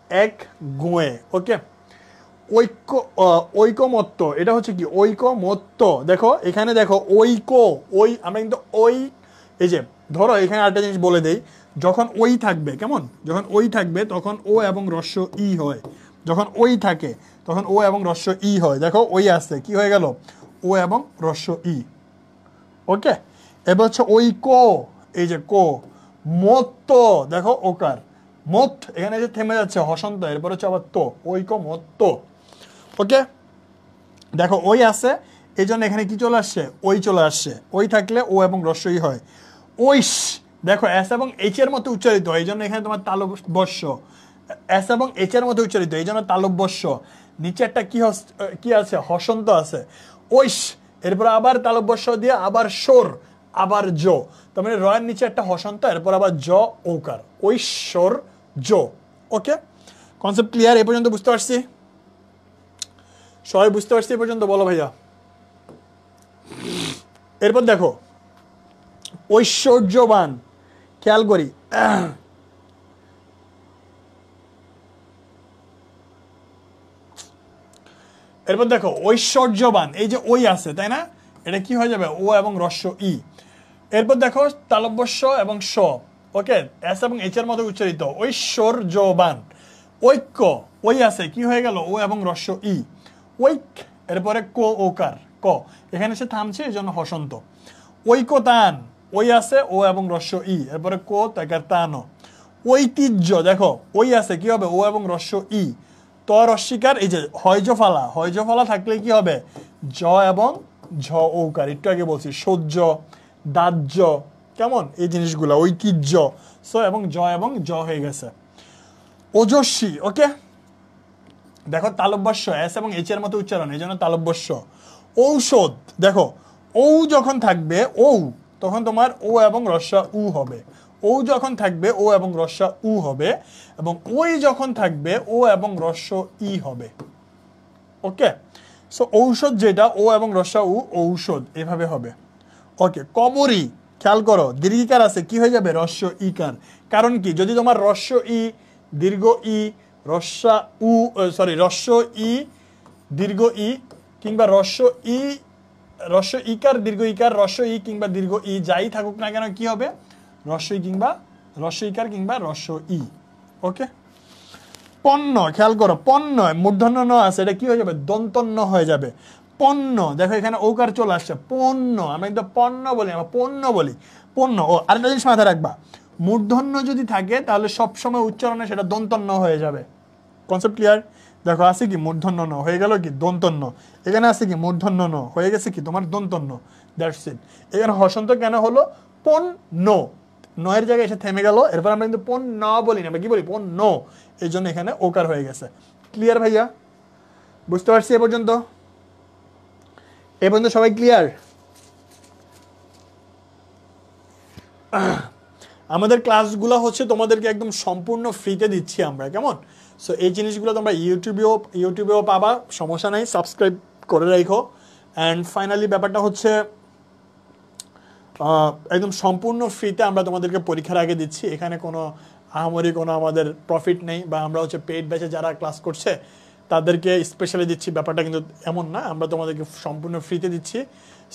এক গুয়ে। ওকে, ঐক্য, ঐকমত্য, এটা হচ্ছে কি? ঐকমত্য। দেখো এখানে দেখো ঐক্য, আমরা কিন্তু এই যে ধরো এখানে আরেকটা জিনিস বলে দেই, যখন ওই থাকবে, কেমন? যখন ওই থাকবে তখন ও এবং রস্য ই হয়। যখন ওই থাকে তখন ও এবং রস্য ই হয়। দেখো ওই আছে, কি হয়ে গেল? ও এবং রস্য ই। ওকে, এবার হচ্ছে ঐক্য, এই যে ক। মত্ত, দেখো ওকার, মত এখানে যে থেমে যাচ্ছে হসন্ত, এরপর হচ্ছে আবার তো, ঐকমত্য। ওকে, দেখো ওই আছে, এই জন্য এখানে কি চলে আসছে? ওই চলে আসছে। ওই থাকলে ও এবং রস্যই হয়। ওইস, দেখো এস এবং এইচ এর মতো উচ্চারিত, এই জন্য এখানে তোমার তালব্য। এস এবং এইচ এর মতো উচ্চারিত, এই জন্য তালব্য। নিচে একটা কি আছে? হসন্ত আছে। ওইস, এরপর আবার তালব্য দিয়ে আবার সোর, আবার জ। তার মানে রয়ের নিচে একটা হসন্ত, এরপর আবার জ ওকার, ঐশ্বর জ। ওকে, কনসেপ্ট ক্লিয়ার? এ পর্যন্ত বুঝতে পারছি? সবাই বুঝতে পারছি এ পর্যন্ত? বলো ভাইয়া। এরপর দেখো ঐশ্বর্যবান, খেয়াল করি। এরপর দেখো ঐশ্বর্যবান, এই যে ওই আছে, তাই না? এটা কি হয়ে যাবে? ও এবং রস্য ই। এরপর দেখো তালব্য এবং স। ওকে, এস এবং এইচ এর মতো উচ্চারিত, ঐশ্বর্যবান। ঐক্য, ওই আছে, কি হয়ে গেল? ও এবং রস্য ই, ঐক। এরপরে ওকার, ক। এখানে সে থামছে, এই জন্য হসন্ত। ঐকতান, ওই আছে, ও এবং রস্য ই, এরপরে তাকার তান। ঐতিহ্য, দেখো ওই আছে, কি হবে? ও এবং রস্য ই, ত রস্বীকার, এই যে হয়জফালা, হয়জফালা থাকলে কি হবে? জ এবং ঝ ওকার। একটু আগে বলছি সহ্য, দাহ্য, কেমন? এই জিনিসগুলো ঐতিহ্য। সো এবং জ হয়ে গেছে। ওজস্বী, ওকে, দেখো তালব্যস্য, এস এবং এইচ এর মতো উচ্চারণ, এই জন্য তালব্যস্য। ঔষধ, দেখো ও যখন থাকবে, ও তখন তোমার ও এবং রস্য উ হবে, ও যখন থাকবে ও এবং রস্যা উ হবে, এবং ওই যখন থাকবে ও এবং রস্য ই হবে। ওকে, সো ঔষধ যেটা ও এবং রস্যা উ, ঔষধ এভাবে হবে। ওকে, কবরী, খেয়াল করো দীর্ঘিকার আছে, কি হয়ে যাবে? রস্য ইকার। কারণ কি, যদি তোমার রস্য ই দীর্ঘ ই রস্যা উ, সরি রস্য ই দীর্ঘ ই কিংবা রস্য ই রস্য ইকার দীর্ঘ ইকার রস্য ই কিংবা দীর্ঘ ই যাই থাকুক না কেন কি হবে? রস্য ই কিংবা রস্য ইকার কিংবা রস্য ই। ওকে, পণ্য, খেয়াল করো পণ্য মূর্ধন্য ন আছে, এটা কি হয়ে যাবে? দন্তন্য হয়ে যাবে। পণ্য, দেখো এখানে ওকার চলে আসছে, পণ্য, আমরা কিন্তু পণ্য বলি, আমরা পণ্য বলি, পণ্য। ও আরেকটা জিনিস মাথায় রাখবা, মূর্ধন্য যদি থাকে তাহলে সবসময় উচ্চারণে সেটা দন্তন্য হয়ে যাবে। Concept clear? দেখো আছে কি মূর্ধন্য ন হয়ে গেল কি দন্তন্য, এখানে আছে কি মূর্ধন্য ন হয়ে গেছে কি তোমার দন্তন্য। That's it. এখানে হসন্ত কেন হলো? পণ্য, নয়ের জায়গায় এসে থেমে গেল, এরপর আমরা কিন্তু পণ্য বলি না, আমরা কি বলি? পণ্য, এই জন্য এখানে ওকার হয়ে গেছে। ক্লিয়ার ভাইয়া? বুঝতে পারছি এ পর্যন্ত? এ পর্যন্ত সবাই ক্লিয়ার? আমাদের ক্লাসগুলো হচ্ছে তোমাদেরকে একদম সম্পূর্ণ ফ্রিতে দিচ্ছি আমরা, কেমন? সো এই জিনিসগুলো তোমরা ইউটিউবেও পাবা, সমস্যা নাই, সাবস্ক্রাইব করে রাখো। অ্যান্ড ফাইনালি ব্যাপারটা হচ্ছে একদম সম্পূর্ণ ফ্রিতে আমরা তোমাদেরকে পরীক্ষার আগে দিচ্ছি। এখানে কোনো আহামরি কোনো আমাদের প্রফিট নেই, বা আমরা হচ্ছে পেইড ব্যাচে যারা ক্লাস করছে তাদেরকে স্পেশালি দিচ্ছি, ব্যাপারটা কিন্তু এমন না, আমরা তোমাদেরকে সম্পূর্ণ ফ্রিতে দিচ্ছি।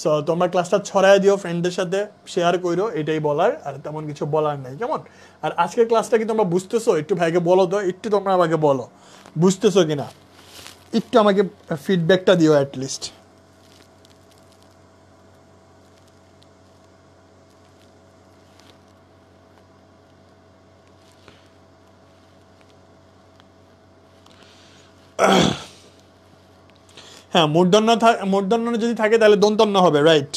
সো তোমরা ক্লাসটা ছড়ায় দিও, ফ্রেন্ডদের সাথে শেয়ার করো, এটাই বলার, আর তেমন কিছু বলার নেই, কেমন? আর আজকের ক্লাসটা কি তোমরা বুঝতেছো? একটু ভাইকে বলো তো, একটু তোমরা আমাকে বলো বুঝতেছো কিনা, একটু আমাকে ফিডব্যাকটা দিও অ্যাটলিস্ট। হ্যাঁ, মূর্ধন্য যদি থাকে তাহলে দন্তন্য হবে, রাইট?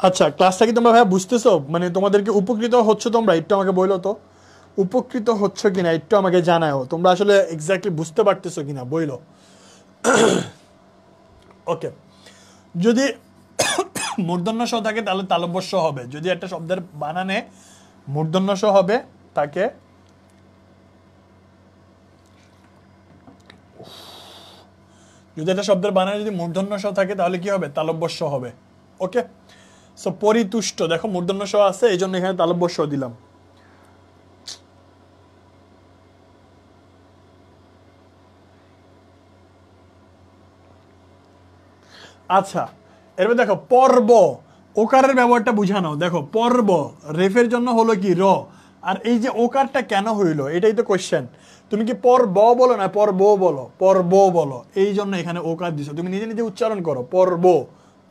আচ্ছা, ক্লাসটা কি তোমরা ভাইয়া বুঝতেছো? মানে তোমাদেরকে উপকৃত হচ্ছে তোমরা? একটু আমাকে বলো তো, উপকৃত হচ্ছে কিনা একটু আমাকে জানাও, তোমরা আসলে এক্স্যাক্টলি বুঝতে পারতেছো কিনা বইলো। ওকে, যদি মূর্ধন্য স থাকে তাহলে তালব্য স হবে। যদি একটা শব্দের বানানে মূর্ধন্য স হবে তাকে যদি একটা শব্দের বানানে যদি মূর্ধন্য স থাকে তাহলে কি হবে? তালব্য স হবে। ওকে, সো পরিতুষ্ট, দেখো মূর্ধন্য স আছে, এই জন্য এখানে তালব্য স দিলাম। আচ্ছা, এরপর দেখো পর্ব, ওকারের ব্যবহারটা বুঝানো। দেখো পর্ব রেফের জন্য হলো কি র, আর এই যে ওকারটা কেন হইলো এটাই তো কোশ্চেন। তুমি কি পর্ব বলো না পর্ব বলো? পর্ব বলো, এই জন্য এখানে ওকার দিছো, তুমি নিজে নিজে উচ্চারণ করো পর্ব।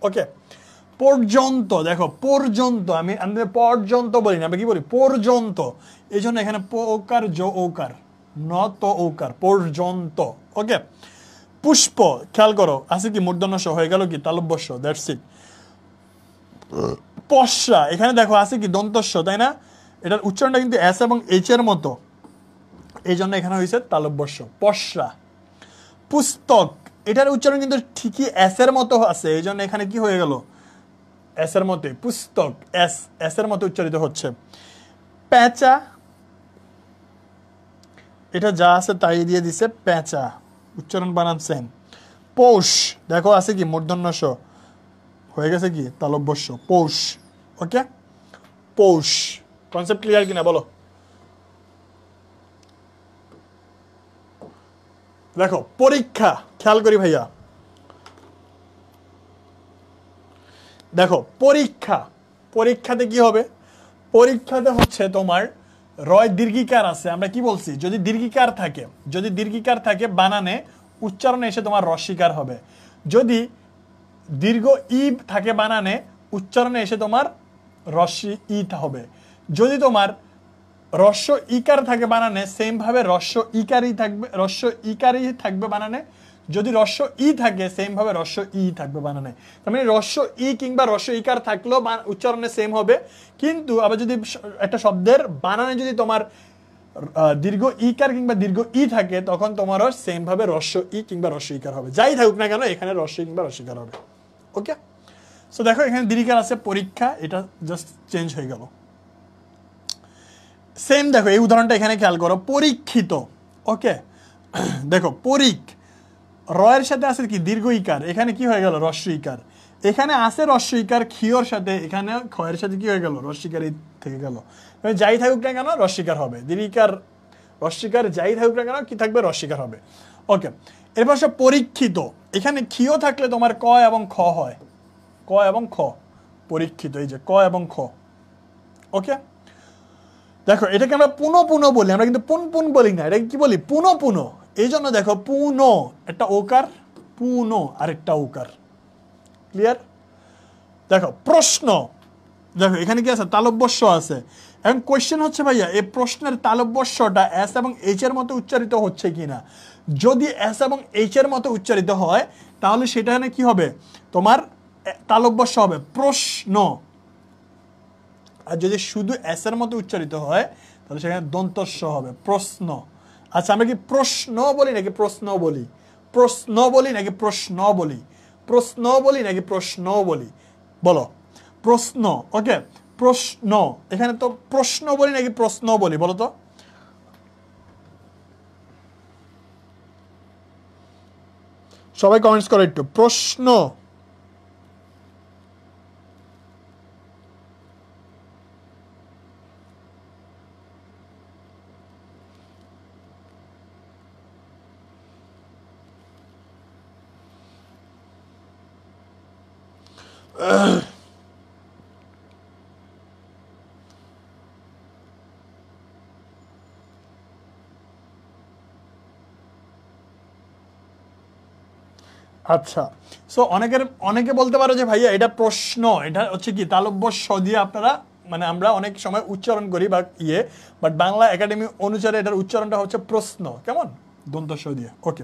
ওকে, পর্যন্ত, দেখো পর্যন্ত, আমি পর্যন্ত বলি না, আমরা কি বলি? পর্যন্ত, এই জন্য এখানে ওকার জ ওকার, ন তো ওকার, পর্যন্ত। ওকে, পুষ্প, খেয়াল করো আছে কি মূর্ধন্য স হয়ে গেল কি তালব্য স, দ্যাটস ইট। পশ্রা, এখানে দেখো আছে কি দন্তস্ব, তাই না? এটার উচ্চারণটা কিন্তু এস এবং এইচ এর মতো, এই জন্য এখানে হয়েছে তালব্য স, পশ্রা। পুস্তক, এটার উচ্চারণ কিন্তু ঠিকই এস এর মতো আছে, এই জন্য এখানে কি হয়ে গেল? এস এর মতো, পুস্তক, এস এর মতো উচ্চারিত হচ্ছে। পেঁচা, এটা যা আছে তাই দিয়ে দিছে পেঁচা, উচ্চারণ বানান সেম। পৌষ, দেখো আছে কি মূর্ধন্য স হয়ে গেছে কি তালব্য স, পৌষ। ওকে, পৌষ। কনসেপ্ট ক্লিয়ার কিনা বলো? দেখো পরীক্ষা, খেয়াল করি ভাইয়া, দেখো পরীক্ষা, পরীক্ষাতে কি হবে? পরীক্ষাতে হচ্ছে তোমার রয় দীর্ঘিকার আছে, আমরা কি বলছি? যদি দীর্ঘিকার থাকে বানানে উচ্চারণে এসে তোমার রস্বীকার হবে। যদি দীর্ঘ ই থাকে বানানে উচ্চারণে এসে তোমার রস্বী ই হবে। যদি তোমার রস্য ইকার থাকে বানানে সেম ভাবে রস্য ইকারই থাকবে বানানে। যদি রস্য ই থাকে সেম ভাবে রস্য ই থাকবে বানানে, তার মানে রস্য ই কিংবা রস্য ইকার থাকলেও উচ্চারণে সেম হবে। কিন্তু আবার যদি একটা শব্দের বানানে যদি তোমার দীর্ঘ ইকার কিংবা দীর্ঘ ই থাকে তখন তোমারও সেম ভাবে রস্য ই কিংবা রস্য ইকার হবে, যাই থাকুক না কেন এখানে রস্য কিংবা রস্য ইকার হবে। ওকে, সো দেখো এখানে দীর্ঘিকার আছে পরীক্ষা, এটা জাস্ট চেঞ্জ হয়ে গেল। সেম দেখো এই উদাহরণটা এখানে খেয়াল করো, পরীক্ষিত। ওকে, দেখো পরীক র এর সাথে আছে কি দীর্ঘ ইকার, এখানে কি হয়ে গেল রস্য ইকার, এখানে আছে রস্য ইকার ক্ষিয়র সাথে, এখানে খ এর সাথে কি হয়ে গেল রস্য ইকার থেকে গেল, যাই থাকুক না কেন রস্য ইকার হবে, দীর্ঘিকার রস্য ইকার যাই থাকুক না কেন কি থাকবে রস্য ইকার হবে। ওকে, এরপর সব পরীক্ষিত, এখানে ক্ষিয় থাকলে তোমার ক এবং খ হয়, ক এবং খ, পরীক্ষিত এই যে ক এবং খ। ওকে, দেখো এটাকে আমরা পুনো পুনো বলি, আমরা কিন্তু পুন পুন বলি না, এটাকে কি বলি পুনো পুনো। এই জন্য দেখো পুনো একটা ওকার, পুনো আরেকটা ওকার, ক্লিয়ার। দেখো প্রশ্ন, দেখো এখানে কি আছে তালব্যস্য আছে। এখন কোয়েশ্চেন হচ্ছে ভাইয়া এই প্রশ্নের তালব্যস্যটা এস এবং এইচ এর মতো উচ্চারিত হচ্ছে কিনা। যদি এস এবং এইচ এর মতো উচ্চারিত হয় তাহলে সেখানে কি হবে তোমার তালব্যস্য হবে প্রশ্ন, আর যদি শুধু এস এর মতো উচ্চারিত হয় তাহলে সেখানে দন্তস্য হবে প্রশ্ন। আচ্ছা আমরা কি প্রশ্ন বলি নাকি প্রশ্ন বলি, প্রশ্ন বলি নাকি প্রশ্ন বলি, প্রশ্ন বলি নাকি প্রশ্ন বলি বলো, প্রশ্ন। ওকে, প্রশ্ন, এখানে তো প্রশ্ন বলি নাকি প্রশ্ন বলি বলো তো, সবাই কমেন্টস করো একটু, প্রশ্ন। আচ্ছা, সো অনেকে বলতে পারো যে ভাইয়া এটা প্রশ্ন, এটা হচ্ছে কি তালব্যস্য দিয়ে আপনারা মানে আমরা অনেক সময় উচ্চারণ করি বা বাট বাংলা একাডেমি অনুসারে এটার উচ্চারণটা হচ্ছে প্রশ্ন, কেমন দন্তস্য দিয়ে। ওকে,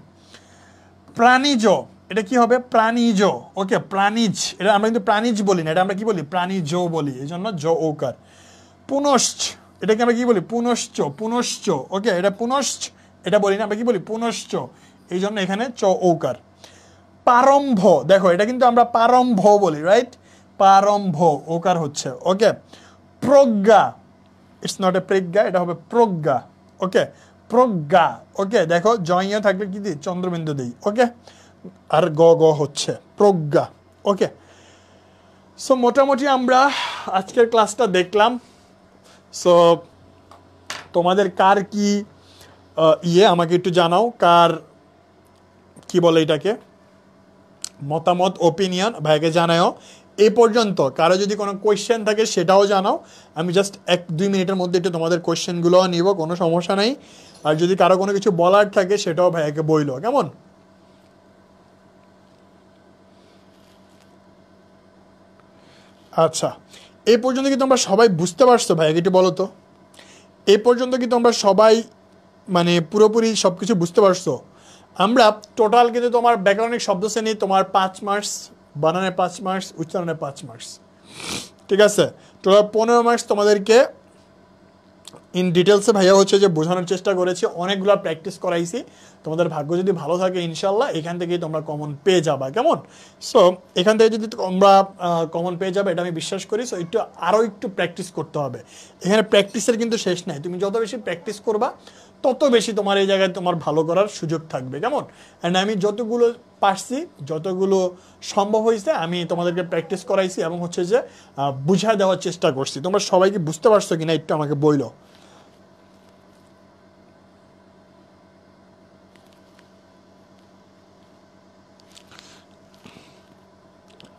প্রাণীজ, এটা কি হবে প্রাণীজ। ওকে, প্রাণীজ, এটা আমরা কিন্তু প্রাণীজ বলি না, এটা আমরা কি বলি প্রাণীজ বলি, এই জন্য জ ওকার। পুনশ্চ, এটাকে আমরা কি বলি পুনশ্চ, পুনশ্চ। ওকে, এটা পুনশ্চ এটা বলি না, আমরা কি বলি পুনশ্চ, এই জন্য এখানে চ ওকার। প্রারম্ভ, দেখো এটা কিন্তু আমরা প্রারম্ভ বলি, রাইট, প্রারম্ভ ওকার হচ্ছে। ওকে, প্রজ্ঞা, ইটস নট এ প্রজ্ঞা, এটা হবে প্রজ্ঞা। ওকে, প্রজ্ঞা। ওকে, দেখো জয় থাকলে কি দিই চন্দ্রবিন্দু দিই। ওকে, আর গ গ হচ্ছে প্রজ্ঞা। ওকে, সো মোটামুটি আমরা আজকের ক্লাসটা দেখলাম। সো তোমাদের কার কি আমাকে একটু জানাও, কার কি বলে এটাকে মতামত ওপিনিয়ন ভাইকে জানাও। এই পর্যন্ত কারো যদি কোনো কোয়েশ্চেন থাকে সেটাও জানাও, আমি জাস্ট 1-2 মিনিটের মধ্যে একটু তোমাদের কোয়েশ্চেনগুলোও নিব, কোনো সমস্যা নেই। আর যদি কারো কোনো কিছু বলার থাকে সেটাও ভাইয়াকে বইলো, কেমন। আচ্ছা, এই পর্যন্ত কি তোমরা সবাই বুঝতে পারছো ভাইয়াকে একটু বলো তো, এই পর্যন্ত কি তোমরা সবাই মানে পুরোপুরি সব কিছু বুঝতে পারছো। আমরা টোটাল কিন্তু তোমার ব্যাকরণিক শব্দ শ্রেণী তোমার 5 মার্কস, বানানে 5 মার্কস, উচ্চারণে 5 মার্কস, ঠিক আছে। টোটাল 15 মার্কস তোমাদেরকে ইন ডিটেলসে ভাইয়া হচ্ছে যে বোঝানোর চেষ্টা করেছি, অনেকগুলো প্র্যাকটিস করাইছি। তোমাদের ভাগ্য যদি ভালো থাকে ইনশাল্লাহ এখান থেকেই তোমরা কমন পেয়ে যাবা, কেমন। সো এখান থেকে যদি তোমরা কমন পেয়ে যাবে এটা আমি বিশ্বাস করি। সো আরও একটু প্র্যাকটিস করতে হবে, এখানে প্র্যাকটিসের কিন্তু শেষ নাই, তুমি যত বেশি প্র্যাকটিস করবা তত বেশি তোমার এই জায়গায় তোমার ভালো করার সুযোগ থাকবে, কেমন। অ্যান্ড আমি যতগুলো পারছি, যতগুলো সম্ভব হয়েছে আমি তোমাদেরকে প্র্যাকটিস করাইছি এবং হচ্ছে যে বুঝা দেওয়ার চেষ্টা করছি। তোমরা সবাইকে বুঝতে পারছো কিনা একটু আমাকে বইলো।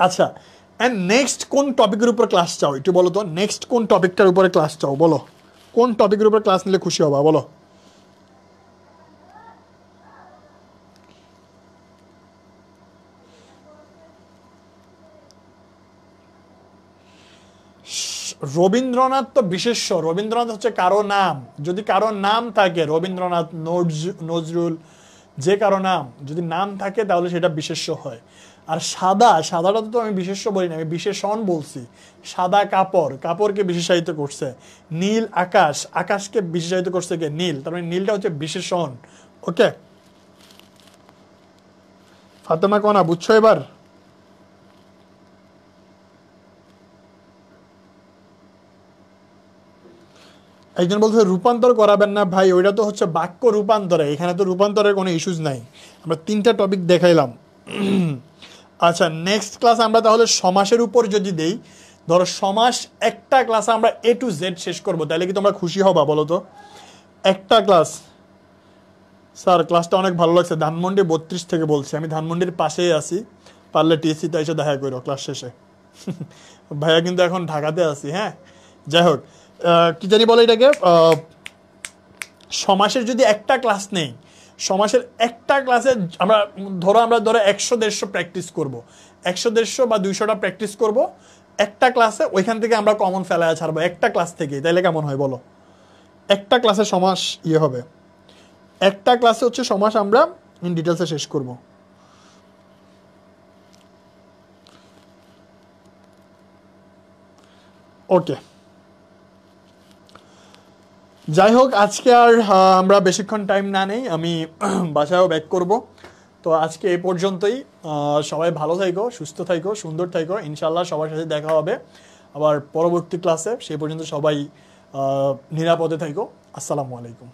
আচ্ছা, অ্যান্ড নেক্সট কোন টপিকের উপর ক্লাস চাও একটু বলো তো, নেক্সট কোন টপিকটার উপরে ক্লাস চাও বলো, কোন টপিকের উপর ক্লাস নিলে খুশি হবা বলো। রবীন্দ্রনাথ তো বিশেষ্য, রবীন্দ্রনাথ হচ্ছে কারো নাম, যদি কারো নাম থাকে রবীন্দ্রনাথ, নজরুল, যে কারো নাম, যদি নাম থাকে তাহলে সেটা বিশেষ্য হয়। আর সাদাটা তো আমি বিশেষ্য বলি না, আমি বিশেষণ বলছি। সাদা কাপড়, কাপড়কে বিশেষায়িত করছে। নীল আকাশ, আকাশকে বিশেষায়িত করছে কে? নীল। তার মানে নীলটা হচ্ছে বিশেষণ। ওকে, ফাতেমা কোনা বুঝছো এবার? একজন বলছে রূপান্তর করাবেন না ভাই, ওইটা তো হচ্ছে বাক্য রূপান্তরে, এখানে তো রূপান্তরের কোনো ইস্যুস নাই। আমরা 3টা টপিক দেখাইলাম। আচ্ছা, নেক্সট ক্লাস আমরা তাহলে সমাসের উপর যদি দেই, ধরো সমাস একটা ক্লাসে আমরা A to Z শেষ করব, তাহলে কি তোমরা খুশি হবা বলো তো? একটা ক্লাস। স্যার ক্লাসটা অনেক ভালো লাগছে, ধানমন্ডি 32 থেকে বলছি, আমি ধানমন্ডির পাশেই আছি, পারলে টিএসসিতে এসে দেখা করো ক্লাস শেষে। ভাইয়া কিন্তু এখন ঢাকাতে আছি। হ্যাঁ, যাই হোক, কি জানি বলে এটাকে, সমাসের যদি একটা ক্লাস নেই, সমাসের একটা ক্লাসে আমরা ধরো 100-150 প্র্যাকটিস করব, 100-150 বা 200টা প্র্যাকটিস করব একটা ক্লাসে, ওইখান থেকে আমরা কমন ফেলায় ছাড়বো একটা ক্লাস থেকে, তাইলে কেমন হয় বলো? একটা ক্লাসে সমাস হবে, একটা ক্লাসে হচ্ছে সমাস আমরা ইন ডিটেলসে শেষ করব। ওকে, যাই হোক, আজকে আর আমরা বেশিক্ষণ টাইম না নেই, আমি বাসায়ও ব্যাক করব। তো আজকে এই পর্যন্তই। সবাই ভালো থাইকো, সুস্থ থাইকো, সুন্দর থাইকো, ইনশাল্লাহ সবার সাথে দেখা হবে আবার পরবর্তী ক্লাসে। সেই পর্যন্ত সবাই নিরাপদে থাইকো। আসসালামু আলাইকুম।